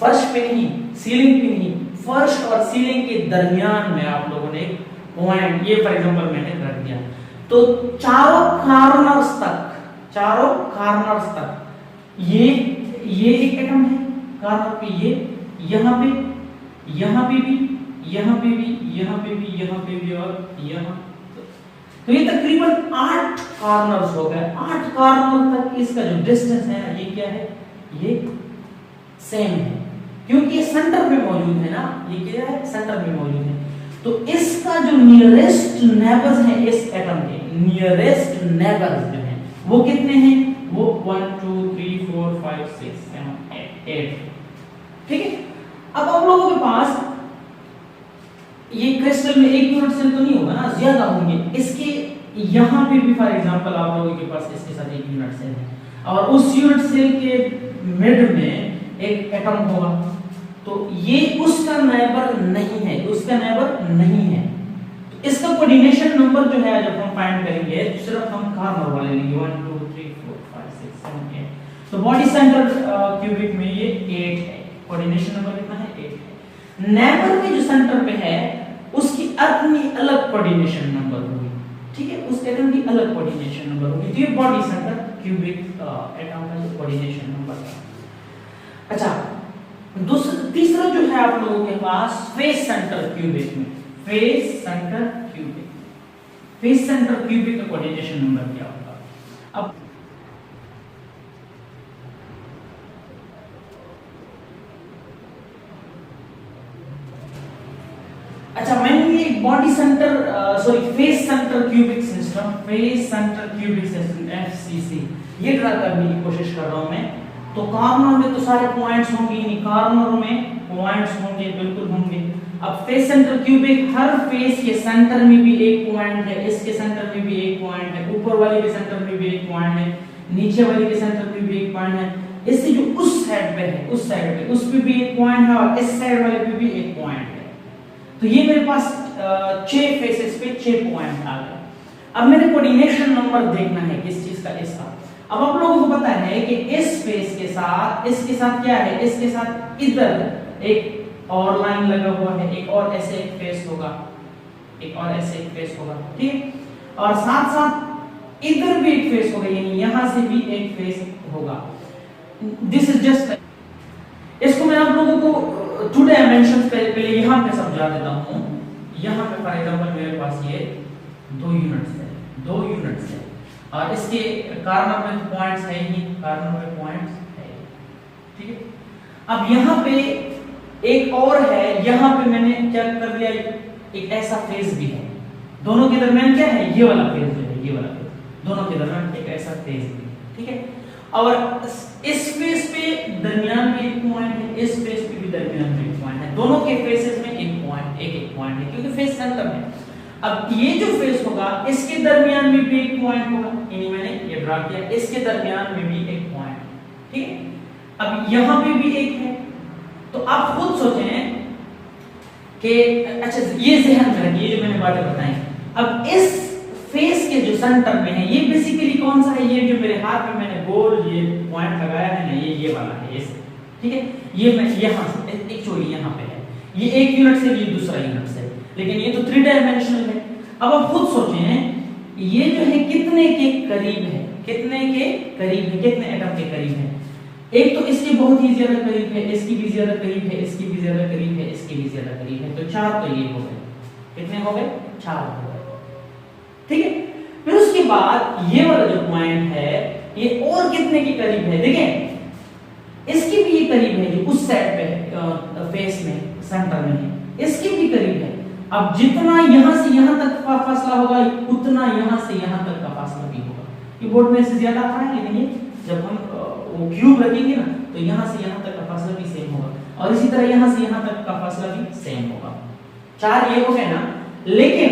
फर्श पे नहीं, सीलिंग पे नहीं, फर्श और सीलिंग के दरमियान में आप लोगों ने एक पॉइंट, ये फॉर एग्जांपल मैंने रख दिया। तो चारों कॉर्नर्स तक ये एक एटम है कॉर्नर पे, ये यहाँ पे भी, यहाँ पे भी, यहाँ पे भी और यहाँ। तो ये तकरीबन 8 कॉर्नर्स हो गए। 8 कॉर्नर तक इसका जो डिस्टेंस है ये क्या है? ये सेम है, क्योंकि ये सेंटर में मौजूद है ना। ये क्या है? सेंटर में मौजूद है। तो इसका जो नियरेस्ट नेबर्स है इस एटम के, नियरेस्ट नेबर्स जो हैं वो कितने हैं? वो 1 2 3 4 5 6 7 8, ठीक है। अब आप लोगों के पास ये क्रिस्टल में एक यूनिट सेल तो नहीं होगा ना, ज्यादा होंगे। इसके यहाँ पे भी फॉर एग्जांपल आप लोगों के पास इसके साथ एक यूनिट सेल है और उस यूनिट सेल के मिड में एक एटम होगा, तो ये उसका नेबर नहीं है, तो इसका कोऑर्डिनेशन नंबर जो है जब हम फाइंड करेंगे सिर्फ हम कॉर्नर वाले लेंगे 1 2 3 4 5 6 7 8। तो बॉडी सेंटर क्यूबिक में ये 8 है, कोऑर्डिनेशन नंबर कितना है? 8 है। नेबर में जो सेंटर पे है उसकी अपनी अलग कोऑर्डिनेशन नंबर होगी, ठीक है, उस एटम की अलग कोऑर्डिनेशन नंबर होगी। तो ये बॉडी सेंटर क्यूबिक एटम का जो कोऑर्डिनेशन नंबर है। अच्छा, तीसरा जो है आप लोगों के पास फेस सेंटर क्यूबिक में, फेस सेंटर क्यूबिक का कोऑर्डिनेशन नंबर क्या होगा? अब अच्छा, मैंने ये body centre face centre cubic system, FCC ये ड्रा करने की कोशिश कर रहा हूं मैं। तो कॉर्नर में तो सारे पॉइंट्स होंगे, नहीं कॉर्नर में पॉइंट्स होंगे, बिल्कुल होंगे। अब फेस सेंटर क्यूबिक, हर फेस के सेंटर में भी एक पॉइंट है, इसके सेंटर में भी एक पॉइंट है, ऊपर वाले के सेंटर में भी एक पॉइंट है, नीचे वाले के सेंटर में भी एक पॉइंट है, इससे जो उस साइड पे है, उस साइड पे उस पे भी एक पॉइंट है और इस साइड वाले पे भी एक पॉइंट है। तो ये मेरे पास 6 फेसेस पे 6 पॉइंट आ गए। अब मैंने कोऑर्डिनेशन नंबर देखना है किस चीज का, इसका। अब आप लोगों को पता है कि इस फेस के साथ, इसके साथ क्या है, इसके साथ इधर एक और लाइन लगा हुआ है, एक और ऐसे एक फेस होगा, एक और ऐसे एक फेस होगा, ठीक है। और साथ साथ इधर भी एक फेस होगा, यानी यहां से भी एक फेस होगा। दिस इज जस्ट, इसको मैं आप लोगों को 2 डायमेंशंस पहले यहां पे समझा देता हूं। यहां पे फॉर एग्जांपल मेरे पास ये 2 यूनिट्स है, 2 यूनिट्स है और इसके कॉर्नर में पॉइंट्स है ही, कॉर्नर में पॉइंट्स है, ठीक है। अब यहां पे एक और है, यहां पे मैंने क्या कर दिया, एक ऐसा फेस भी है, दोनों के दरमियान क्या है, ये वाला फेस जो है, ये वाला फेस, दोनों के दरमियान एक ऐसा फेस भी, ठीक है। और इस फेस पे दरमियान में एक पॉइंट है, इस फेस पे भी दरमियान में एक पॉइंट है, दोनों के फेसेस में एक पॉइंट, एक पॉइंट है, क्योंकि फेस सेंटर है। अब ये जो फेस होगा, इसके दरमियान में भी एक पॉइंट होगा, यानी मैंने ये ड्रा किया, इसके दरमियान में भी एक पॉइंट, ठीक है। अब यहां पे भी एक है, तो आप खुद सोचें कि अच्छा, ये ध्यान में रखिए जो मैंने बातें बताई। अब इस फेस के जो सेंटर में है, ये बेसिकली कौन सा है, ये जो मेरे हाथ में मैंने गोल ये पॉइंट लगाया है ना, ये वाला है, ये, ठीक है। ये मैं यहां से एक्चुअली यहां पे है, ये एक यूनिट से, ये दूसरा यूनिट से, लेकिन ये तो 3 डायमेंशनल है। अब आप खुद सोचें ये जो है कितने के करीब है, कितने के करीब है, कितने एटम के करीब है। एक तो इसके बहुत ही ज्यादा करीब है, इसकी भी ज्यादा करीब है, इसकी भी ज्यादा करीब है, इसकी भी ज्यादा करीब है, तो 4 तो ये हो गए, कितने हो गए, 4 हो गए, ठीक है। फिर उसके बाद ये वाला जो पॉइंट है, ये और कितने के करीब है, देखें इसकी भी ये करीब है, जो उस साइड पे फेस में सेंटर में है, इसकी भी करीब है। अब जितना यहां से यहां तक का फासला होगा, उतना यहां से यहां तक का फासला भी होगा। ये बोर्ड में से ज्यादा आता है, लेकिन ये जब हम वो क्यूब रखेंगे ना, तो यहां से यहां तक का फासला भी सेम होगा, और इसी तरह यहां से यहां तक का फासला भी सेम होगा। 4 ये हो गए ना, लेकिन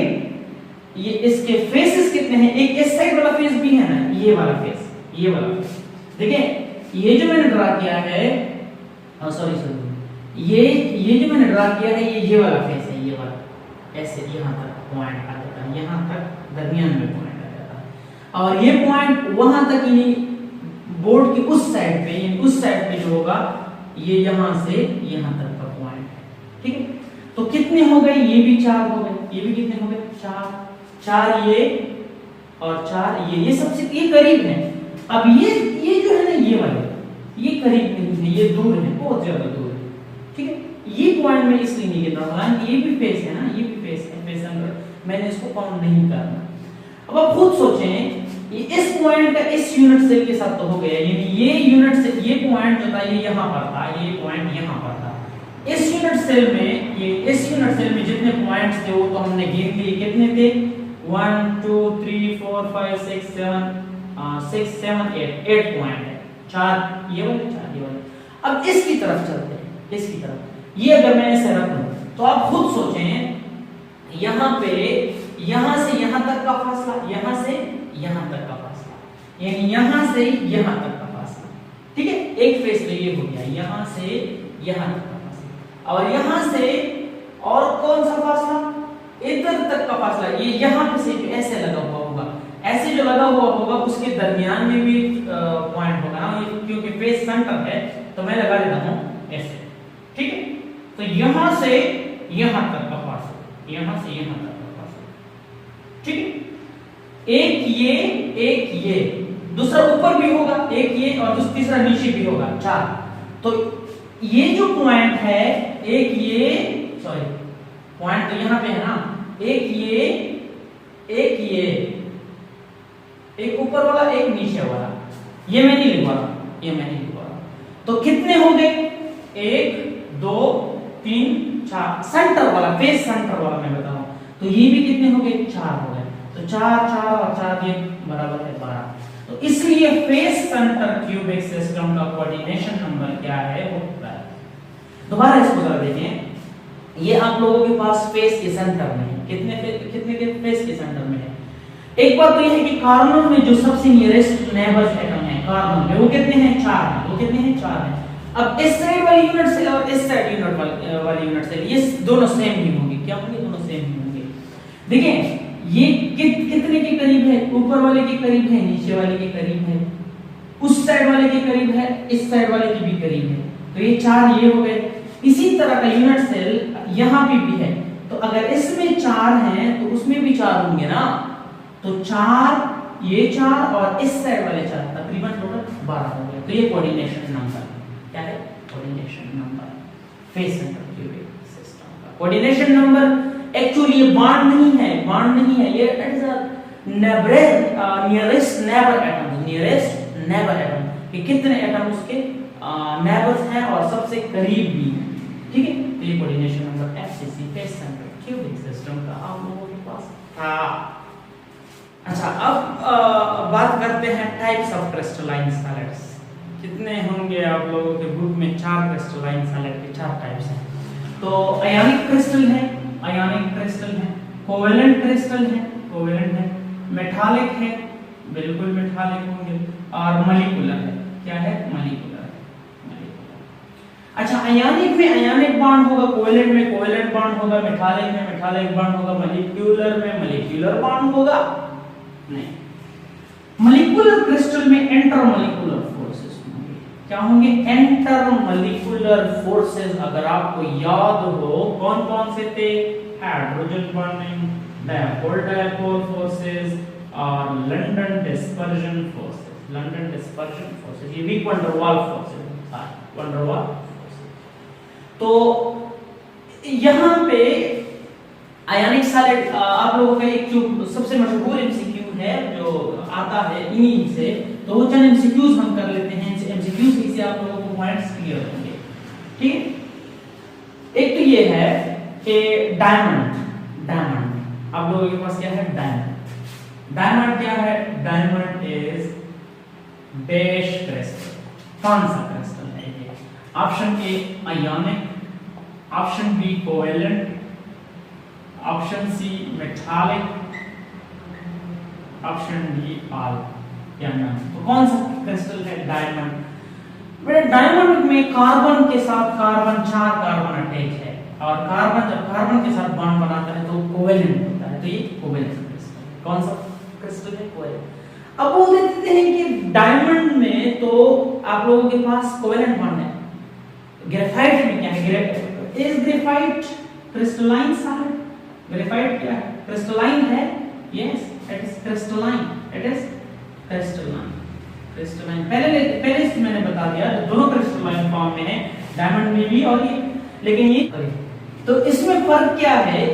ये इसके फेसेस कितने हैं, एक इस साइड वाला फेस भी है ना, ये वाला फेस, ये वाला फेस, देखिए ये जो मैंने ड्रा किया है, सॉरी ये जो मैंने ड्रा किया है, ये वाला फेस है, ये वाला ऐसे यहां तक पॉइंट आ जाता है, यहां तक दरमियान में पॉइंट आ जाता है, और ये पॉइंट वहां तक, यानी बोर्ड के उस साइड पे, यानी उस साइड पे जो होगा, ये यहां से यहां तक का पॉइंट है, ठीक है। तो कितने हो गए, ये भी 4 हो गए, ये भी कितने हो गए, 4 ये और 4 ये सबसे ये करीब है। अब ये जो है ना, ये वाले ये करीब नहीं है, ये दूर है, बहुत ज्यादा दूर है, ठीक है। ये पॉइंट में इसलिए नहीं गिनता हूं, ये भी फेस है ना, ये भी फेस है, फेस अंदर मैंने इसको काउंट नहीं करना। अब आप खुद सोचें, इस पॉइंट का इस यूनिट सेल के साथ तो हो गया, यानी ये यूनिट से ये पॉइंट जो था, ये यहां पर था, ये पॉइंट यहां पर था। इस यूनिट सेल में, ये इस यूनिट सेल में जितने पॉइंट्स थे वो तो हमने गिन लिए, कितने थे, 1 2 3 4 5 6 7 8 पॉइंट है, 4 ये वाले, 4 ये वाले। अब इसकी तरफ चलते हैं, इसकी तरफ। ये अगर मैं ऐसे रख लूं, तो आप खुद सोचें, यहां पे यहां से यहां तक का फासला, यहां से यहां तक का फासला, यानी यहां से यहां तक का फासला, ठीक है। एक फेस तो ये हो गया, यहां से यहां तक का फासला, और यहां से और कौन सा फासला, इधर तक का फासला, ये यहां पे से ऐसे लगा हुआ होगा, ऐसे जो लगा हुआ होगा उसके दरमियान में भी पॉइंट होगा ना, क्योंकि फेस सेंटर है, तो मैं लगा देता हूं ऐसे, ठीक है। तो यहां से यहां तक का फासला, यहां से यहां तक का फासला, ठीक है। एक ये दूसरा ऊपर भी होगा, एक ये और तीसरा नीचे भी होगा, 4। तो ये जो पॉइंट है, एक ये, सॉरी पॉइंट तो यहां पे है ना, एक ये एक ऊपर वाला, एक नीचे वाला, ये मैं नहीं लिखवा रहा, ये मैं नहीं लिखवा रहा। तो कितने हो गए, 1 2 3 4, सेंटर वाला, फेस सेंटर वाला मैं बताऊं, तो ये भी कितने हो गए, 4 हो गए। तो 4 और 4 ये बराबर है 12। तो इसलिए फेस सेंटर क्यूबिक सिस्टम का कोऑर्डिनेशन नंबर क्या है, वो 12। दोबारा इसको जरा देखें, ये आप लोगों के पास फेस के सेंटर में है। कितने के फेस के सेंटर में है? एक बात तो ये है कि कार्बन में जो सबसे नियरेस्ट नेबर्स एटम है कार्बन में, वो कितने हैं? 4 हैं। वो कितने हैं? 4 हैं। अब इस साइड वाली यूनिट सेल और इस साइड यूनिट वाली यूनिट सेल, ये दोनों सेम ही होंगे। क्या होंगे? दोनों सेम ही होंगे। देखिए ये कितने के करीब है? ऊपर वाले के करीब है, नीचे वाले के करीब है, उस साइड वाले के करीब है, इस साइड वाले के भी करीब है। तो ये 4 ये हो गए। इसी तरह का यूनिट सेल यहाँ भी है। तो अगर इसमें 4 हैं तो उसमें भी 4 होंगे ना। तो 4 ये 4 और इस साइड वाले 4, तकरीबन टोटल 12 हो गए। तो ये कोऑर्डिनेशन नंबर क्या है? Coordination number face centre cubic system का कोऑर्डिनेशन नंबर। एक्चुअली ये बॉन्ड नहीं है, बॉन्ड नहीं है, ये it is a nearest neighbour atom, nearest neighbour atom कि कितने एटम उसके नेबर्स हैं और सबसे करीब भी हैं। ठीक है, तो ये coordination number FCC face centre cubic system का आप लोगों के पास था। अच्छा, अब बात करते हैं टाइप्स ऑफ क्रिस्टलाइन सॉलिड्स। कितने होंगे आप लोगों के ग्रुप में? 4 क्रिस्टलाइन सॉलिड के 4 टाइप्स हैं। तो आयोनिक क्रिस्टल है, आयोनिक क्रिस्टल है, कोवेलेंट क्रिस्टल है, कोवेलेंट है, मेटालिक है, बिल्कुल मेटालिक होंगे, और मॉलिक्यूलर है। क्या है? मॉलिक्यूलर है, मॉलिक्यूलर। अच्छा, आयोनिक में आयोनिक बॉन्ड होगा, कोवेलेंट में कोवेलेंट बॉन्ड होगा, मेटालिक में मेटालिक बॉन्ड होगा, मॉलिक्यूलर में मॉलिक्यूलर बॉन्ड होगा नहीं। मॉलिक्यूलर क्रिस्टल में इंटरमॉलिक्यूलर फोर्सेस होंगे। क्या होंगे? Intermolecular forces. अगर आपको याद हो कौन कौन से थे? हाइड्रोजन बॉन्डिंग, डायपोल फोर्सेस और London dispersion forces. London dispersion forces, ये वीक वैन डर वाल फोर्सेस, वैन डर वाल फोर्सेस। तो यहां पे आयोनिक सॉलिड आप लोगों का एक जो सबसे मशहूर एमसीक्यू है जो आता है इन्हीं से, तो वो चंद एमसीक्यूज हम कर लेते हैं। एमसीक्यूज से आप लोगों को पॉइंट्स क्लियर होंगे। ठीक है, एक तो ये है कि डायमंड, डायमंड आप लोगों के पास क्या है? डायमंड। डायमंड क्या है? Diamond is dash crystal. कौन सा क्रिस्टल है ये? Option A ionic, option B covalent, option C metallic, option D all या नन। तो कौन सा क्रिस्टल है? डायमंड। बेटा डायमंड में कार्बन के साथ कार्बन 4 कार्बन अटैच है, और कार्बन जब कार्बन के साथ बॉन्ड बनाता है तो कोवेलेंट होता है। तो ये कोवेलेंट क्रिस्टल। कौन सा क्रिस्टल है? कोवेलेंट। अब वो देते हैं कि डायमंड में तो आप लोगों के पास कोवेलेंट बॉन्ड है। ग्रेफाइट में क्या है? Is graphite crystalline solid? Graphite क्या है? क्रिस्टलाइन है। Yes, it is crystalline, it is crystalline, crystalline. पहले इसमें मैंने बता दिया दोनों क्रिस्टलाइन फॉर्म में है, डायमंड में भी और ये, लेकिन ये तो इसमें फर्क क्या है?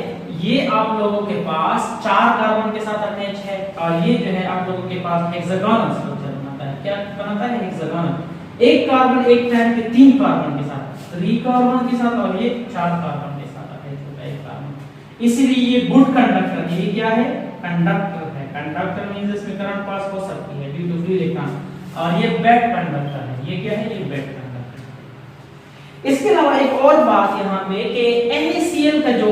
ये आप लोगों के पास 4 कार्बन के साथ अटैच है, और ये जो है आप लोगों के पास हेक्सागोनल स्ट्रक्चर बनाता है। क्या बनाता है? हेक्सागोनल। एक कार्बन एक टाइम पे 3 कार्बन के साथ, 3 कार्बन के साथ, और ये 4 कार्बन के साथ अटैच होता है एक कार्बन। इसलिए ये गुड कंडक्टर है। ये क्या है? कंडक्टर है। कंडक्टर मींस इसमें करंट पास हो सकती है ड्यू टू फ्री इलेक्ट्रॉन, और ये बैड कंडक्टर है। ये क्या है? ये बैड कंडक्टर। इसके अलावा एक और बात यहाँ पे कि NaCl का जो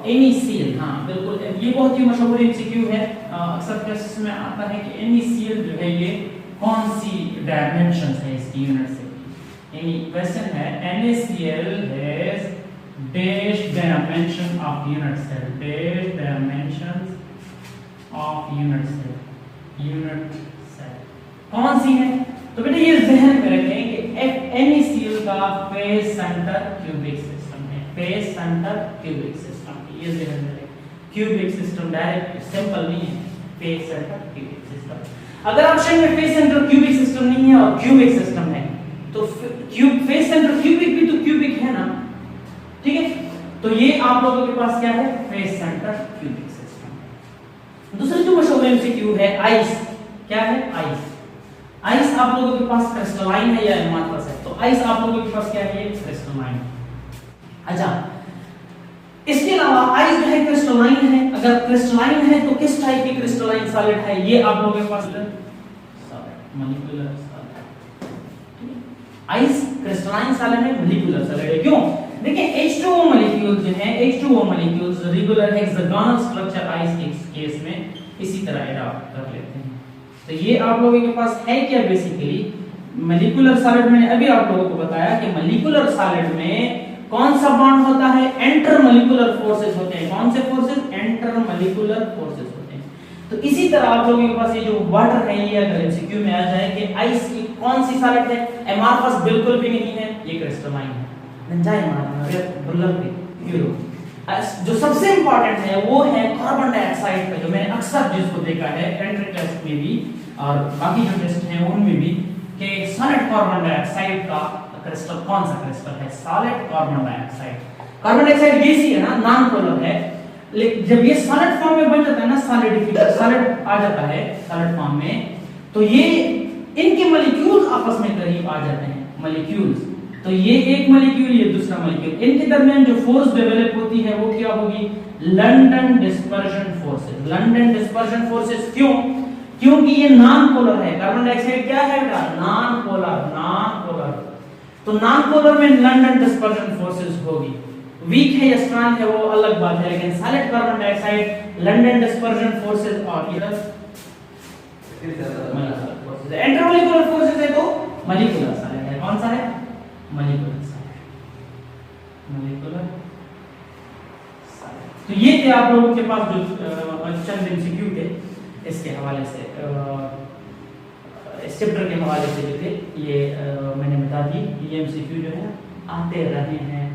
NaCl, हाँ बिल्कुल, ये बहुत ही मशहूर एमसीक्यू है। अक्सर केसेस में आता है कि NaCl जो है ये कौन सी डायमेंशंस है इसकी यूनिट से? यानी क्वेश्चन है NaCl has dash dimension of unit cell, dash dimensions of unit cell, unit cell कौन सी है? तो बेटा ये ध्यान में रखें कि NaCl का फेस सेंटर क्यूबिक सिस्टम है, फेस सेंटर क्यूबिक सिस्टम। ये ध्यान में रखें, क्यूबिक सिस्टम डायरेक्ट सिंपल नहीं है, फेस सेंटर क्यूबिक सिस्टम। अगर ऑप्शन में फेस सेंटर क्यूबिक सिस्टम नहीं है और क्यूबिक सिस्टम है, तो क्यूब फेस सेंटर क्यूबिक भी तो क्यूबिक है ना। ठीक है, तो ये आप लोगों के पास क्या है? Face centre cubic system. दूसरी जो मशहूर एमसीक्यू है आइस। क्या है? आइस। आइस आप लोगों के पास क्रिस्टलाइन है या एमार्फस है? तो आइस आप लोगों के पास क्या है? क्रिस्टलाइन। अच्छा, इसके अलावा आइस जो है क्रिस्टलाइन है। अगर क्रिस्टलाइन है तो किस टाइप की क्रिस्टलाइन सॉलिड है? ये आप लोगों के पास molecular solid. Ice crystalline solid है, मॉलिक्यूलर सॉलिड है। क्यों? देखिए H2O मॉलिक्यूल मॉलिक्यूल जो है H2O molecules regular hexagonal structure ice के केस में इसी तरह अडॉप्ट कर लेते हैं। तो ये आप लोगों के पास है क्या बेसिकली मॉलिक्यूलर सॉलिड। मैंने अभी आप लोगों को बताया कि मॉलिक्यूलर सॉलिड में कौन सा बॉन्ड होता है, इंटर मॉलिक्यूलर फोर्सेस होते हैं। कौन से फोर्सेस? इंटर मॉलिक्यूलर फोर्सेस होते हैं। तो इसी तरह आप लोगों के पास ये जो वाटर है ये अगर एमसीक्यू में आ जाए कि आइस की कौन सी सॉलिड है, एमार्फस बिल्कुल भी नहीं है, ये क्रिस्टलाइन है। नंजाई मारना रे बुल्लर पे यूरो। जो सबसे इंपॉर्टेंट है वो है कार्बन डाइऑक्साइड का, जो मैंने अक्सर जिसको देखा है एंट्री टेस्ट में भी और बाकी जो टेस्ट हैं उनमें भी कि सॉलिड कार्बन डाइऑक्साइड का क्रिस्टल कौन सा क्रिस्टल है? Solid carbon dioxide. Carbon dioxide गैसीय है ना, नॉन पोलर है, लेकिन जब ये सॉलिड फॉर्म में बन जाता है ना, सॉलिड आ जाता है सॉलिड फॉर्म में, तो ये इनके मॉलिक्यूल्स आपस में करीब आ जाते हैं मॉलिक्यूल्स। तो ये एक मॉलिक्यूल ये दूसरा मॉलिक्यूल, इनके दरमियान जो फोर्स डेवलप होती है वो क्या होगी? London dispersion forces. London dispersion forces क्यों? क्योंकि ये नॉन पोलर है। कार्बन डाइऑक्साइड क्या है बेटा? Non polar. नॉन पोलर, तो नॉन पोलर में लंडन डिस्पर्जन फोर्सेस होगी। वीक है या स्ट्रांग है वो अलग बात है, लेकिन solid carbon dioxide London dispersion forces और इधर फोर्सेस है। इंटरमॉलिक्यूलर फोर्सेस है तो मॉलिक्यूलर सॉलिड है। कौन सा है? Molecular solid. Molecular solid. तो ये थे आप लोगों के पास जो चंद एमसीक्यू थे इसके हवाले से, इस चैप्टर के हवाले से जो थे ये मैंने बता दी। ये एमसीक्यू जो है आते रहे हैं